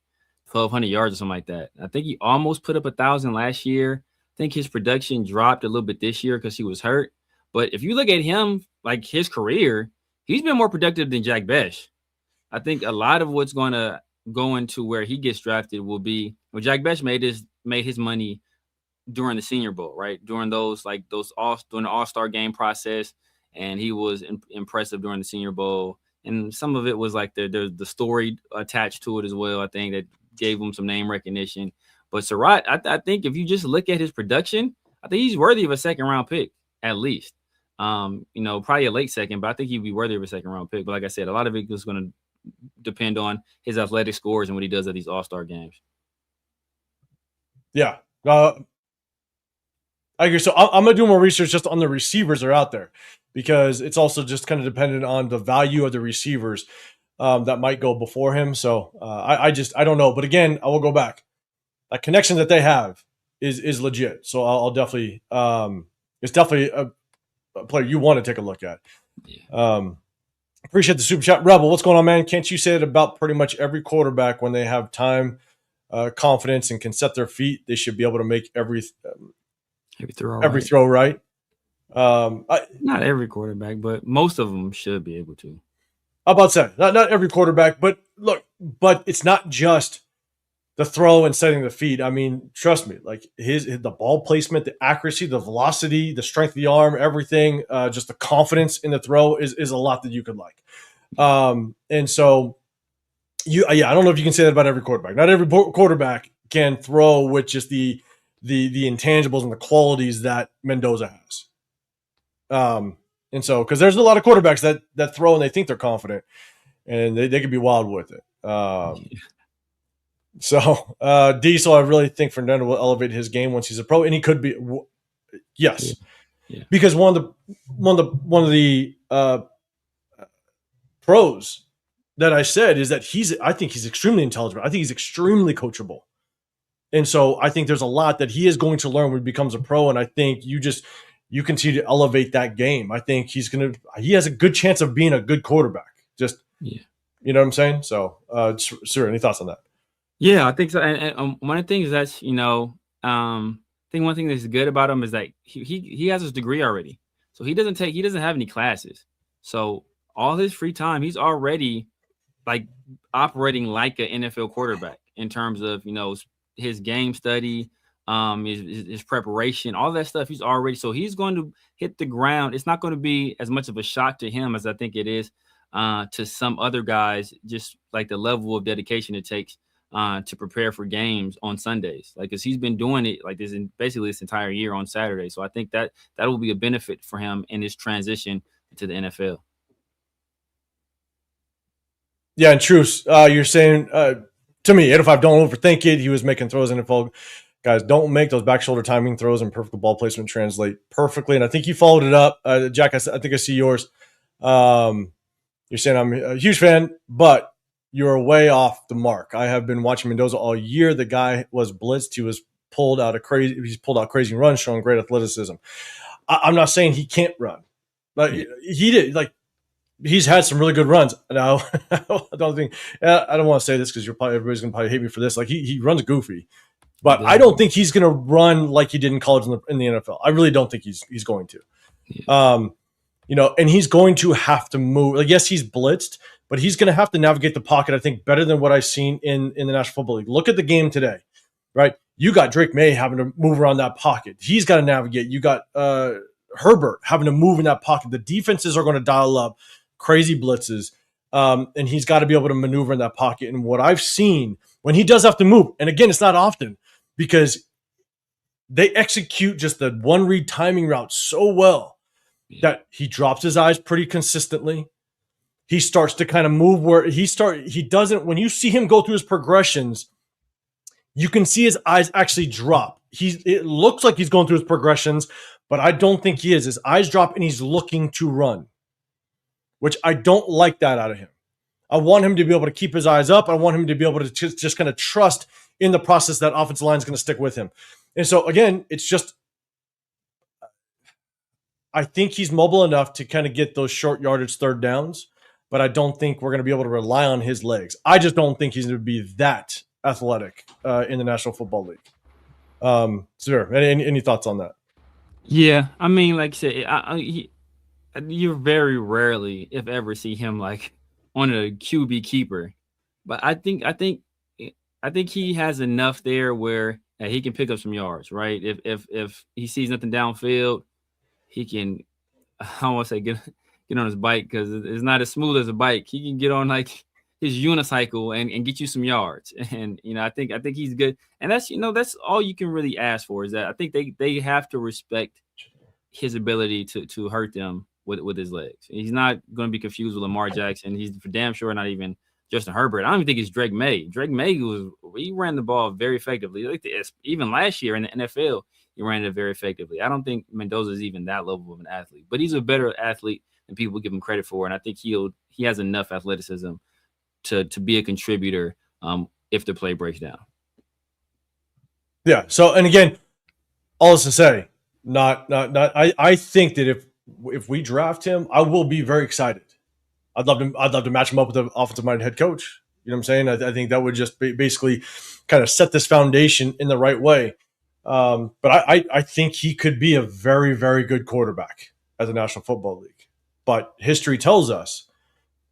1,200 yards or something like that. I think he almost put up 1,000 last year. I think his production dropped a little bit this year because he was hurt. But if you look at him, like his career, he's been more productive than Jack Besh. I think a lot of what's going to go into where he gets drafted will be, well, Jack Besh made his money during the Senior Bowl, right? During during the All-Star game process, and he was impressive during the Senior Bowl. And some of it was like the story attached to it as well. I think that gave him some name recognition. But Surratt, I think if you just look at his production, I think he's worthy of a second round pick at least. Probably a late second, but I think he'd be worthy of a second round pick. But like I said, a lot of it is going to depend on his athletic scores and what he does at these All-Star games. Yeah. I agree. So I'm going to do more research just on the receivers that are out there, because it's also just kind of dependent on the value of the receivers that might go before him. So I don't know. But again, I will go back. That connection that they have is legit. So I'll definitely it's definitely a player you want to take a look at. Yeah. Appreciate the super chat. Rebel, what's going on, man? Can't you say it about pretty much every quarterback? When they have time, confidence, and can set their feet, they should be able to make every throw right. Not every quarterback, but most of them should be able to. How about that? Not every quarterback, but but it's not just the throw and setting the feet. I mean, trust me, like the ball placement, the accuracy, the velocity, the strength of the arm, everything, just the confidence in the throw is a lot that you could like. And so I don't know if you can say that about every quarterback. Not every quarterback can throw with just the intangibles and the qualities that Mendoza has. And so, because there's a lot of quarterbacks that throw and they think they're confident, and they can be wild with it. So Diesel, I really think Fernando will elevate his game once he's a pro, and he could be. Yes, yeah. Because one of the pros that I said is that I think he's extremely intelligent. I think he's extremely coachable. And so I think there's a lot that he is going to learn when he becomes a pro. And I think you continue to elevate that game. I think he has a good chance of being a good quarterback. Just, you know what I'm saying? So, sir, any thoughts on that? Yeah, I think so. And one of the things that's, I think one thing that's good about him is that he has his degree already. So he doesn't have any classes. So all his free time, he's already like operating like an NFL quarterback in terms of, his game study, his preparation, all that stuff. So he's going to hit the ground. It's not going to be as much of a shock to him as I think it is to some other guys, just like the level of dedication it takes to prepare for games on Sundays. Like, because he's been doing it like this basically this entire year on Saturday. So I think that will be a benefit for him in his transition to the NFL. Yeah, and Truce, you're saying to me, 805, don't overthink it. He was making throws in NFL. Guys, don't make those back shoulder timing throws, and perfect ball placement translate perfectly. And I think you followed it up. Jack, I think I see yours. You're saying I'm a huge fan, but you're way off the mark. I have been watching Mendoza all year. The guy was blitzed. He's pulled out crazy runs, showing great athleticism. I'm not saying he can't run, but he did. Like, he's had some really good runs. Now, I don't want to say this because everybody's gonna probably hate me for this. Like, he runs goofy, but I don't think he's gonna run like he did in college in the NFL. I really don't think he's going to. Yeah. And he's going to have to move. Like, yes, he's blitzed, but he's going to have to navigate the pocket, I think, better than what I've seen in the National Football League. Look at the game today, right? You got Drake May having to move around that pocket. He's got to navigate. You got Herbert having to move in that pocket. The defenses are going to dial up crazy blitzes, and he's got to be able to maneuver in that pocket. And what I've seen when he does have to move, and again, it's not often, because they execute just the one read timing route so well that he drops his eyes pretty consistently. He starts to kind of move where he doesn't, when you see him go through his progressions, you can see his eyes actually drop. It looks like he's going through his progressions, but I don't think he is. His eyes drop and he's looking to run, which I don't like that out of him. I want him to be able to keep his eyes up. I want him to be able to just kind of trust in the process that offensive line is going to stick with him. And so, again, it's just, I think he's mobile enough to kind of get those short yardage third downs, but I don't think we're going to be able to rely on his legs. I just don't think he's going to be that athletic in the National Football League. Sir, any thoughts on that? Yeah, I mean, like I said, you very rarely, if ever, see him like on a QB keeper. But I think he has enough there where he can pick up some yards, right? If he sees nothing downfield, he can, I don't want to say get on his bike because it's not as smooth as a bike. He can get on like his unicycle and get you some yards. And I think he's good. And that's all you can really ask for, is that I think they have to respect his ability to hurt them with his legs. He's not going to be confused with Lamar Jackson. He's for damn sure not even Justin Herbert. I don't even think it's Drake May. Drake May he ran the ball very effectively. Like even last year in the NFL, he ran it very effectively. I don't think Mendoza is even that level of an athlete, but he's a better athlete than people give him credit for. And I think he has enough athleticism to be a contributor if the play breaks down. Yeah. So, and again, all this to say, I think that if we draft him, I will be very excited. I'd love to match him up with an offensive minded head coach. You know what I'm saying? I think that would just basically kind of set this foundation in the right way. But I think he could be a very, very good quarterback at the National Football League. But history tells us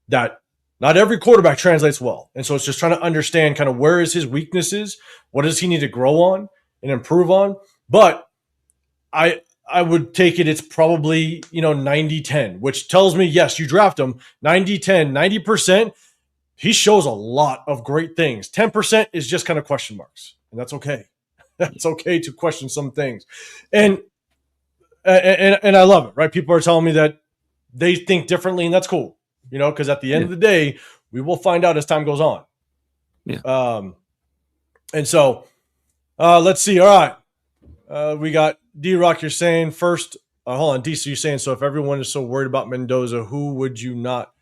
that not every quarterback translates well. And so it's just trying to understand kind of where is his weaknesses, what does he need to grow on and improve on. But I would take it's probably, 90-10, which tells me, yes, you draft him 90-10, 90%. He shows a lot of great things. 10% is just kind of question marks, and that's okay. That's okay to question some things. And I love it, right? People are telling me that they think differently, and that's cool, because at the end of the day, we will find out as time goes on. Yeah. And so let's see. All right. We got D-Rock, you're saying first, hold on, D, so you're saying, so if everyone is so worried about Mendoza, who would you not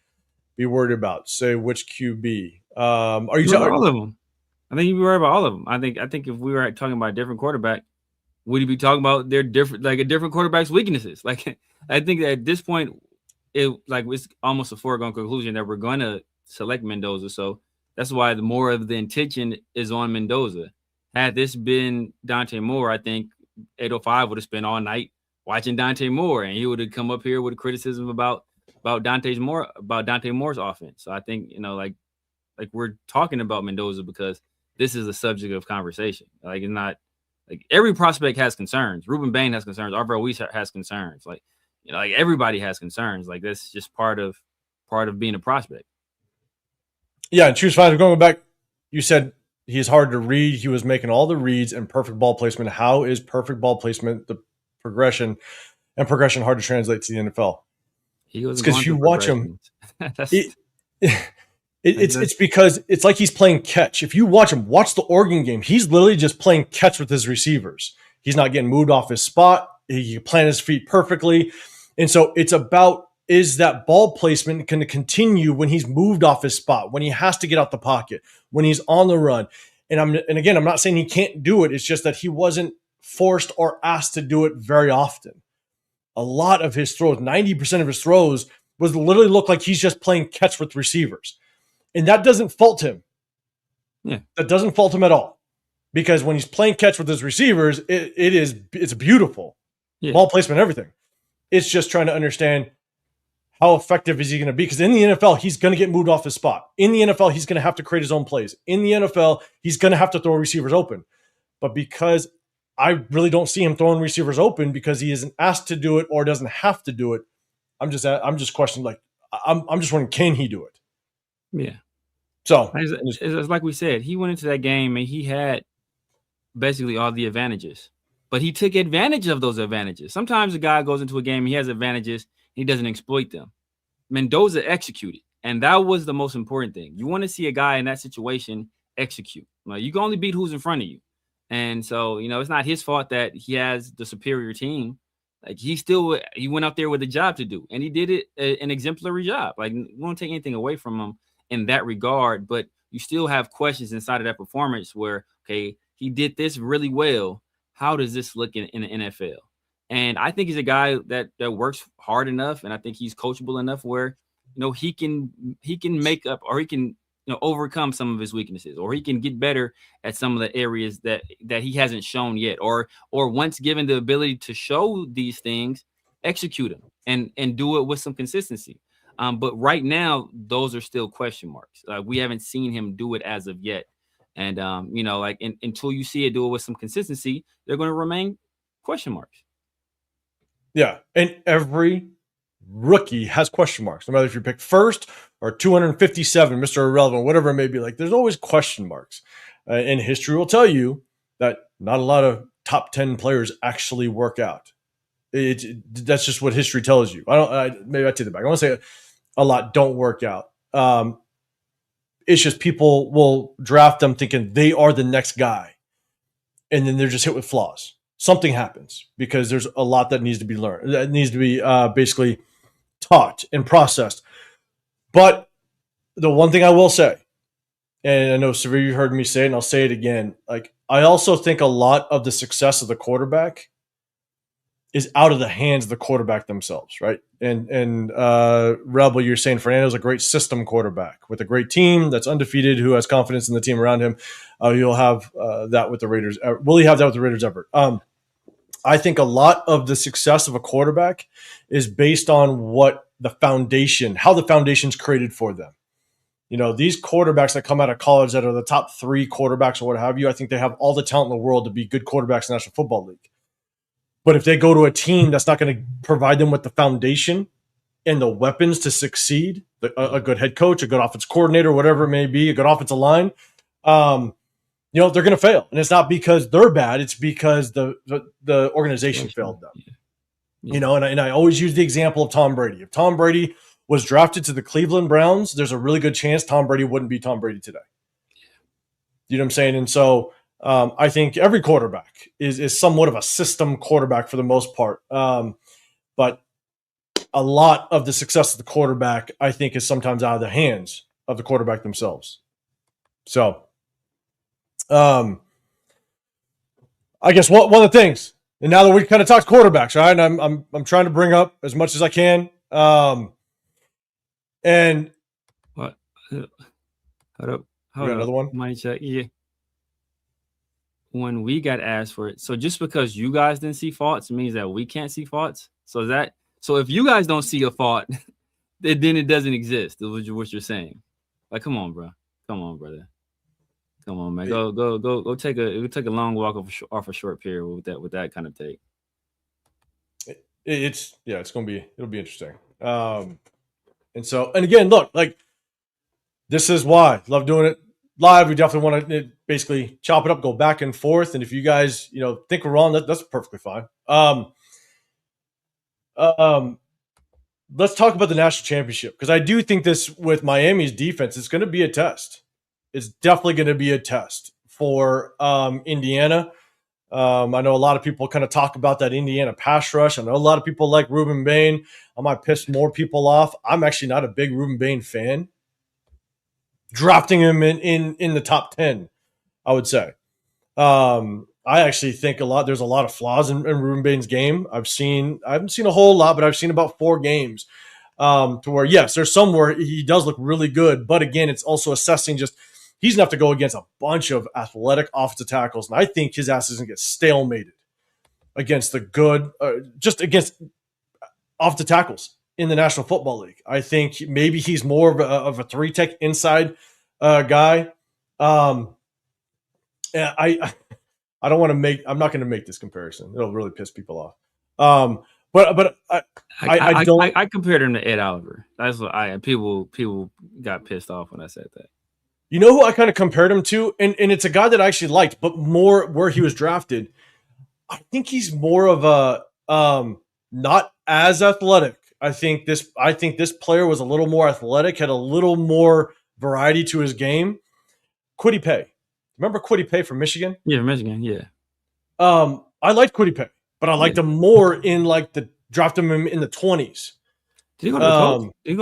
be worried about? Say which QB? Are you talking all of them? I think you'd be worried about all of them. I think if we were talking about a different quarterback, would you be talking about their different, like a different quarterback's weaknesses? Like, I think that at this point, it's almost a foregone conclusion that we're going to select Mendoza. So that's why the more of the intention is on Mendoza. Had this been Dante Moore, I think 805 would have spent all night watching Dante Moore, and he would have come up here with a criticism about Dante Moore's offense. So I think, like we're talking about Mendoza because this is a subject of conversation. Like, it's not like every prospect has concerns. Ruben Bain has concerns. Arvell Weiss has concerns. Like, like everybody has concerns. Like, that's just part of being a prospect. Yeah, and Choose Fine, going back, you said he's hard to read. He was making all the reads and perfect ball placement. How is perfect ball placement, the progression hard to translate to the NFL? It's because if you watch him, it's because it's like he's playing catch. If you watch him, watch the Oregon game. He's literally just playing catch with his receivers. He's not getting moved off his spot. He can plant his feet perfectly. And so it's about, is that ball placement going to continue when he's moved off his spot, when he has to get out the pocket, when he's on the run? And again, I'm not saying he can't do it. It's just that he wasn't forced or asked to do it very often. A lot of his throws, 90% of his throws, was literally look like he's just playing catch with receivers. And that doesn't fault him. Yeah. That doesn't fault him at all. Because when he's playing catch with his receivers, it's beautiful. Yeah. Ball placement, everything. It's just trying to understand how effective is he going to be? Because in the NFL, he's going to get moved off his spot. In the NFL, he's going to have to create his own plays. In the NFL, he's going to have to throw receivers open. But because I really don't see him throwing receivers open because he isn't asked to do it or doesn't have to do it, I'm just questioning, like, I'm just wondering, can he do it? Yeah. So it's like we said, he went into that game and he had basically all the advantages. but he took advantage of those advantages. Sometimes a guy goes into a game, he has advantages, he doesn't exploit them. Mendoza executed, and that was the most important thing. You want to see a guy in that situation execute. Like, you can only beat who's in front of you. And so, it's not his fault that he has the superior team. Like, he went out there with a job to do, and he did it an exemplary job. Like, you won't take anything away from him in that regard, but you still have questions inside of that performance where, okay, he did this really well. How does this look in the NFL? And I think he's a guy that works hard enough, and I think he's coachable enough where, he can make up, or he can, overcome some of his weaknesses, or he can get better at some of the areas that he hasn't shown yet, or once given the ability to show these things, execute them and do it with some consistency. But right now, those are still question marks. We haven't seen him do it as of yet. And, until you see it do it with some consistency, they're going to remain question marks. Yeah. And every rookie has question marks, no matter if you pick first or 257, Mr. Irrelevant, whatever it may be. Like, there's always question marks. And history will tell you that not a lot of top 10 players actually work out. That's just what history tells you. Maybe I take it back. I want to say a lot don't work out. It's just people will draft them thinking they are the next guy, and then they're just hit with flaws. Something happens because there's a lot that needs to be learned, that needs to be basically taught and processed. But the one thing I will say, and I know, Severe, you heard me say it, and I'll say it again, like, I also think a lot of the success of the quarterback is out of the hands of the quarterback themselves, right? And Rebel, you're saying Fernando's a great system quarterback with a great team that's undefeated, who has confidence in the team around him. You'll have that with the Raiders. Will he have that with the Raiders ever? I think a lot of the success of a quarterback is based on how the foundation's created for them. These quarterbacks that come out of college that are the top 3 quarterbacks or what have you, I think they have all the talent in the world to be good quarterbacks in the National Football League. But if they go to a team that's not going to provide them with the foundation and the weapons to succeed, a good head coach, a good offensive coordinator, whatever it may be, a good offensive line, they're going to fail. And it's not because they're bad. It's because the organization failed them. Yeah. And I always use the example of Tom Brady. If Tom Brady was drafted to the Cleveland Browns, there's a really good chance Tom Brady wouldn't be Tom Brady today. You know what I'm saying? And so I think every quarterback is somewhat of a system quarterback for the most part. But a lot of the success of the quarterback, I think, is sometimes out of the hands of the quarterback themselves. So I guess one of the things, and now that we kind of talked quarterbacks, right? And I'm trying to bring up as much as I can. And what? Hold up. Another one? Money check. Yeah. When we got asked for it, so just because you guys didn't see faults means that we can't see faults. So if you guys don't see a fault, then it doesn't exist. Is what you're saying. Like, come on, bro. Come on, brother. Come on, man. Go take a long walk off a short period with that kind of take. It'll be interesting. And again, look, like, this is why I love doing it live. We definitely want to basically chop it up, go back and forth. And if you guys, think we're wrong, that's perfectly fine. Let's talk about the national championship, because I do think this with Miami's defense is going to be a test. It's definitely going to be a test for Indiana. I know a lot of people kind of talk about that Indiana pass rush. I know a lot of people like Ruben Bain. I might piss more people off. I'm actually not a big Ruben Bain fan. Drafting him in the top 10, I would say. I actually think there's a lot of flaws in Ruben Bain's game. I haven't seen a whole lot, but I've seen about 4 games to where, yes, there's some where he does look really good. But again, it's also assessing he's going to have to go against a bunch of athletic offensive tackles. And I think his ass is going to get stalemated against just against offensive tackles in the National Football League. I think maybe he's more of a 3-tech inside guy. I'm not going to make this comparison. It'll really piss people off. But I compared him to Ed Oliver. That's what people got pissed off when I said that. You know who I kind of compared him to? And it's a guy that I actually liked, but more where he was drafted. I think he's more of a not as athletic. I think this player was a little more athletic, had a little more variety to his game. Kwity Paye. Remember Kwity Paye from Michigan? Yeah, Michigan. Yeah. I liked Kwity Paye, but I liked him more in like the draft him in the 20s. Did he go to the Colts? He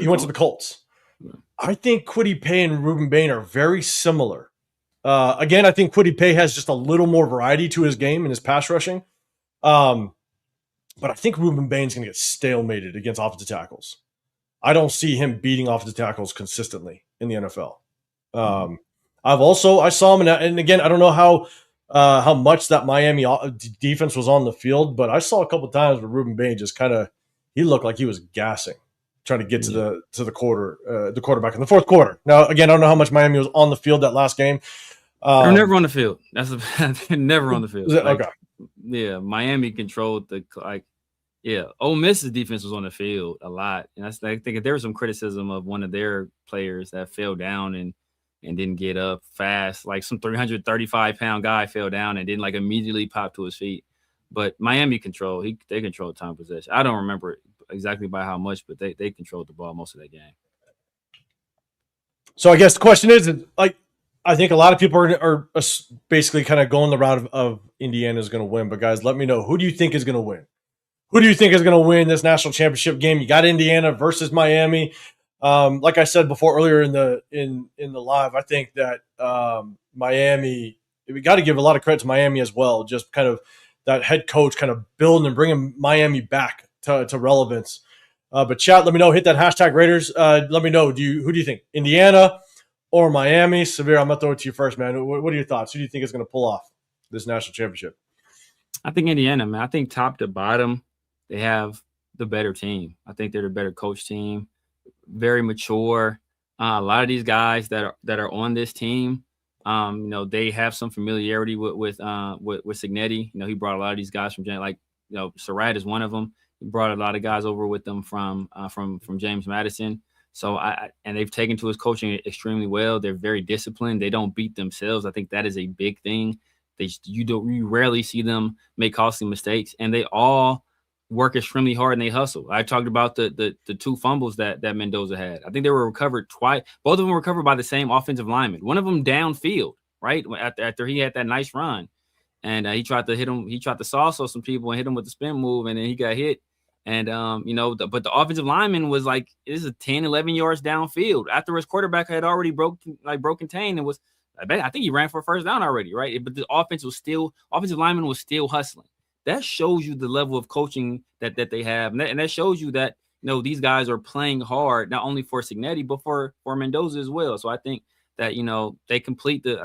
went to the Colts. Yeah. I think Kwity Paye and Ruben Bain are very similar. Again, I think Kwity Paye has just a little more variety to his game and his pass rushing. But I think Ruben Bain's going to get stalemated against offensive tackles. I don't see him beating offensive tackles consistently in the NFL. I saw him, and again, I don't know how much that Miami defense was on the field, but I saw a couple times where Ruben Bain just he looked like he was gassing, trying to get to the quarterback in the fourth quarter. Now, again, I don't know how much Miami was on the field that last game. They're never on the field. They're never on the field. Okay. Yeah, Miami controlled Ole Miss's defense was on the field a lot, and I think there was some criticism of one of their players that fell down and didn't get up fast. Like some 335-pound guy fell down and didn't like immediately pop to his feet. But Miami they controlled time possession. I don't remember exactly by how much, but they controlled the ball most of that game. So I guess the question is, like, I think a lot of people are basically kind of going the route of Indiana's going to win. But guys, let me know, who do you think is going to win? Who do you think is going to win this national championship game? You got Indiana versus Miami. Like I said before earlier in the live, I think that Miami, we got to give a lot of credit to Miami as well. Just kind of that head coach kind of building and bringing Miami back to relevance. But chat, let me know. Hit that hashtag Raiders. Let me know. Who do you think? Indiana or Miami? Severe, I'm going to throw it to you first, man. What are your thoughts? Who do you think is going to pull off this national championship? I think Indiana, man. I think top to bottom, they have the better team. I think they're the better coach team. Very mature. A lot of these guys that are on this team, they have some familiarity with Cignetti. He brought a lot of these guys from Surratt is one of them. He brought a lot of guys over with them from James Madison. So and they've taken to his coaching extremely well. They're very disciplined. They don't beat themselves. I think that is a big thing. You rarely see them make costly mistakes, and they all work extremely hard and they hustle. I talked about the two fumbles that Mendoza had. I think they were recovered twice. Both of them were recovered by the same offensive lineman. One of them downfield, right after he had that nice run, and he tried to hit him. He tried to salsa some people and hit him with the spin move, and then he got hit. And but the offensive lineman was like, this is 10, 11 yards downfield after his quarterback had already broken contain and was. I think he ran for a first down already, right? But the offensive lineman was still hustling. That shows you the level of coaching that they have, and that shows you that these guys are playing hard not only for Cignetti but for Mendoza as well. So I think that they complete the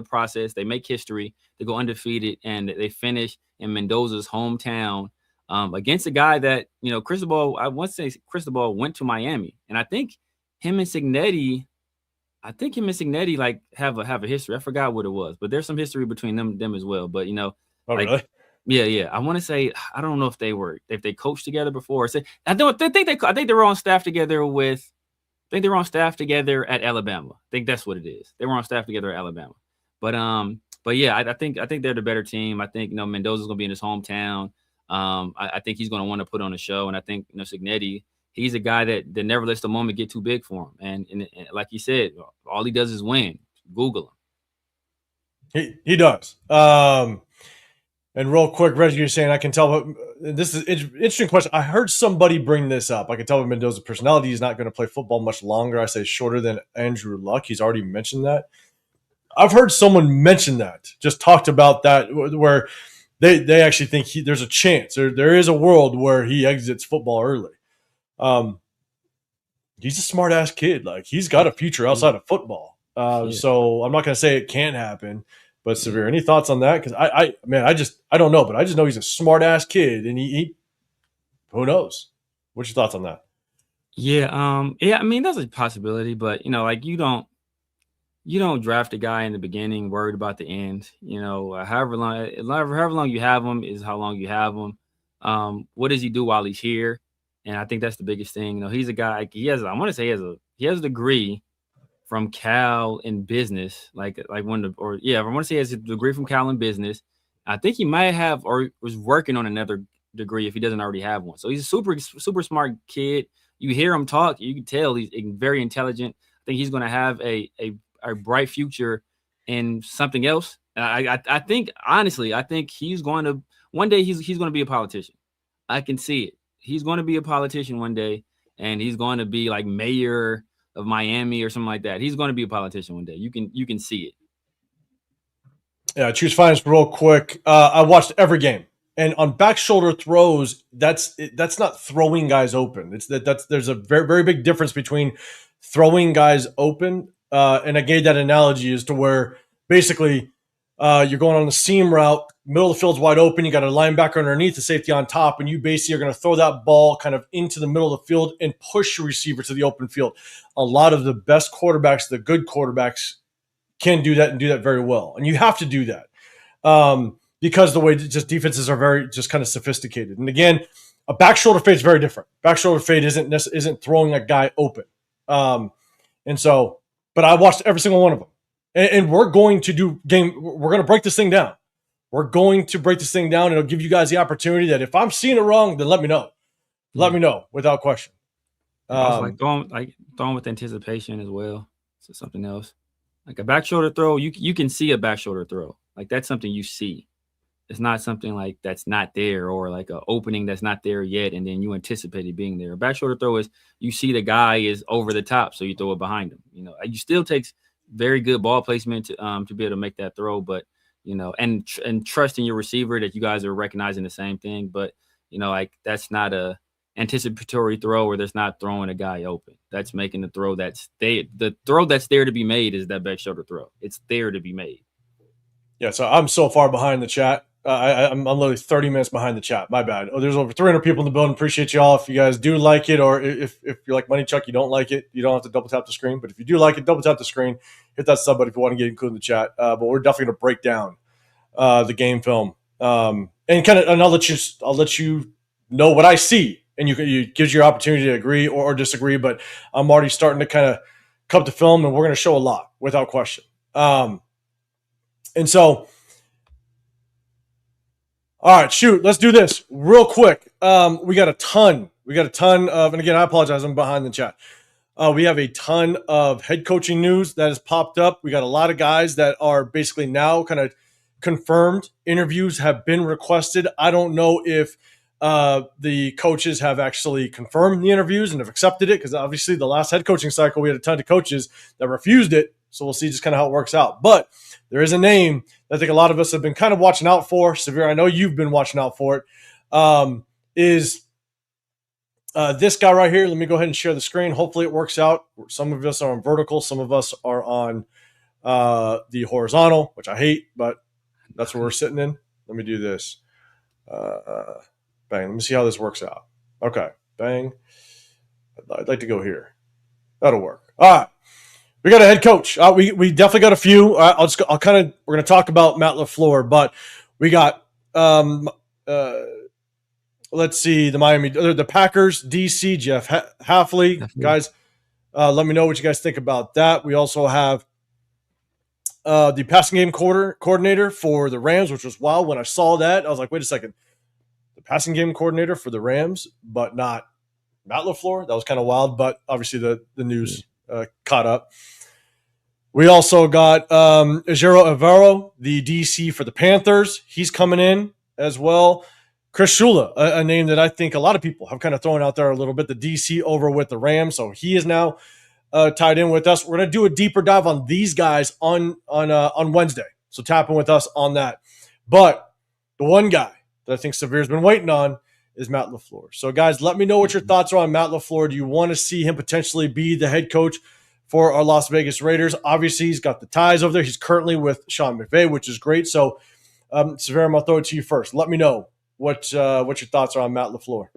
process. They make history. They go undefeated, and they finish in Mendoza's hometown against a guy that Cristobal. I want to say Cristobal went to Miami, and I think him and Cignetti. Like have a history. I forgot what it was, but there's some history between them as well. But really? Yeah. I want to say, I don't know if they coached together before. I think they were on staff together at Alabama. I think that's what it is. They were on staff together at Alabama. But yeah, I think they're the better team. I think Mendoza's gonna be in his hometown. I think he's gonna want to put on a show, and I think Cignetti. He's a guy that never lets the moment get too big for him. And like you said, all he does is win. Google him. He does. And real quick, Reggie, you're saying I can tell. This is an interesting question. I heard somebody bring this up. I can tell with Mendoza's personality, he's not going to play football much longer. I say shorter than Andrew Luck. He's already mentioned that. I've heard someone mention that, just talked about that, where they actually think there's a chance. There is a world where he exits football early. He's a smart ass kid. Like, he's got a future outside of football. So I'm not going to say it can't happen, but Severe, any thoughts on that? Cause I don't know, but I just know he's a smart ass kid, and he who knows? What's your thoughts on that? Yeah. I mean, that's a possibility, but you don't draft a guy in the beginning worried about the end. However long you have him is how long you have him. What does he do while he's here? And I think that's the biggest thing. He's a guy. He has a degree from Cal in business, like one of, or yeah, I want to say he has a degree from Cal in business. I think he might have or was working on another degree if he doesn't already have one. So he's a super smart kid. You hear him talk, you can tell he's very intelligent. I think he's going to have a bright future in something else. I think honestly, I think he's going to one day he's going to be a politician. I can see it. He's going to be a politician one day, and he's going to be like mayor of Miami or something like that. He's going to be a politician one day. You can see it. Yeah, choose finance real quick. I watched every game, and on back shoulder throws, that's not throwing guys open. There's a very big difference between throwing guys open, and I gave that analogy as to where basically you're going on the seam route, middle of the field's wide open, you got a linebacker underneath, the safety on top, and you basically are going to throw that ball kind of into the middle of the field and push your receiver to the open field. A lot of the best quarterbacks, the good quarterbacks, can do that and do that very well. And you have to do that because the way just defenses are very just kind of sophisticated. And again, a back shoulder fade is very different. Back shoulder fade isn't throwing a guy open. And so, but I watched every single one of them. And we're going to do game. We're going to break this thing down. We're going to break this thing down. And it'll give you guys the opportunity that if I'm seeing it wrong, then let me know. Let me know without question. Also, throwing with anticipation as well. So something else. Like a back shoulder throw, you can see a back shoulder throw. Like that's something you see. It's not something like that's not there or like an opening that's not there yet, and then you anticipate it being there. A back shoulder throw is you see the guy is over the top, so you throw it behind him. You know, you still takes very good ball placement to be able to make that throw, but you know, and trusting your receiver that you guys are recognizing the same thing. But you know, like that's not a anticipatory throw where there's not throwing a guy open. That's making the throw the throw that's there to be made is that back shoulder throw. It's there to be made. Yeah, so I'm so far behind the chat. I'm literally 30 minutes behind the chat. My bad. Oh, there's over 300 people in the building. Appreciate y'all. If you guys do like it, or if you're like Money Chuck, you don't like it, you don't have to double tap the screen. But if you do like it, double tap the screen. Hit that sub button if you want to get included in the chat. But we're definitely going to break down the game film and I'll let you know what I see. And you gives you your opportunity to agree or disagree, but I'm already starting to kind of cup the film, and we're going to show a lot without question. And so, all right, shoot, let's do this real quick. We got a ton of, and again, I apologize, I'm behind the chat. We have a ton of head coaching news that has popped up. We got a lot of guys that are basically now kind of confirmed. Interviews have been requested. I don't know if the coaches have actually confirmed the interviews and have accepted it, because obviously the last head coaching cycle, we had a ton of coaches that refused it. So we'll see just kind of how it works out. But there is a name that I think a lot of us have been kind of watching out for. Severe, I know you've been watching out for it. Is this guy right here. Let me go ahead and share the screen. Hopefully it works out. Some of us are on vertical. Some of us are on the horizontal, which I hate, but that's where we're sitting in. Let me do this. Bang. Let me see how this works out. Okay. Bang. I'd like to go here. That'll work. All right. We got a head coach. We definitely got a few. We're going to talk about Matt LaFleur, but we got, let's see, the Packers, DC, Jeff Hafley. Definitely. Guys, let me know what you guys think about that. We also have the passing game coordinator for the Rams, which was wild. When I saw that, I was like, wait a second. The passing game coordinator for the Rams, but not Matt LaFleur. That was kind of wild, but obviously the news caught up. We also got Ejiro Evero, the DC for the Panthers. He's coming in as well. Chris Shula, a name that I think a lot of people have kind of thrown out there a little bit, the DC over with the Rams. So he is now tied in with us. We're going to do a deeper dive on these guys on Wednesday. So tap in with us on that. But the one guy that I think Severe's been waiting on is Matt LaFleur. So guys, let me know what your thoughts are on Matt LaFleur. Do you want to see him potentially be the head coach for our Las Vegas Raiders? Obviously, he's got the ties over there. He's currently with Sean McVay, which is great. So, Severe, I'm going to throw it to you first. Let me know what your thoughts are on Matt LaFleur.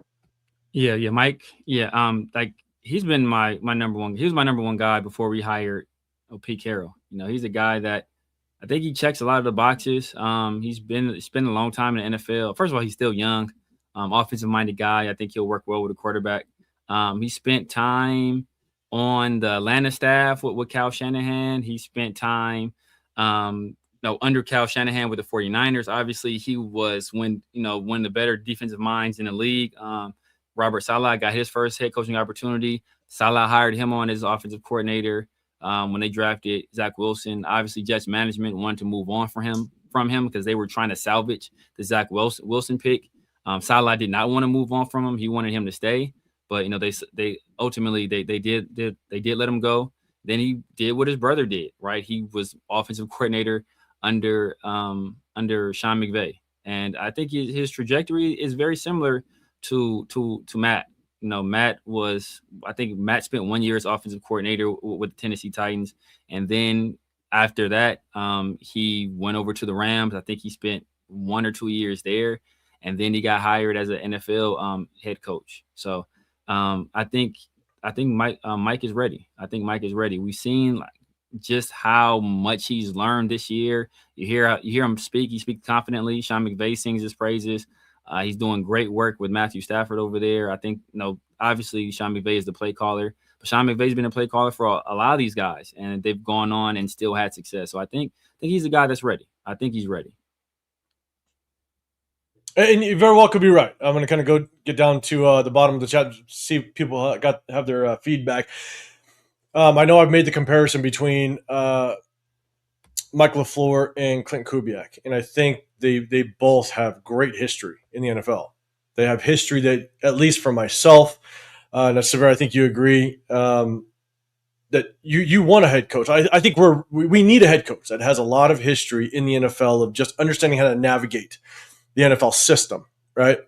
Yeah, Mike. Yeah, like he's been my number one. He was my number one guy before we hired Pete Carroll. You know, he's a guy that I think he checks a lot of the boxes. He's spent a long time in the NFL. First of all, he's still young, offensive minded guy. I think he'll work well with a quarterback. He spent time on the Atlanta staff with Cal Shanahan. He spent time under Cal Shanahan with the 49ers. Obviously, he was one of the better defensive minds in the league. Robert Saleh got his first head coaching opportunity. Saleh hired him on as offensive coordinator when they drafted Zach Wilson. Obviously, Jets management wanted to move on from him because they were trying to salvage the Zach Wilson pick. Saleh did not want to move on from him. He wanted him to stay, but they ultimately they did let him go. Then he did what his brother did, right? He was offensive coordinator under Sean McVay, and I think his trajectory is very similar to Matt. Matt spent 1 year as offensive coordinator with the Tennessee Titans, and then after that, he went over to the Rams. I think he spent 1 or 2 years there, and then he got hired as an NFL head coach. So I think Mike is ready. I think Mike is ready. We've seen just how much he's learned this year. You hear him speak. He speaks confidently. Sean McVay sings his praises. He's doing great work with Matthew Stafford over there. I think, obviously Sean McVay is the play caller, but Sean McVay's been a play caller for a lot of these guys, and they've gone on and still had success. So I think he's a guy that's ready. I think he's ready. And you very well could be right. I'm going to kind of get down to the bottom of the chat, see if people have their feedback. I know I've made the comparison between Mike LaFleur and Clint Kubiak, and I think they both have great history in the NFL. They have history that, at least for myself, and Severe, I think you agree, that you want a head coach. I think we need a head coach that has a lot of history in the NFL of just understanding how to navigate the NFL system, right?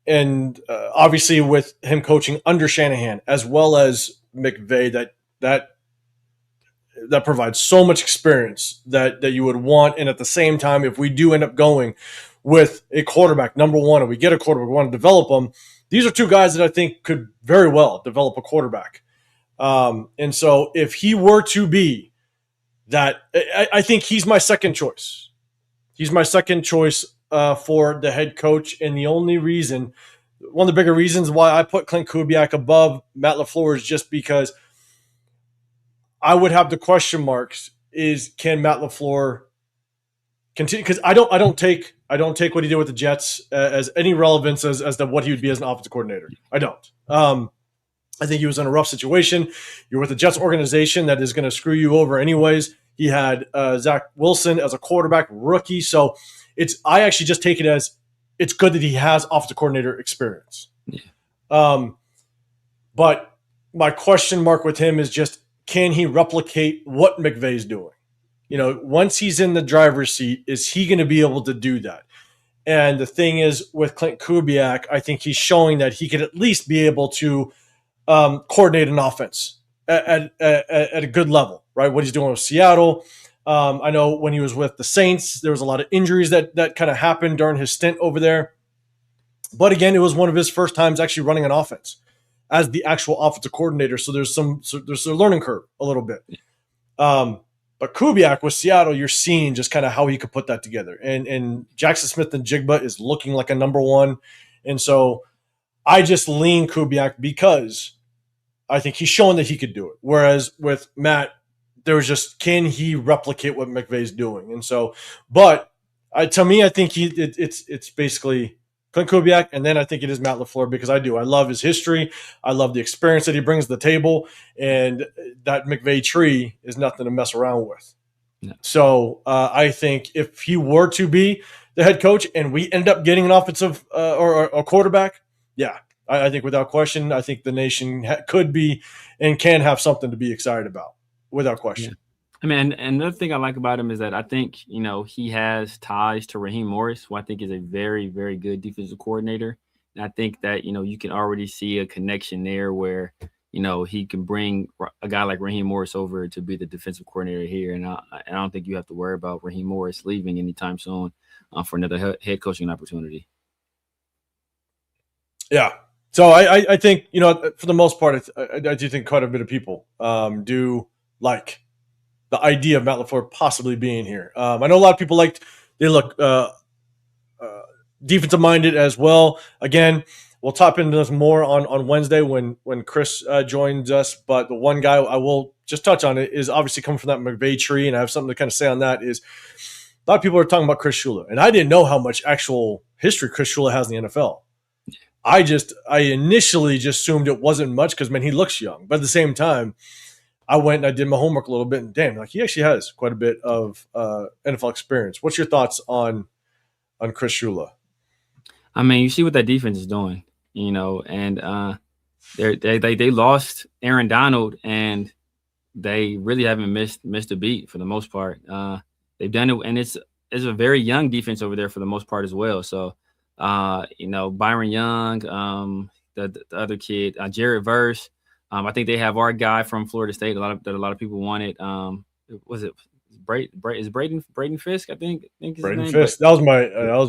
And obviously with him coaching under Shanahan as well as McVay, that provides so much experience that you would want. And at the same time, if we do end up going with a quarterback, number one, and we get a quarterback, we want to develop them, these are two guys that I think could very well develop a quarterback. And so if he were to be that, I think he's my second choice. He's my second choice for the head coach. And the only reason, one of the bigger reasons why I put Clint Kubiak above Matt LaFleur is just because I would have the question marks is, can Matt LaFleur continue? Because I don't take what he did with the Jets as any relevance as to what he would be as an offensive coordinator. I don't. I think he was in a rough situation. You're with the Jets organization that is going to screw you over anyways. He had Zach Wilson as a quarterback rookie. So I actually just take it as it's good that he has offensive coordinator experience. Yeah. But my question mark with him is just, can he replicate what McVay's doing? Once he's in the driver's seat, is he going to be able to do that? And the thing is, with Clint Kubiak, I think he's showing that he could at least be able to coordinate an offense at a good level, right? What he's doing with Seattle. I know when he was with the Saints, there was a lot of injuries that kind of happened during his stint over there. But again, it was one of his first times actually running an offense as the actual offensive coordinator. So there's a learning curve a little bit. But Kubiak with Seattle, you're seeing just kind of how he could put that together. And Jackson Smith-Njigba is looking like a number one. And so I just lean Kubiak because I think he's shown that he could do it. Whereas with Matt, there was just, can he replicate what McVay's doing? And so, but to me, I think it's basically Clint Kubiak, and then I think it is Matt LaFleur because I love his history. I love the experience that he brings to the table, and that McVay tree is nothing to mess around with. No. So I think if he were to be the head coach and we end up getting an offensive or a quarterback, yeah, I think without question, I think the nation could be and can have something to be excited about without question. Yeah. I mean, and another thing I like about him is that I think, he has ties to Raheem Morris, who I think is a very, very good defensive coordinator. And I think that, you can already see a connection there where, he can bring a guy like Raheem Morris over to be the defensive coordinator here. And I don't think you have to worry about Raheem Morris leaving anytime soon for another head coaching opportunity. Yeah. So I think, for the most part, I do think quite a bit of people do like the idea of Matt LaFleur possibly being here. I know a lot of people they look defensive minded as well. Again, we'll top into this more on Wednesday when Chris joins us. But the one guy I will just touch on it is obviously coming from that McVay tree, and I have something to kind of say on that. Is a lot of people are talking about Chris Shula, and I didn't know how much actual history Chris Shula has in the NFL. I initially just assumed it wasn't much because, man, he looks young. But at the same time, I went and I did my homework a little bit, and damn, like he actually has quite a bit of NFL experience. What's your thoughts on Chris Shula? I mean, you see what that defense is doing, and they lost Aaron Donald, and they really haven't missed a beat for the most part. They've done it, and it's a very young defense over there for the most part as well. So, Byron Young, the other kid, Jared Verse. I think they have our guy from Florida State. A lot of people wanted. Was it Braden Fisk? I think is Braden his name. Fisk. That was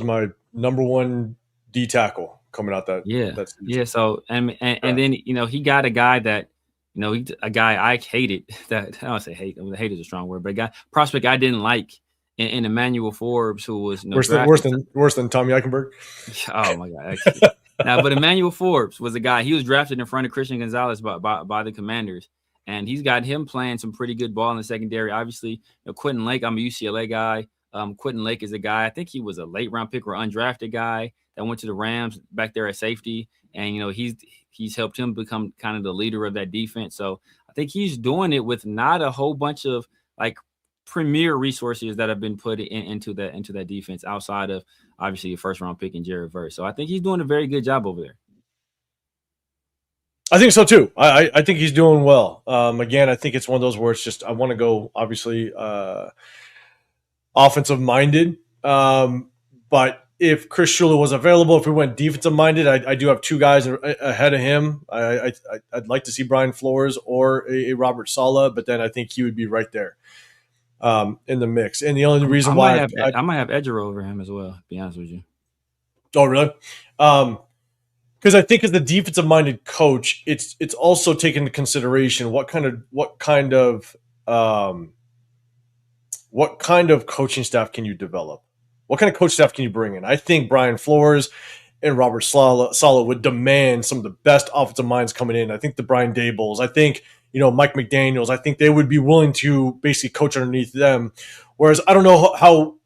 my number one D tackle coming out that. Yeah. So and then he got a guy that a guy I hated. That I don't say hate. Hate is a strong word, but prospect I didn't like in Emmanuel Forbes, who was worse than Tommy Eichenberg. Oh my God. Now, but Emmanuel Forbes was a guy. He was drafted in front of Christian Gonzalez by the Commanders, and he's got him playing some pretty good ball in the secondary. Obviously, Quentin Lake. I'm a UCLA guy. Quentin Lake is a guy. I think he was a late round pick or undrafted guy that went to the Rams back there at safety, and he's helped him become kind of the leader of that defense. So I think he's doing it with not a whole bunch of like premier resources that have been put into that defense outside of obviously a first round pick in Jared Verse. So I think he's doing a very good job over there. I think so too. I think he's doing well. Again, I think it's one of those where it's just I want to go obviously offensive minded. But if Chris Shula was available, if we went defensive minded, I do have two guys ahead of him. I'd like to see Brian Flores or a Robert Saleh, but then I think he would be right there in the mix. And the only reason I might have Edger over him as well, to be honest with you. Oh, really? Because I think as the defensive minded coach, it's also taken into consideration what kind of coaching staff can you develop? What kind of coach staff can you bring in? I think Brian Flores and Robert Saleh would demand some of the best offensive minds coming in. I think the Brian Dabolls, I think Mike McDaniels, I think they would be willing to basically coach underneath them. Whereas I don't know how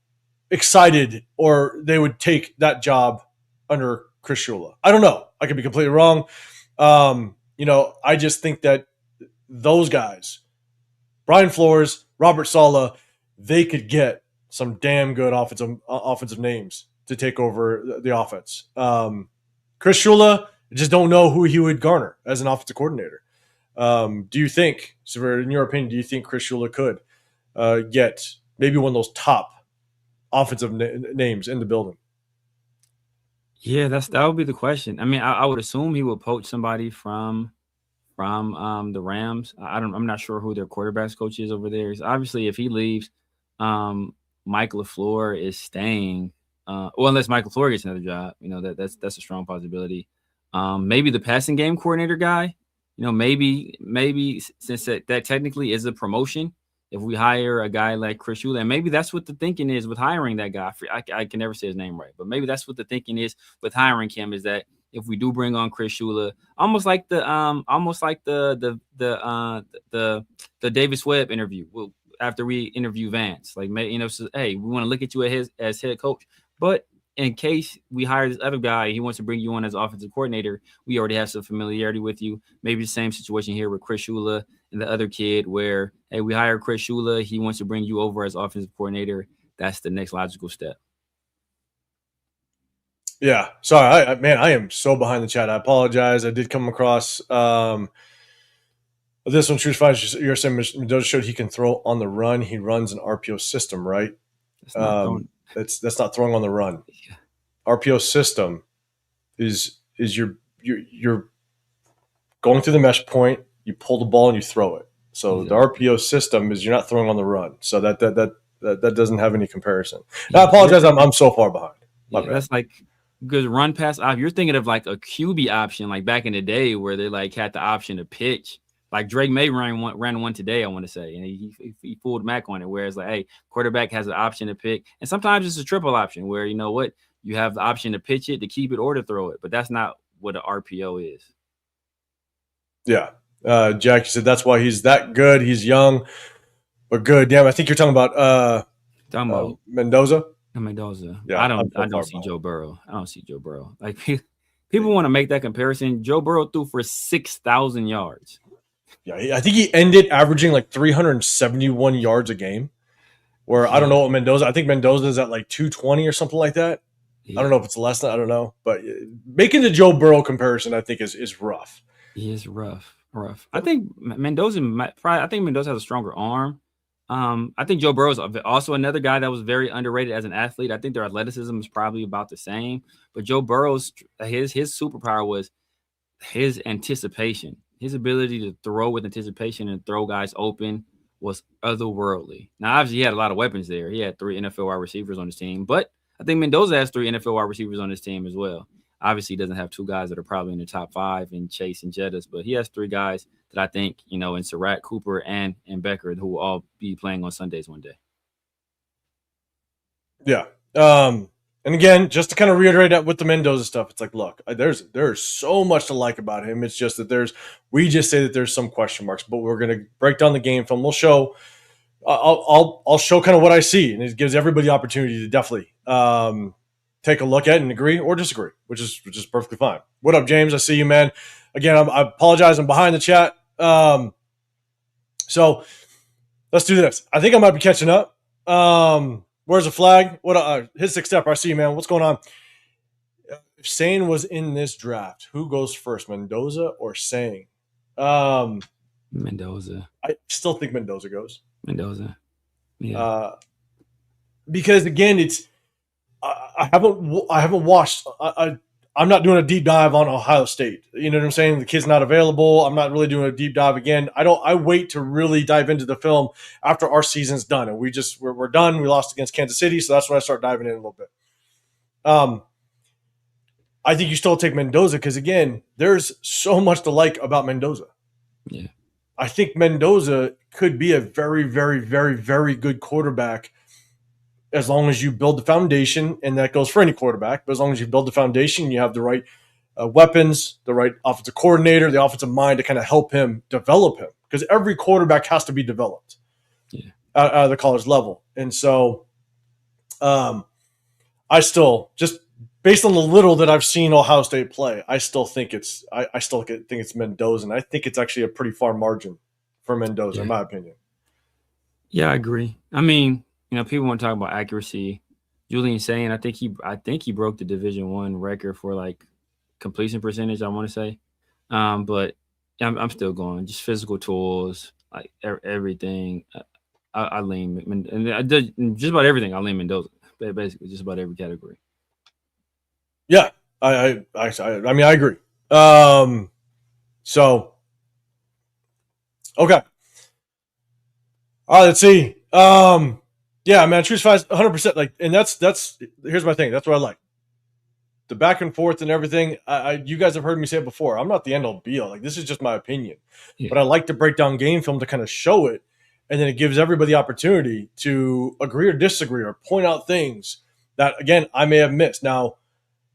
excited or they would take that job under Chris Shula. I don't know. I could be completely wrong. I just think that those guys, Brian Flores, Robert Saleh, they could get some damn good offensive names to take over the offense. Chris Shula, I just don't know who he would garner as an offensive coordinator. Do you think, Sever, in your opinion, do you think Chris Shula could get maybe one of those top offensive names in the building? Yeah, that would be the question. I mean, I would assume he would poach somebody from the Rams. I'm not sure who their quarterbacks coach is over there. Obviously, if he leaves, Mike LaFleur is staying. Unless Mike LaFleur gets another job, that's a strong possibility. Maybe the passing game coordinator guy. Maybe since that technically is a promotion, if we hire a guy like Chris Shula, and maybe that's what the thinking is with hiring that guy. I can never say his name right, but maybe that's what the thinking is with hiring him, is that if we do bring on Chris Shula, almost like the Davis Webb interview after we interview Vance, like, so, hey, we want to look at you as head coach, but in case we hire this other guy, he wants to bring you on as offensive coordinator, we already have some familiarity with you. Maybe the same situation here with Chris Shula and the other kid where, hey, we hire Chris Shula, he wants to bring you over as offensive coordinator. That's the next logical step. Yeah. Sorry, I am so behind the chat. I apologize. I did come across this one. True Finds, you're saying Mendoza showed he can throw on the run. He runs an RPO system, right? That's not throwing on the run. Yeah. RPO system is you're going through the mesh point, you pull the ball and you throw it. So exactly. The RPO system is you're not throwing on the run. So that doesn't have any comparison. Yeah. I apologize. I'm so far behind. That's like good run pass. You're thinking of like a QB option, like back in the day where they like had the option to pitch. Like Drake May ran one today, I want to say, and he fooled Mac on it. Whereas like, hey, quarterback has an option to pick, and sometimes it's a triple option where you have the option to pitch it, to keep it, or to throw it. But that's not what an RPO is. Yeah. Jack, you said that's why he's that good. He's young, but good. Damn, I think you're talking about Mendoza. Mendoza. Yeah, I don't see Joe Burrow. I don't see Joe Burrow. Like people want to make that comparison. Joe Burrow threw for 6,000 yards. Yeah, I think he ended averaging like 371 yards a game. Where I don't know what Mendoza. I think Mendoza is at like 220 or something like that. Yeah. I don't know if it's less than. I don't know, but making the Joe Burrow comparison, I think is rough. He is rough. I think Mendoza has a stronger arm. I think Joe Burrow is also another guy that was very underrated as an athlete. I think their athleticism is probably about the same, but Joe Burrow's his superpower was his anticipation, his ability to throw with anticipation and throw guys open was otherworldly. Now, obviously, he had a lot of weapons there. He had 3 NFL wide receivers on his team, but I think Mendoza has 3 NFL wide receivers on his team as well. Obviously, he doesn't have 2 guys that are probably in the top 5 in Chase and Jettas, but he has 3 guys that I think, in Surratt, Cooper, and Becker, who will all be playing on Sundays one day. Yeah. And again, just to kind of reiterate that with the Mendoza stuff, it's like, look, there's so much to like about him. It's just that we just say that there's some question marks, but we're going to break down the game film. We'll show, I'll show kind of what I see, and it gives everybody the opportunity to definitely take a look at and agree or disagree, which is perfectly fine. What up, James? I see you, man. Again, I apologize. I'm behind the chat. So let's do this. I think I might be catching up. Where's the flag? What? His 6 step. I see you, man. What's going on? If Sane was in this draft, who goes first, Mendoza or Sane? Mendoza. I still think Mendoza goes. Mendoza. Yeah. Because again, it's I haven't watched. I'm not doing a deep dive on Ohio State. You know what I'm saying? The kid's not available. I'm not really doing a deep dive again. I wait to really dive into the film after our season's done. And we're done. We lost against Kansas City. So that's when I start diving in a little bit. I think you still take Mendoza because, again, there's so much to like about Mendoza. Yeah. I think Mendoza could be a very, very, very, very good quarterback as long as you build the foundation, and that goes for any quarterback, but as long as you build the foundation, you have the right weapons, the right offensive coordinator, the offensive mind to kind of help him develop him, because every quarterback has to be developed out of the college level. And so I still, just based on the little that I've seen Ohio State play, I still think it's Mendoza, and I think it's actually a pretty far margin for Mendoza, in my opinion. Yeah, I agree. I mean, people want to talk about accuracy. Julian saying, I think he broke the Division I record for like completion percentage, I want to say. But I'm still going. Just physical tools, like everything. I lean, and just about everything. I lean Mendoza. Basically, just about every category. Yeah, I mean, I agree. So, okay. All right, let's see. Yeah, man, choose 100%. Like, and that's here's my thing. That's what I like. The back and forth and everything. You guys have heard me say it before. I'm not the end all be all. Like, this is just my opinion. Yeah. But I like to break down game film to kind of show it, and then it gives everybody the opportunity to agree or disagree or point out things that, again, I may have missed. Now,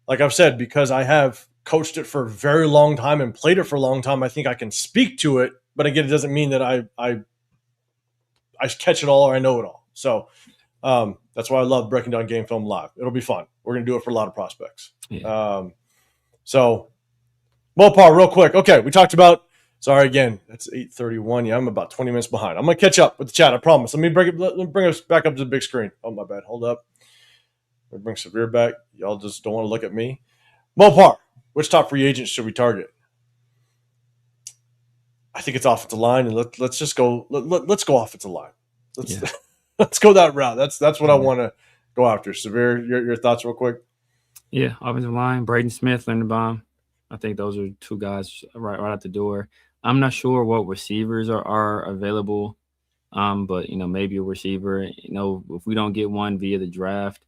like I've said, because I have coached it for a very long time and played it for a long time, I think I can speak to it. But again, it doesn't mean that I catch it all or I know it all. So that's why I love breaking down game film live. It'll be fun. We're going to do it for a lot of prospects. Yeah. So, Mopar, real quick. Okay, we talked about, sorry again, that's 8:31. Yeah, I'm about 20 minutes behind. I'm going to catch up with the chat, I promise. Let me bring us back up to the big screen. Oh, my bad. Hold up. Let me bring Severe back. Y'all just don't want to look at me. Mopar, which top free agents should we target? I think it's offensive line, and let's just go. Let's go offensive line. Let's go that route. That's what I want to go after. Severe, your thoughts, real quick. Yeah, offensive line, Braden Smith, Linderbaum. I think those are 2 guys right out the door. I'm not sure what receivers are available, but maybe a receiver. If we don't get one via the draft,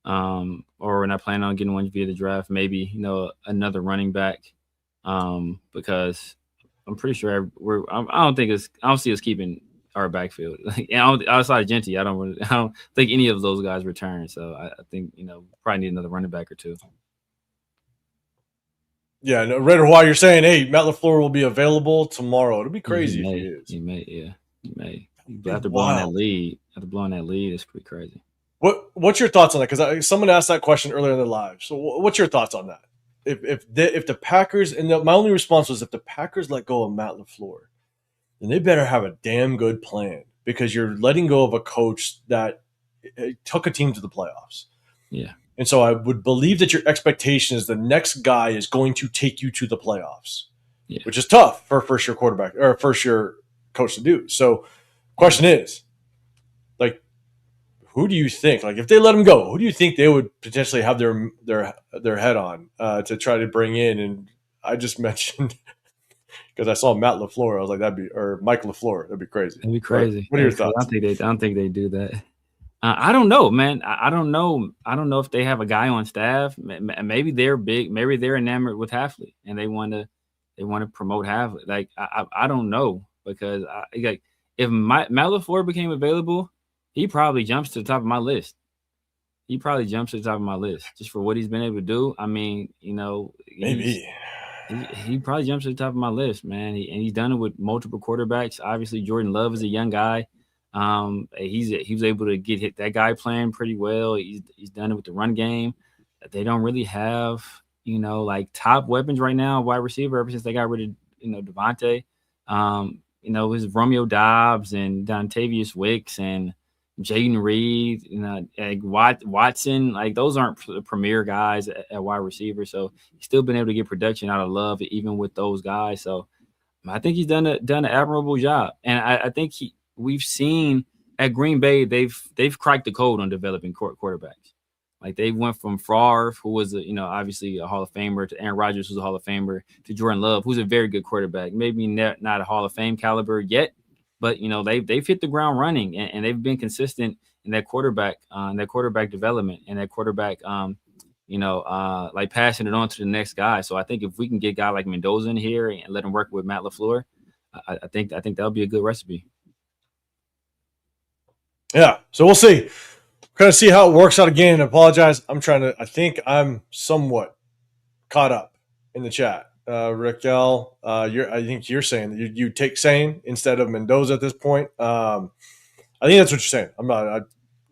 or we're not planning on getting one via the draft, maybe another running back, because I'm pretty sure I don't see us keeping our backfield. Outside of Genty, I don't think any of those guys return. So I think probably need another running back or 2. Yeah, no, Raider, while you're saying, hey, Matt LaFleur will be available tomorrow. It'll be Yeah, crazy if he is. he may, yeah, he may. Be But wild. after blowing that lead, it's pretty crazy. What's your thoughts on that? Because someone asked that question earlier in the live. So what's your thoughts on that? If the Packers my only response was if the Packers let go of Matt LaFleur, then they better have a damn good plan because you're letting go of a coach that took a team to the playoffs. Yeah. And so I would believe that your expectation is the next guy is going to take you to the playoffs, Yeah. which is tough for a first year quarterback or a first year coach to do. So, question is, like, who do you think? Like, if they let him go, who do you think they would potentially have their head on to try to bring in? And I just mentioned because I saw Matt LaFleur, I was like, or Mike LaFleur, that'd be crazy. That'd be crazy. What are your thoughts? I don't think they do that. I don't know, man. I don't know. I don't know if they have a guy on staff. Maybe they're big. Maybe they're enamored with Halfley, and they want to promote Halfley. Like I don't know because like if Matt LaFleur became available, he probably jumps to the top of my list. He probably jumps to the top of my list just for what he's been able to do. I mean, Maybe he probably jumps to the top of my list, man. And he's done it with multiple quarterbacks. Obviously, Jordan Love is a young guy. He was able to get that guy playing pretty well. He's done it with the run game. They don't really have like top weapons right now, wide receiver. Ever since they got rid of Devontae, his Romeo Dobbs and Dontavius Wicks and Jaden Reed, like Watson, like those aren't premier guys at wide receiver. So he's still been able to get production out of Love even with those guys. So I think he's done an admirable job, and I think we've seen at Green Bay they've cracked the code on developing quarterbacks. Like they went from Favre, who was obviously a Hall of Famer, to Aaron Rodgers, who's a Hall of Famer, to Jordan Love, who's a very good quarterback. Maybe not a Hall of Fame caliber yet, but they've hit the ground running and they've been consistent in that quarterback development and that quarterback like passing it on to the next guy. So I think if we can get a guy like Mendoza in here and let him work with Matt LaFleur, I think that'll be a good recipe. Yeah, so we'll see. Kind of see how it works out again. I apologize. I think I'm somewhat caught up in the chat. Raquel, I think you're saying that you take Sane instead of Mendoza at this point. I think that's what you're saying. I'm not. I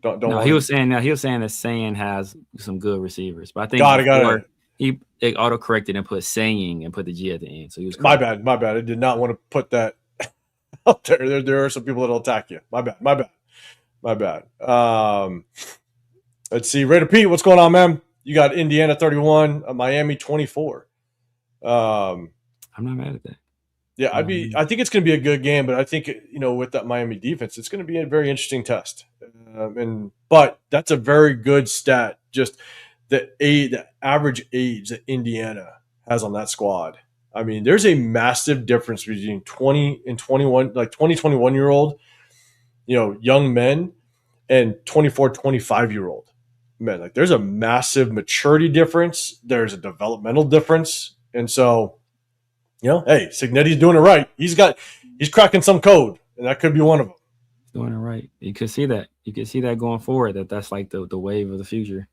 don't. No, he was saying that Sane has some good receivers, but I think got it. He auto corrected and put saying and put the G at the end. So he was correct. My bad. I did not want to put that out there. There are some people that'll attack you. My bad. Let's see. Raider Pete, what's going on, man? You got Indiana 31, Miami 24. I'm not mad at that. Yeah, I think it's going to be a good game, but I think with that Miami defense, it's going to be a very interesting test. But that's a very good stat. Just the average age that Indiana has on that squad. I mean, there's a massive difference between 20 and 21, like 21-year-old, young men, and 24, 25-year-old men. Like, there's a massive maturity difference. There's a developmental difference, and so. Hey, Signetti's doing it right. He's cracking some code, and that could be one of them. He's doing it right. You could see that. You could see that going forward. That's like the wave of the future.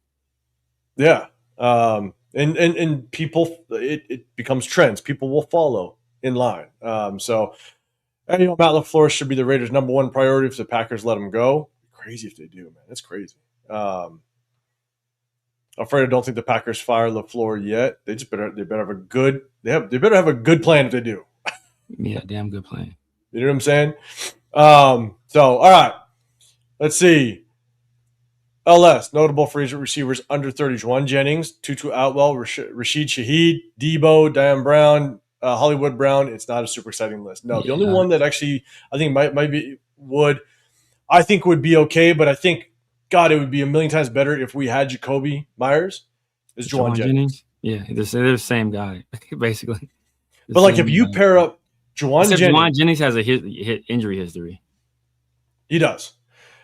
Yeah, and people, it becomes trends. People will follow in line. So, Matt LaFleur should be the Raiders' number one priority if the Packers let him go. Crazy if they do, man. That's crazy. Afraid I don't think the Packers fire LaFleur yet. They better have a good plan if they do. Yeah, damn good plan. You know what I'm saying? So all right. Let's see. LS, notable free receivers under 30. Juwan Jennings, Tutu Atwell, Rashid Shaheed, Debo, Diane Brown, Hollywood Brown. It's not a super exciting list. No, the only one that actually I think might be would be okay, but I think God, it would be a million times better if we had Jacoby Myers as Juwan Jennings. Yeah, they're the same guy, basically. But like if you pair up Juwan Jennings has a injury history. He does.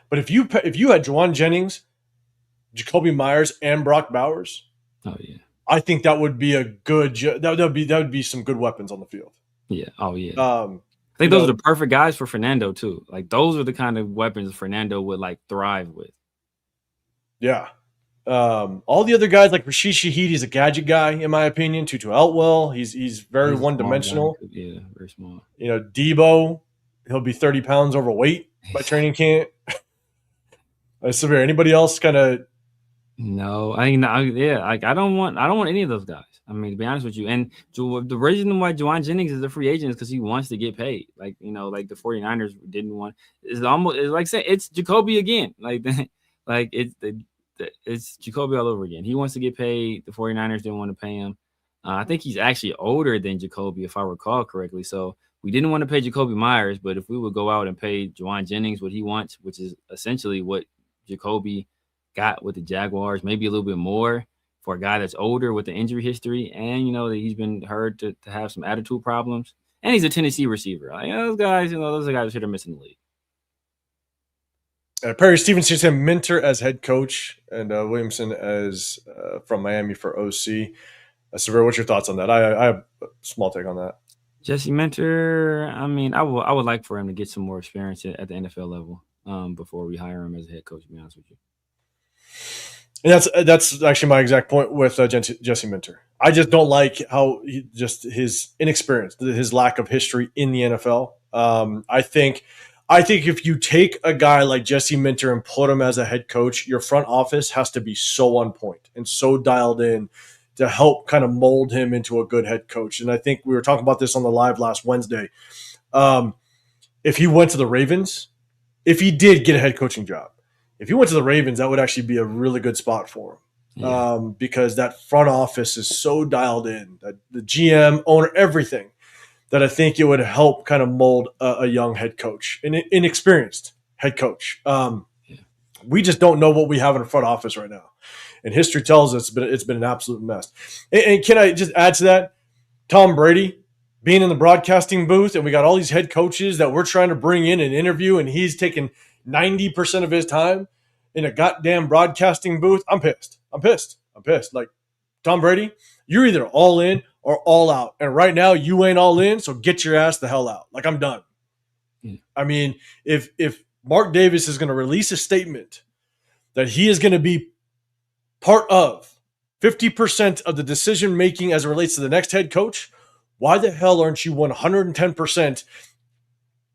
But if you had Juwan Jennings, Jacoby Myers, and Brock Bowers, oh yeah, I think that would be a good. That would be some good weapons on the field. Yeah. Oh yeah. I think those are the perfect guys for Fernando too. Like those are the kind of weapons Fernando would like thrive with. Yeah. All the other guys like Rashid Shaheed, he's a gadget guy in my opinion. Tutu Outwell, he's very He's a one small guy. dimensional. Yeah, very small. Debo, he'll be 30 pounds overweight by training camp. Severe. Anybody else kind of? No, I mean, yeah, like I don't want any of those guys. I mean, to be honest with you, and the reason why Juwan Jennings is a free agent is because he wants to get paid. Like like the 49ers didn't want. It's like saying it's Jacoby again. Like like it's Jacoby all over again. He wants to get paid. The 49ers didn't want to pay him. I think he's actually older than Jacoby, if I recall correctly. So we didn't want to pay Jacoby Myers, but if we would go out and pay Juwan Jennings what he wants, which is essentially what Jacoby got with the Jaguars, maybe a little bit more for a guy that's older with the injury history, and that he's been heard to have some attitude problems, and he's a Tennessee receiver. Like, those guys, those are guys that are missing the league. Perry Stevenson said Minter as head coach and Williamson as from Miami for OC. Severe, what's your thoughts on that? I have a small take on that. Jesse Minter, I mean, I would like for him to get some more experience at the NFL level before we hire him as a head coach, to be honest with you. And that's actually my exact point with Jesse Minter. I just don't like how his inexperience, his lack of history in the NFL. I think if you take a guy like Jesse Minter and put him as a head coach, your front office has to be so on point and so dialed in to help kind of mold him into a good head coach. And I think we were talking about this on the live last Wednesday. If he went to the Ravens, if he did get a head coaching job, if he went to the Ravens, that would actually be a really good spot for him. Yeah. Because that front office is so dialed in, the GM, owner, everything, that I think it would help kind of mold a young head coach, an inexperienced head coach. We just don't know what we have in the front office right now. And history tells us it's been an absolute mess. And can I just add to that? Tom Brady being in the broadcasting booth, and we got all these head coaches that we're trying to bring in and interview, and he's taking 90% of his time in a goddamn broadcasting booth. I'm pissed. Like, Tom Brady, you're either all in or all out. And right now you ain't all in, so get your ass the hell out. Like, I'm done. I mean, if Mark Davis is going to release a statement that he is going to be part of 50% of the decision making as it relates to the next head coach, why the hell aren't you 110%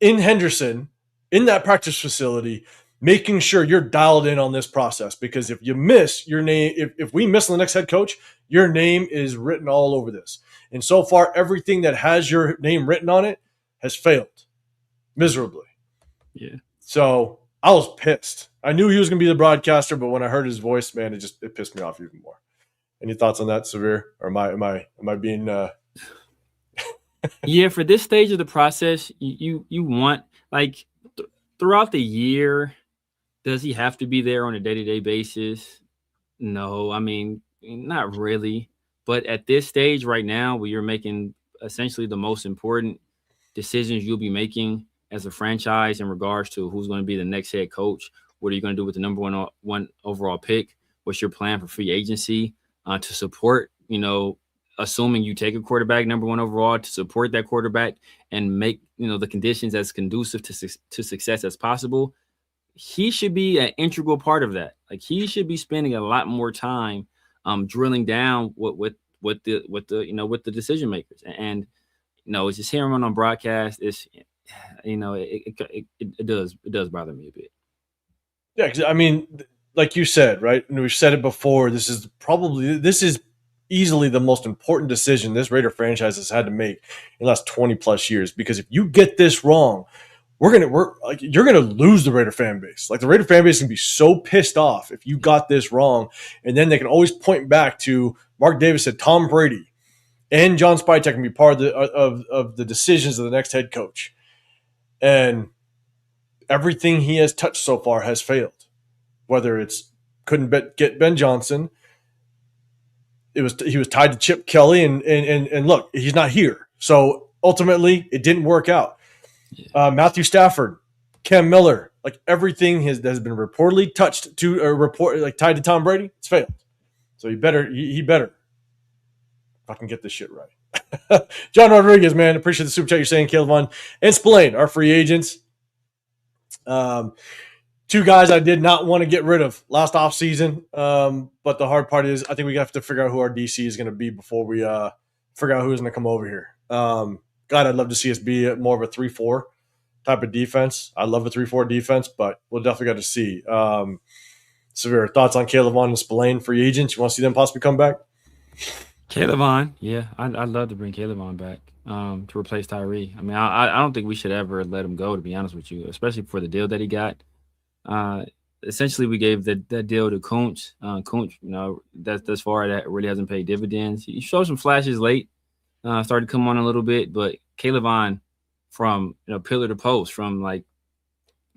in Henderson, in that practice facility, making sure you're dialed in on this process? Because if you miss your name, if we miss the next head coach, your name is written all over this. And so far, everything that has your name written on it has failed miserably. Yeah. So I was pissed. I knew he was going to be the broadcaster, but when I heard his voice, man, it pissed me off even more. Any thoughts on that, Severe? Or am I being? Yeah, for this stage of the process, you want, like, throughout the year, does he have to be there on a day-to-day basis? No, I mean, not really. But at this stage right now, where you're making essentially the most important decisions you'll be making as a franchise in regards to who's going to be the next head coach, what are you going to do with the number one overall pick? What's your plan for free agency to support, assuming you take a quarterback number one overall, to support that quarterback and make, the conditions as conducive to success as possible? He should be an integral part of that. Like, he should be spending a lot more time drilling down with the decision makers. And it's just hearing him on broadcast. It's it does bother me a bit. Yeah, 'cause, I mean, like you said, right? And we've said it before. This is easily the most important decision this Raider franchise has had to make in the last 20 plus years. Because if you get this wrong, you're gonna lose the Raider fan base. Like, the Raider fan base can be so pissed off if you got this wrong, and then they can always point back to Mark Davis said Tom Brady and John Spytek can be part of the decisions of the next head coach, and everything he has touched so far has failed. Whether it's get Ben Johnson, he was tied to Chip Kelly, and look, he's not here, so ultimately it didn't work out. Matthew Stafford, Cam Miller, like, everything has been reportedly touched to tied to Tom Brady, it's failed. So he better fucking get this shit right. John Rodriguez, man, appreciate the super chat you're saying, Caleb Vaughn and Spillane, our free agents. Two guys I did not want to get rid of last offseason. But the hard part is I think we have to figure out who our DC is going to be before we figure out who's going to come over here. God, I'd love to see us be more of a 3-4 type of defense. I love a 3-4 defense, but we'll definitely got to see. Severe thoughts on Caleb Vaughn and Spillane, free agents. You want to see them possibly come back? Caleb Vaughn, yeah, I'd love to bring Caleb Vaughn back to replace Tyree. I mean, I don't think we should ever let him go, to be honest with you, especially for the deal that he got. Essentially, we gave that deal to Kuntz. Kuntz, that's far that really hasn't paid dividends. He showed some flashes late, started to come on a little bit, but Caleb Vaughn, from pillar to post, from like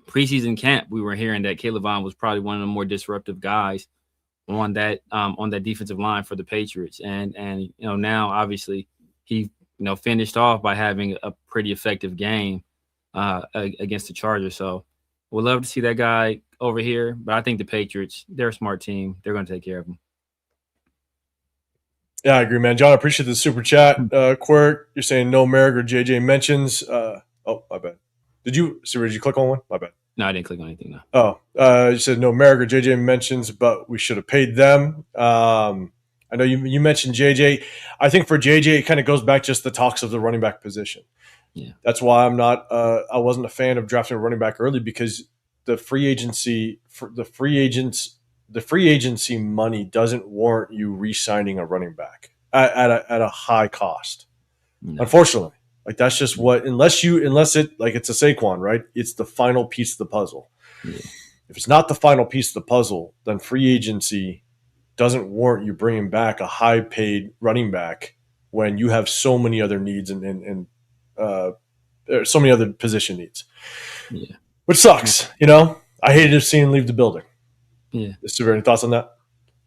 preseason camp, we were hearing that Caleb Vaughn was probably one of the more disruptive guys on that defensive line for the Patriots, and now obviously he finished off by having a pretty effective game against the Chargers. So we'd love to see that guy over here, but I think the Patriots, they're a smart team. They're going to take care of him. Yeah, I agree, man. John, I appreciate the super chat. Quirk, you're saying no Merrick or JJ mentions. Oh, my bad. Did you click on one? My bad. No, I didn't click on anything. No. Oh, you said no Merrick or JJ mentions, but we should have paid them. I know you mentioned JJ. I think for JJ, it kind of goes back just the talks of the running back position. Yeah. That's why I wasn't a fan of drafting a running back early, because the free agency money doesn't warrant you re-signing a running back at a high cost. No. Unfortunately, like that's just what unless it like it's a Saquon, right? It's the final piece of the puzzle. Yeah. If it's not the final piece of the puzzle, then free agency doesn't warrant you bringing back a high-paid running back when you have so many other needs and so many other position needs. Yeah, which sucks. I hated seeing him leave the building. Yeah. Is there any thoughts on that?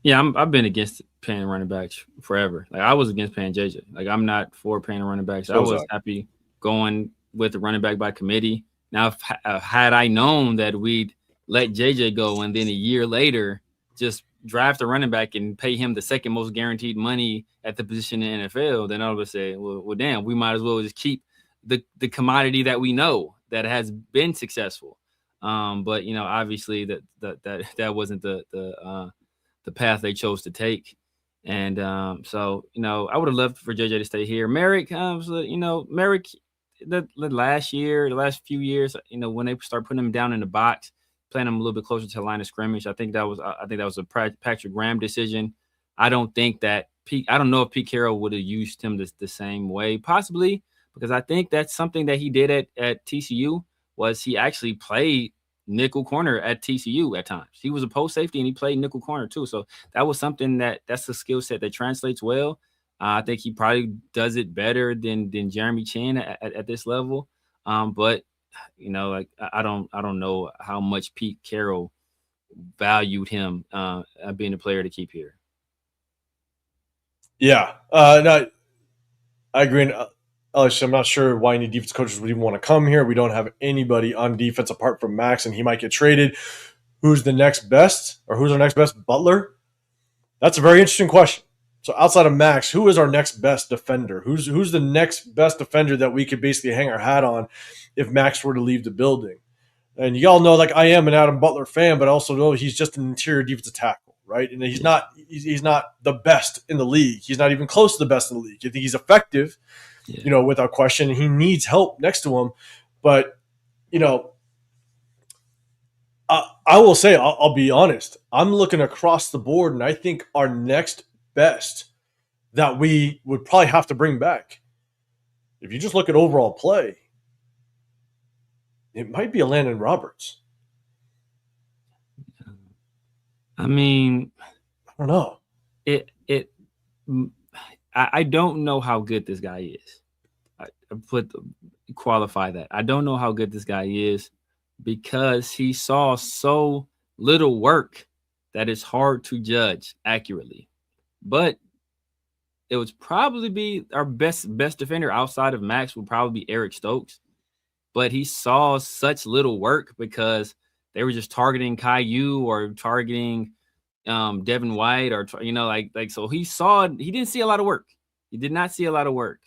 Yeah, I've been against paying running backs forever. Like I was against paying JJ. Like I'm not for paying running backs. I was happy going with the running back by committee. Now, had I known that we'd let JJ go and then a year later just draft a running back and pay him the second most guaranteed money at the position in the NFL, then I would say, well, damn, we might as well just keep the commodity that we know that has been successful. But obviously that wasn't the path they chose to take. And so I would have loved for JJ to stay here. Merrick, Merrick, the last few years, when they start putting him down in the box, playing him a little bit closer to the line of scrimmage, I think that was a Patrick Graham decision. I don't know if Pete Carroll would have used him the same way, possibly, because I think that's something that he did at TCU was he actually played nickel corner at TCU at times. He was a post safety and he played nickel corner too. So that was something that's a skill set that translates well. I think he probably does it better than Jeremy Chin at this level. But I don't know how much Pete Carroll valued him being a player to keep here. Yeah, no, I agree. I'm not sure why any defense coaches would even want to come here. We don't have anybody on defense apart from Max, and he might get traded. Who's the next best, or who's our next best? Butler? That's a very interesting question. So outside of Max, who is our next best defender? Who's the next best defender that we could basically hang our hat on if Max were to leave the building? And you all know, like, I am an Adam Butler fan, but I also know he's just an interior defensive tackle, right? And he's not the best in the league. He's not even close to the best in the league. I think he's effective. Yeah. Without question, he needs help next to him. But, I will say, I'll be honest, I'm looking across the board, and I think our next best that we would probably have to bring back, if you just look at overall play, it might be a Landon Roberts. I mean, I don't know. I don't know how good this guy is. Qualify that. I don't know how good this guy is because he saw so little work that it's hard to judge accurately. But it would probably be our best defender outside of Max would probably be Eric Stokes. But he saw such little work because they were just targeting Caillou or targeting Devin White or so he didn't see a lot of work. He did not see a lot of work.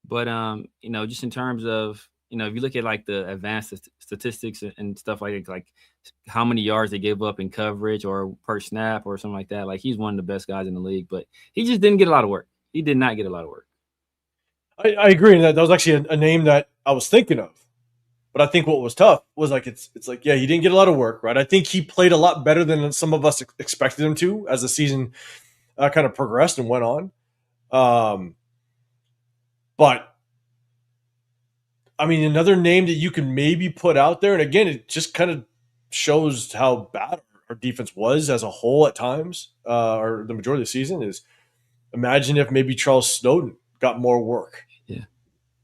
But just in terms of if you look at like the advanced statistics and stuff like how many yards they give up in coverage or per snap or something like that, like he's one of the best guys in the league, but he just didn't get a lot of work. He did not get a lot of work. I agree in that. That was actually a name that I was thinking of. But I think what was tough was like it's like, yeah, he didn't get a lot of work, right? I think he played a lot better than some of us expected him to as the season kind of progressed and went on. But I mean, another name that you can maybe put out there, and again, it just kind of shows how bad our defense was as a whole at times, or the majority of the season, is imagine if maybe Charles Snowden got more work. Yeah.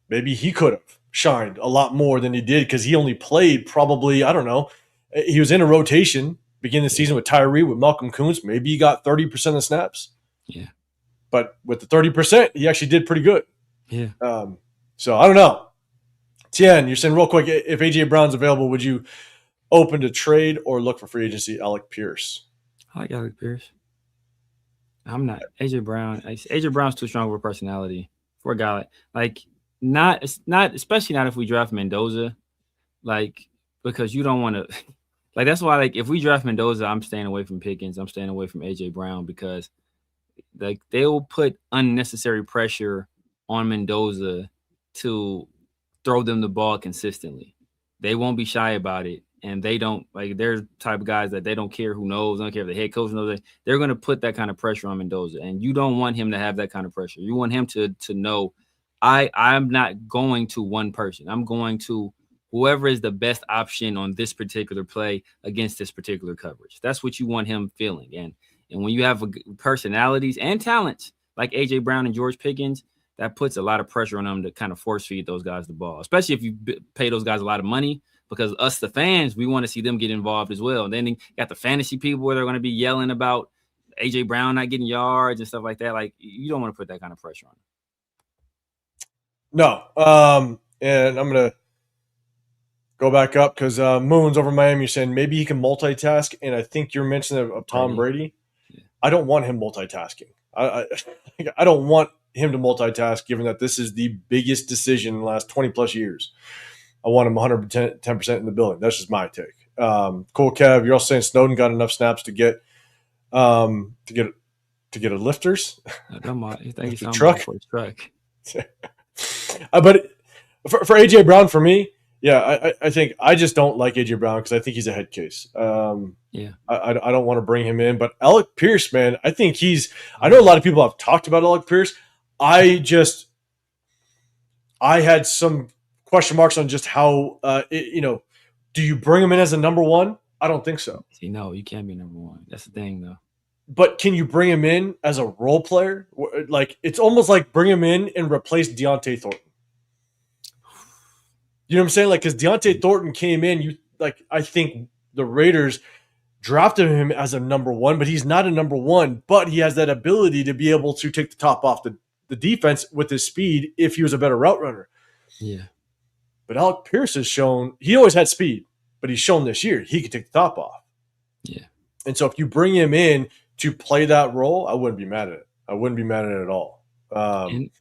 Maybe he could have shined a lot more than he did because he only played probably, I don't know, he was in a rotation beginning of the season with Tyree, with Malcolm Kuntz. Maybe he got 30% of the snaps. Yeah. But with the 30%, he actually did pretty good. Yeah. So I don't know. Tien, you're saying real quick, if A.J. Brown's available, would you open to trade or look for free agency Alec Pierce? I like Alec Pierce. I'm not. A.J. Brown. A.J. Brown's too strong of a personality for a guy like not especially not if we draft Mendoza, like because you don't want to. Like that's why like if we draft Mendoza, I'm staying away from Pickens. I'm staying away from A.J. Brown because like they will put unnecessary pressure on Mendoza to throw them the ball consistently. They won't be shy about it. And they don't like they're the type of guys that they don't care who knows, don't care if the head coach knows. They're going to put that kind of pressure on Mendoza. And you don't want him to have that kind of pressure. You want him to know I'm not going to one person. I'm going to whoever is the best option on this particular play against this particular coverage. That's what you want him feeling. And when you have personalities and talents like A.J. Brown and George Pickens, that puts a lot of pressure on them to kind of force feed those guys the ball, especially if you pay those guys a lot of money, because us, the fans, we want to see them get involved as well. And then you got the fantasy people where they're going to be yelling about A.J. Brown not getting yards and stuff like that. Like, you don't want to put that kind of pressure on them. No. And I'm going to go back up because Moon's over Miami. You're saying maybe he can multitask. And I think you're mentioning of Tom Brady. Yeah. I don't want him multitasking. I don't want him to multitask, given that this is the biggest decision in the last 20 plus years. I want him 110% in the building. That's just my take. Cool, Kev. You're also saying Snowden got enough snaps to get a lifters. Come on, you think he's on truck? For his truck. But for A.J. Brown, for me, yeah, I think I just don't like A.J. Brown because I think he's a head case. Yeah, I don't want to bring him in. But Alec Pierce, man, I think I know a lot of people have talked about Alec Pierce. I had some question marks on just how, do you bring him in as a number one? I don't think so. See, no, you can't be number one. That's the thing, though. But can you bring him in as a role player? Like, it's almost like bring him in and replace Deontay Thornton. You know what I'm saying? Like, because Deontay Thornton came in, I think the Raiders drafted him as a number one, but he's not a number one. But he has that ability to be able to take the top off the defense with his speed if he was a better route runner. Yeah. But Alec Pierce has shown – he always had speed, but he's shown this year he can take the top off. Yeah. And so if you bring him in to play that role, I wouldn't be mad at it. I wouldn't be mad at it at all. And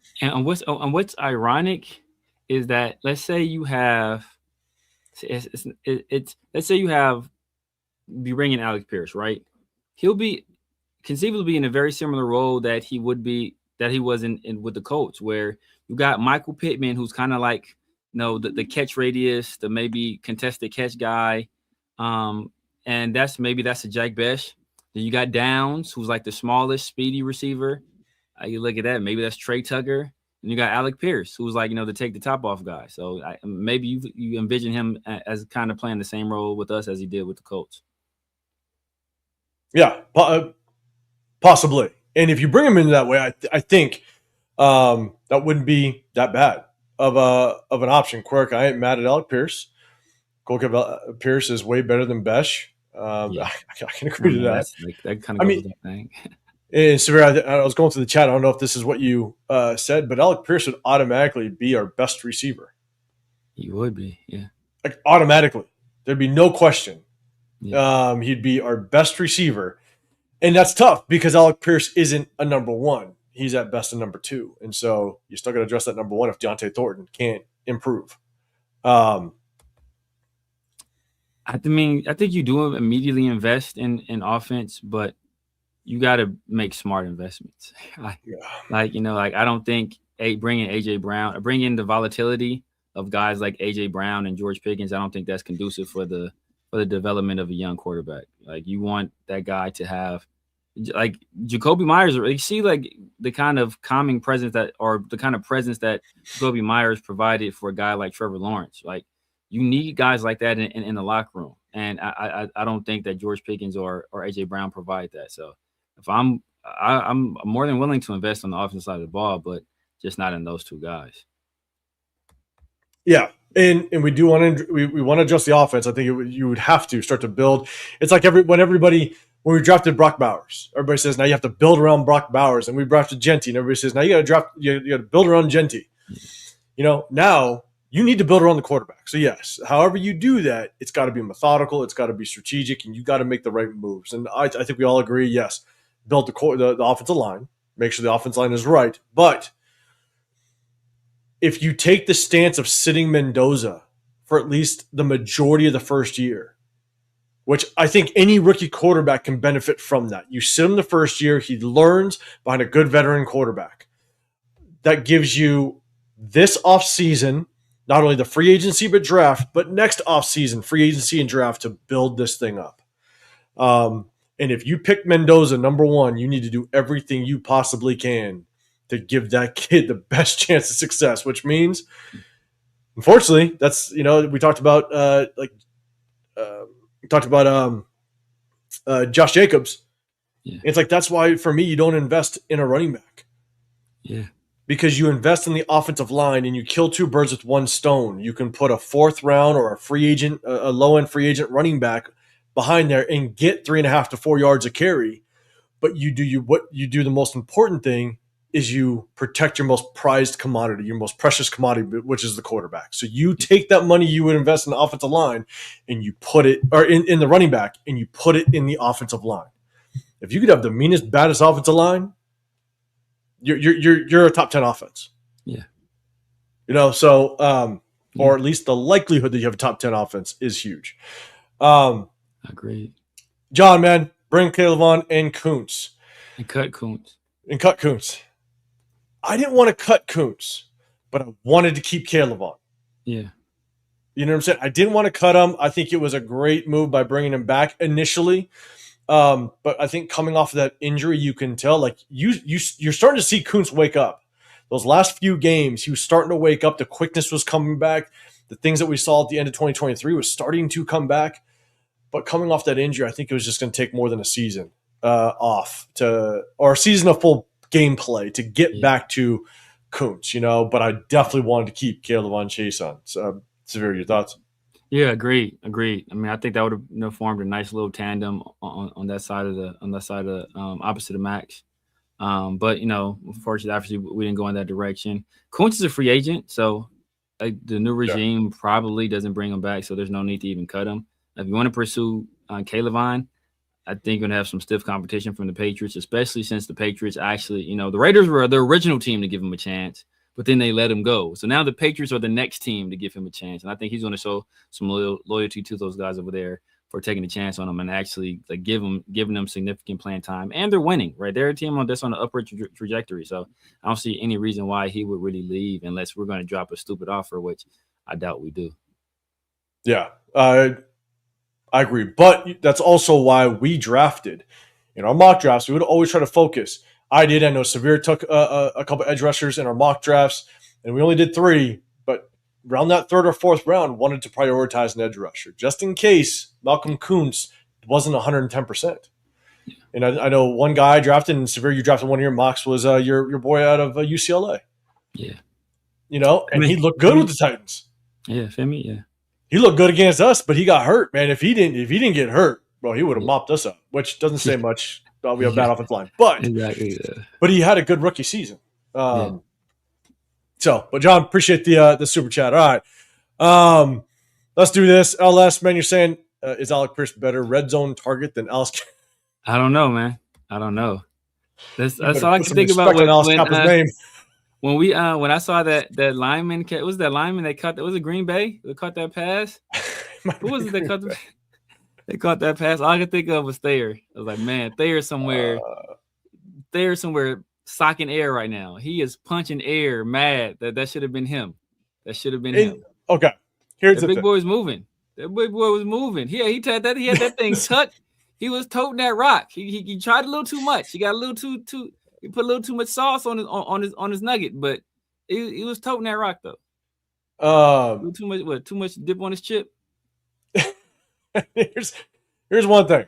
what's ironic is that let's say you have let's say you have be bringing Alec Pierce, right? He'll be conceivably in a very similar role that he was in with the Colts, where you got Michael Pittman, who's kind of like the catch radius, the maybe contested catch guy, and that's a Jack Besh. Then you got Downs, who's like the smallest, speedy receiver. You look at that, maybe that's Trey Tucker. And you got Alec Pierce, who's like, to take the top off guy. So maybe you envision him as kind of playing the same role with us as he did with the Colts. Yeah, possibly. And if you bring him in that way, I think that wouldn't be that bad of an option. Quirk, I ain't mad at Alec Pierce. Colquitt Pierce is way better than Besh. Yeah. I can agree to that. That kind of goes with that thing. And Severe, I was going through the chat. I don't know if this is what you said, but Alec Pierce would automatically be our best receiver. He would be, yeah. Like automatically. There'd be no question. Yeah. He'd be our best receiver. And that's tough because Alec Pierce isn't a number one. He's at best a number two. And so you still got to address that number one if Deontay Thornton can't improve. Um, I mean, I think you do immediately invest in offense, but you got to make smart investments. Like, I don't think bringing AJ Brown, bringing the volatility of guys like AJ Brown and George Pickens, I don't think that's conducive for the development of a young quarterback. Like, you want that guy to have, like, Jacoby Myers, or you see, like, the kind of calming presence or the kind of presence that Jacoby Myers provided for a guy like Trevor Lawrence. Like, you need guys like that in the locker room, and I don't think that George Pickens or AJ Brown provide that. So if I'm more than willing to invest on the offensive side of the ball, but just not in those two guys. Yeah, and we do want to we want to adjust the offense. I think you would have to start to build. It's like when we drafted Brock Bowers, everybody says now you have to build around Brock Bowers, and we drafted Genty, and everybody says now you got to build around Genty. Now you need to build around the quarterback. So yes, however you do that, it's got to be methodical, it's got to be strategic, and you got to make the right moves. And I think we all agree, yes, build the offensive line, make sure the offensive line is right, but if you take the stance of sitting Mendoza for at least the majority of the first year, which I think any rookie quarterback can benefit from that. You sit him the first year, he learns behind a good veteran quarterback. That gives you this offseason, not only the free agency but draft, but next offseason, free agency and draft to build this thing up. And if you pick Mendoza number one, you need to do everything you possibly can to give that kid the best chance of success, which means, unfortunately, that's, we talked about, Josh Jacobs. Yeah. It's like, that's why for me, you don't invest in a running back. Yeah. Because you invest in the offensive line and you kill two birds with one stone. You can put a fourth round or a low end free agent running back behind there and get 3.5 to 4 yards of carry. But what you do the most important thing is you protect your most prized commodity, your most precious commodity, which is the quarterback. So you take that money you would invest in the offensive line and you put it, or in the running back, and you put it in the offensive line. If you could have the meanest, baddest offensive line, you're a top 10 offense. Yeah. Or at least the likelihood that you have a top 10 offense is huge. Agreed. John, man, bring Caleb on and Kuntz. And cut Kuntz. I didn't want to cut Kuntz, but I wanted to keep Caleb on. Yeah. You know what I'm saying? I didn't want to cut him. I think it was a great move by bringing him back initially. But I think coming off of that injury, you can tell, like, you're starting to see Kuntz wake up. Those last few games, he was starting to wake up. The quickness was coming back. The things that we saw at the end of 2023 was starting to come back. But coming off that injury, I think it was just going to take more than a season or a season of full gameplay to get back to Kuntz, but I definitely wanted to keep Caleb Chase on. So, Severe, your thoughts? Yeah, agreed. I mean, I think that would have formed a nice little tandem on that side of the opposite of Max. But unfortunately, obviously, we didn't go in that direction. Kuntz is a free agent, so the new regime probably doesn't bring him back, so there's no need to even cut him. If you want to pursue Caleb, I think you're going to have some stiff competition from the Patriots, especially since the Patriots actually, the Raiders were the original team to give him a chance, but then they let him go. So now the Patriots are the next team to give him a chance. And I think he's going to show some loyalty to those guys over there for taking a chance on him and actually giving them significant playing time. And they're winning, right? They're a team that's on an upward trajectory. So I don't see any reason why he would really leave unless we're going to drop a stupid offer, which I doubt we do. Yeah, I agree. But that's also why we drafted. In our mock drafts, we would always try to focus. I know Severe took a couple edge rushers in our mock drafts, and we only did 3. But around that 3rd or 4th round, wanted to prioritize an edge rusher, just in case Malcolm Kuntz wasn't 110%. And I know one guy I drafted, and Severe, you drafted one of your mocks, was your boy out of UCLA. Yeah. And he looked good with the Titans. Yeah, Femi, yeah. He looked good against us, but he got hurt, man. If he didn't get hurt, bro, he would have mopped us up, which doesn't say much. We have a bad offensive line. But exactly, but he had a good rookie season. But John, appreciate the super chat. All right. Let's do this. LS, man, you're saying, is Alec Pierce better red zone target than Alice? I don't know, man. I don't know. That's all I can think about when I saw that lineman, was that lineman that caught that, was it Green Bay that caught that pass? Who was it that caught they caught that pass? All I could think of was Thayer. I was like, man, Thayer's somewhere socking air right now. He is punching air, mad that should have been him. That should have been him. Okay, here's the the big boy was moving. That big boy was moving. He had that thing tucked. He was toting that rock. He tried a little too much. He got a little too. He put a little too much sauce on his nugget, but he was toting that rock though. Too much dip on his chip. Here's one thing.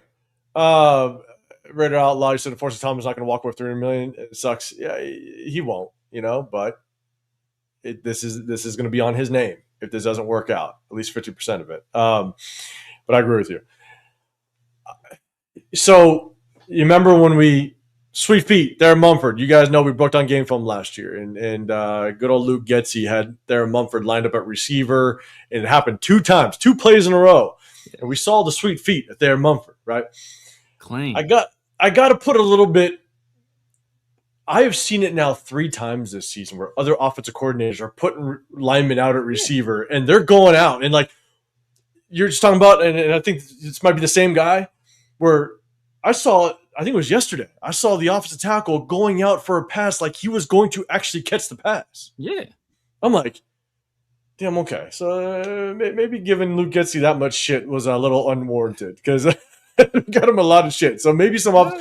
Raider Outlaw, you said Forrest Thomas is not going to walk away with $300 million. It sucks. Yeah, he won't. But this is going to be on his name if this doesn't work out. At least 50% of it. But I agree with you. So you remember when we Sweet Feet, Darren Mumford. You guys know we booked on Game Film last year, and good old Luke Getzey had Darren Mumford lined up at receiver, and it happened 2 times, 2 plays in a row, and we saw the Sweet Feet at Darren Mumford, right? Clean. I got to put a little bit. I have seen it now 3 times this season where other offensive coordinators are putting linemen out at receiver, and they're going out, and like you're just talking about, and I think this might be the same guy where I saw it. I think it was yesterday. I saw the offensive tackle going out for a pass like he was going to actually catch the pass. Yeah. I'm like, damn, okay. So maybe giving Luke Getzey that much shit was a little unwarranted because got him a lot of shit. So maybe some off.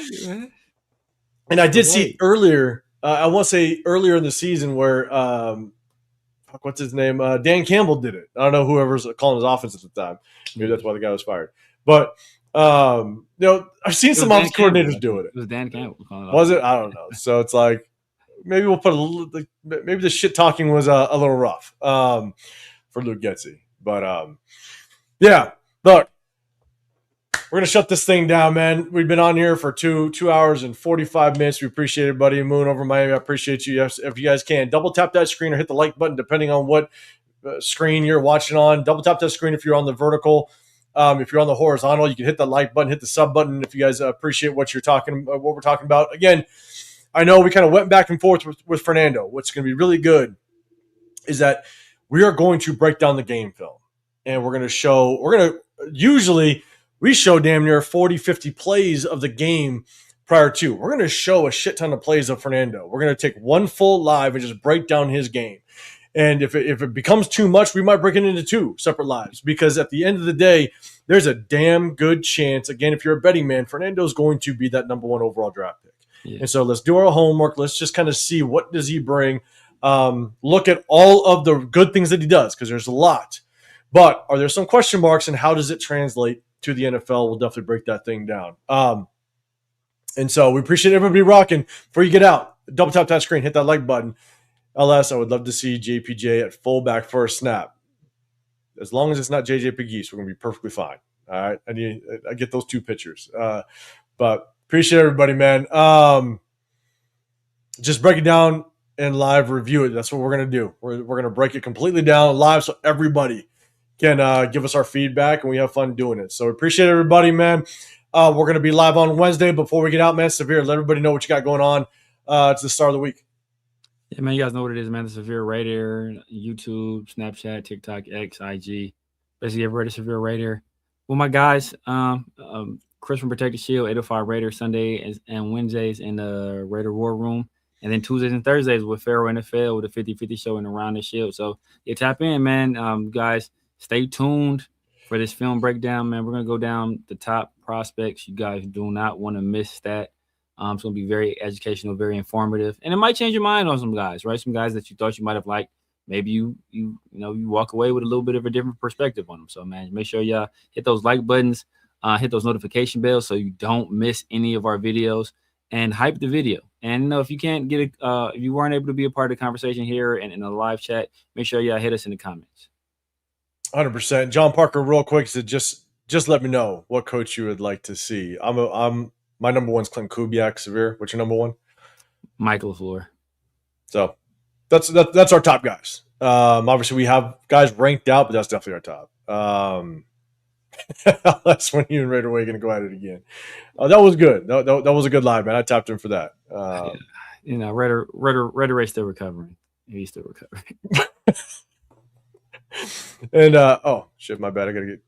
And I did see earlier, I want to say earlier in the season where, what's his name? Dan Campbell did it. I don't know whoever's calling his offense at the time. Maybe that's why the guy was fired. But I've seen some offensive coordinators do it. It was Dan Campbell. Was it? I don't know. So it's like maybe we'll put a little. Maybe the shit talking was a little rough for Luke Getzey. But yeah, look, we're gonna shut this thing down, man. We've been on here for 2 hours and 45 minutes. We appreciate it, buddy. Moon over Miami. I appreciate you. If you guys can, double tap that screen or hit the like button, depending on what screen you're watching on. Double tap that screen if you're on the vertical. If you're on the horizontal, you can hit the like button, hit the sub button if you guys appreciate what we're talking about. Again, I know we kind of went back and forth with Fernando. What's going to be really good is that we are going to break down the game film, and usually we show damn near 40, 50 plays of the game prior to. We're going to show a shit ton of plays of Fernando. We're going to take one full live and just break down his game. And if it becomes too much, we might break it into 2 separate lives because at the end of the day, there's a damn good chance, again, if you're a betting man, Fernando's going to be that number 1 overall draft pick. Yeah. And so let's do our homework. Let's just kind of see what does he bring. Look at all of the good things that he does because there's a lot. But are there some question marks and how does it translate to the NFL? We'll definitely break that thing down. And so we appreciate everybody rocking. Before you get out, double tap that screen, hit that like button. LS, I would love to see JPJ at fullback for a snap. As long as it's not JJ Pegues, we're going to be perfectly fine. All right. I get those 2 pictures. But appreciate everybody, man. Just break it down and live review it. That's what we're going to do. We're going to break it completely down live so everybody can give us our feedback and we have fun doing it. So appreciate everybody, man. We're going to be live on Wednesday. Before we get out, man, Severe, let everybody know what you got going on. It's the start of the week. Yeah, man, you guys know what it is, man. The Severe Raider, YouTube, Snapchat, TikTok, X, IG. Basically, everywhere the Severe Raider. Well, my guys, Chris from Protect the Shield, 805 Raider, Sunday and Wednesdays in the Raider War Room. And then Tuesdays and Thursdays with Pharaoh NFL with a 50-50 show and Around the Shield. So, yeah, tap in, man. Guys, stay tuned for this film breakdown, man. We're going to go down the top prospects. You guys do not want to miss that. It's going to be very educational, very informative, and it might change your mind on some guys, right? Some guys that you thought you might have liked. Maybe you walk away with a little bit of a different perspective on them. So, man, make sure y'all hit those like buttons, hit those notification bells so you don't miss any of our videos, and hype the video. And if you can't get if you weren't able to be a part of the conversation here and in a live chat, make sure y'all hit us in the comments. 100%. John Parker, real quick, said just let me know what coach you would like to see. My number 1's Clint Kubiak. Severe, what's your number 1? Michael LaFleur. So that's our top guys. Obviously, we have guys ranked out, but that's definitely our top. That's when you and Raider Way going to go at it again. That was good. That was a good live, man. I tapped in for that. Raider Ray still recovering. He's still recovering. And oh shit, my bad. I gotta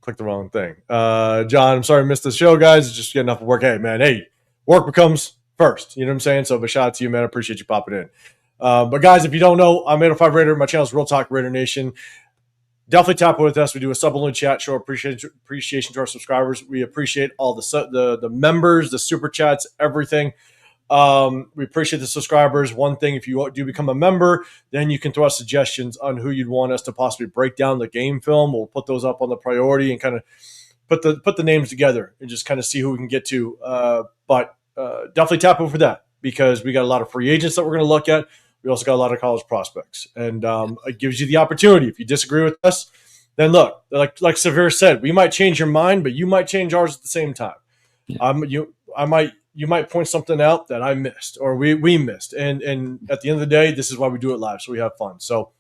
click the wrong thing. John, I'm sorry I missed the show, guys. It's just getting off of work. Hey, man, work becomes first. You know what I'm saying? So, but shout out to you, man. I appreciate you popping in. But guys, if you don't know, I'm 805 Raider. My channel is Real Talk Raider Nation. Definitely tap with us. We do a sub-only chat. Show appreciation to our subscribers. We appreciate all the members, the super chats, everything. We appreciate the subscribers. One thing, if you do become a member, then you can throw us suggestions on who you'd want us to possibly break down the game film. We'll put those up on the priority and kind of put the names together and just kind of see who we can get to. But definitely tap over for that, because we got a lot of free agents that we're going to look at. We also got a lot of college prospects, and it gives you the opportunity. If you disagree with us, then look, like Severe said, we might change your mind, but you might change ours at the same time. Yeah. You might point something out that I missed or we missed. And at the end of the day, this is why we do it live, so we have fun. So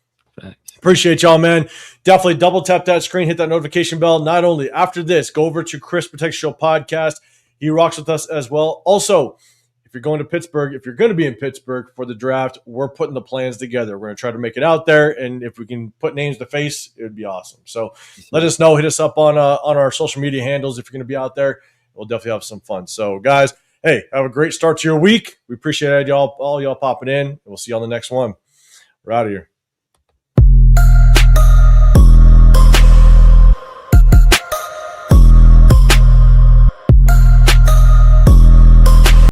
appreciate y'all, man. Definitely double tap that screen, hit that notification bell. Not only after this, go over to Chris Protect Show podcast. He rocks with us as well. Also, if you're going to Pittsburgh, if you're going to be in Pittsburgh for the draft, we're putting the plans together. We're going to try to make it out there. And if we can put names to face, it would be awesome. So let us know. Hit us up on our social media handles if you're going to be out there. We'll definitely have some fun. So, guys, hey, have a great start to your week. We appreciate all y'all popping in. We'll see you on the next one. We're out of here.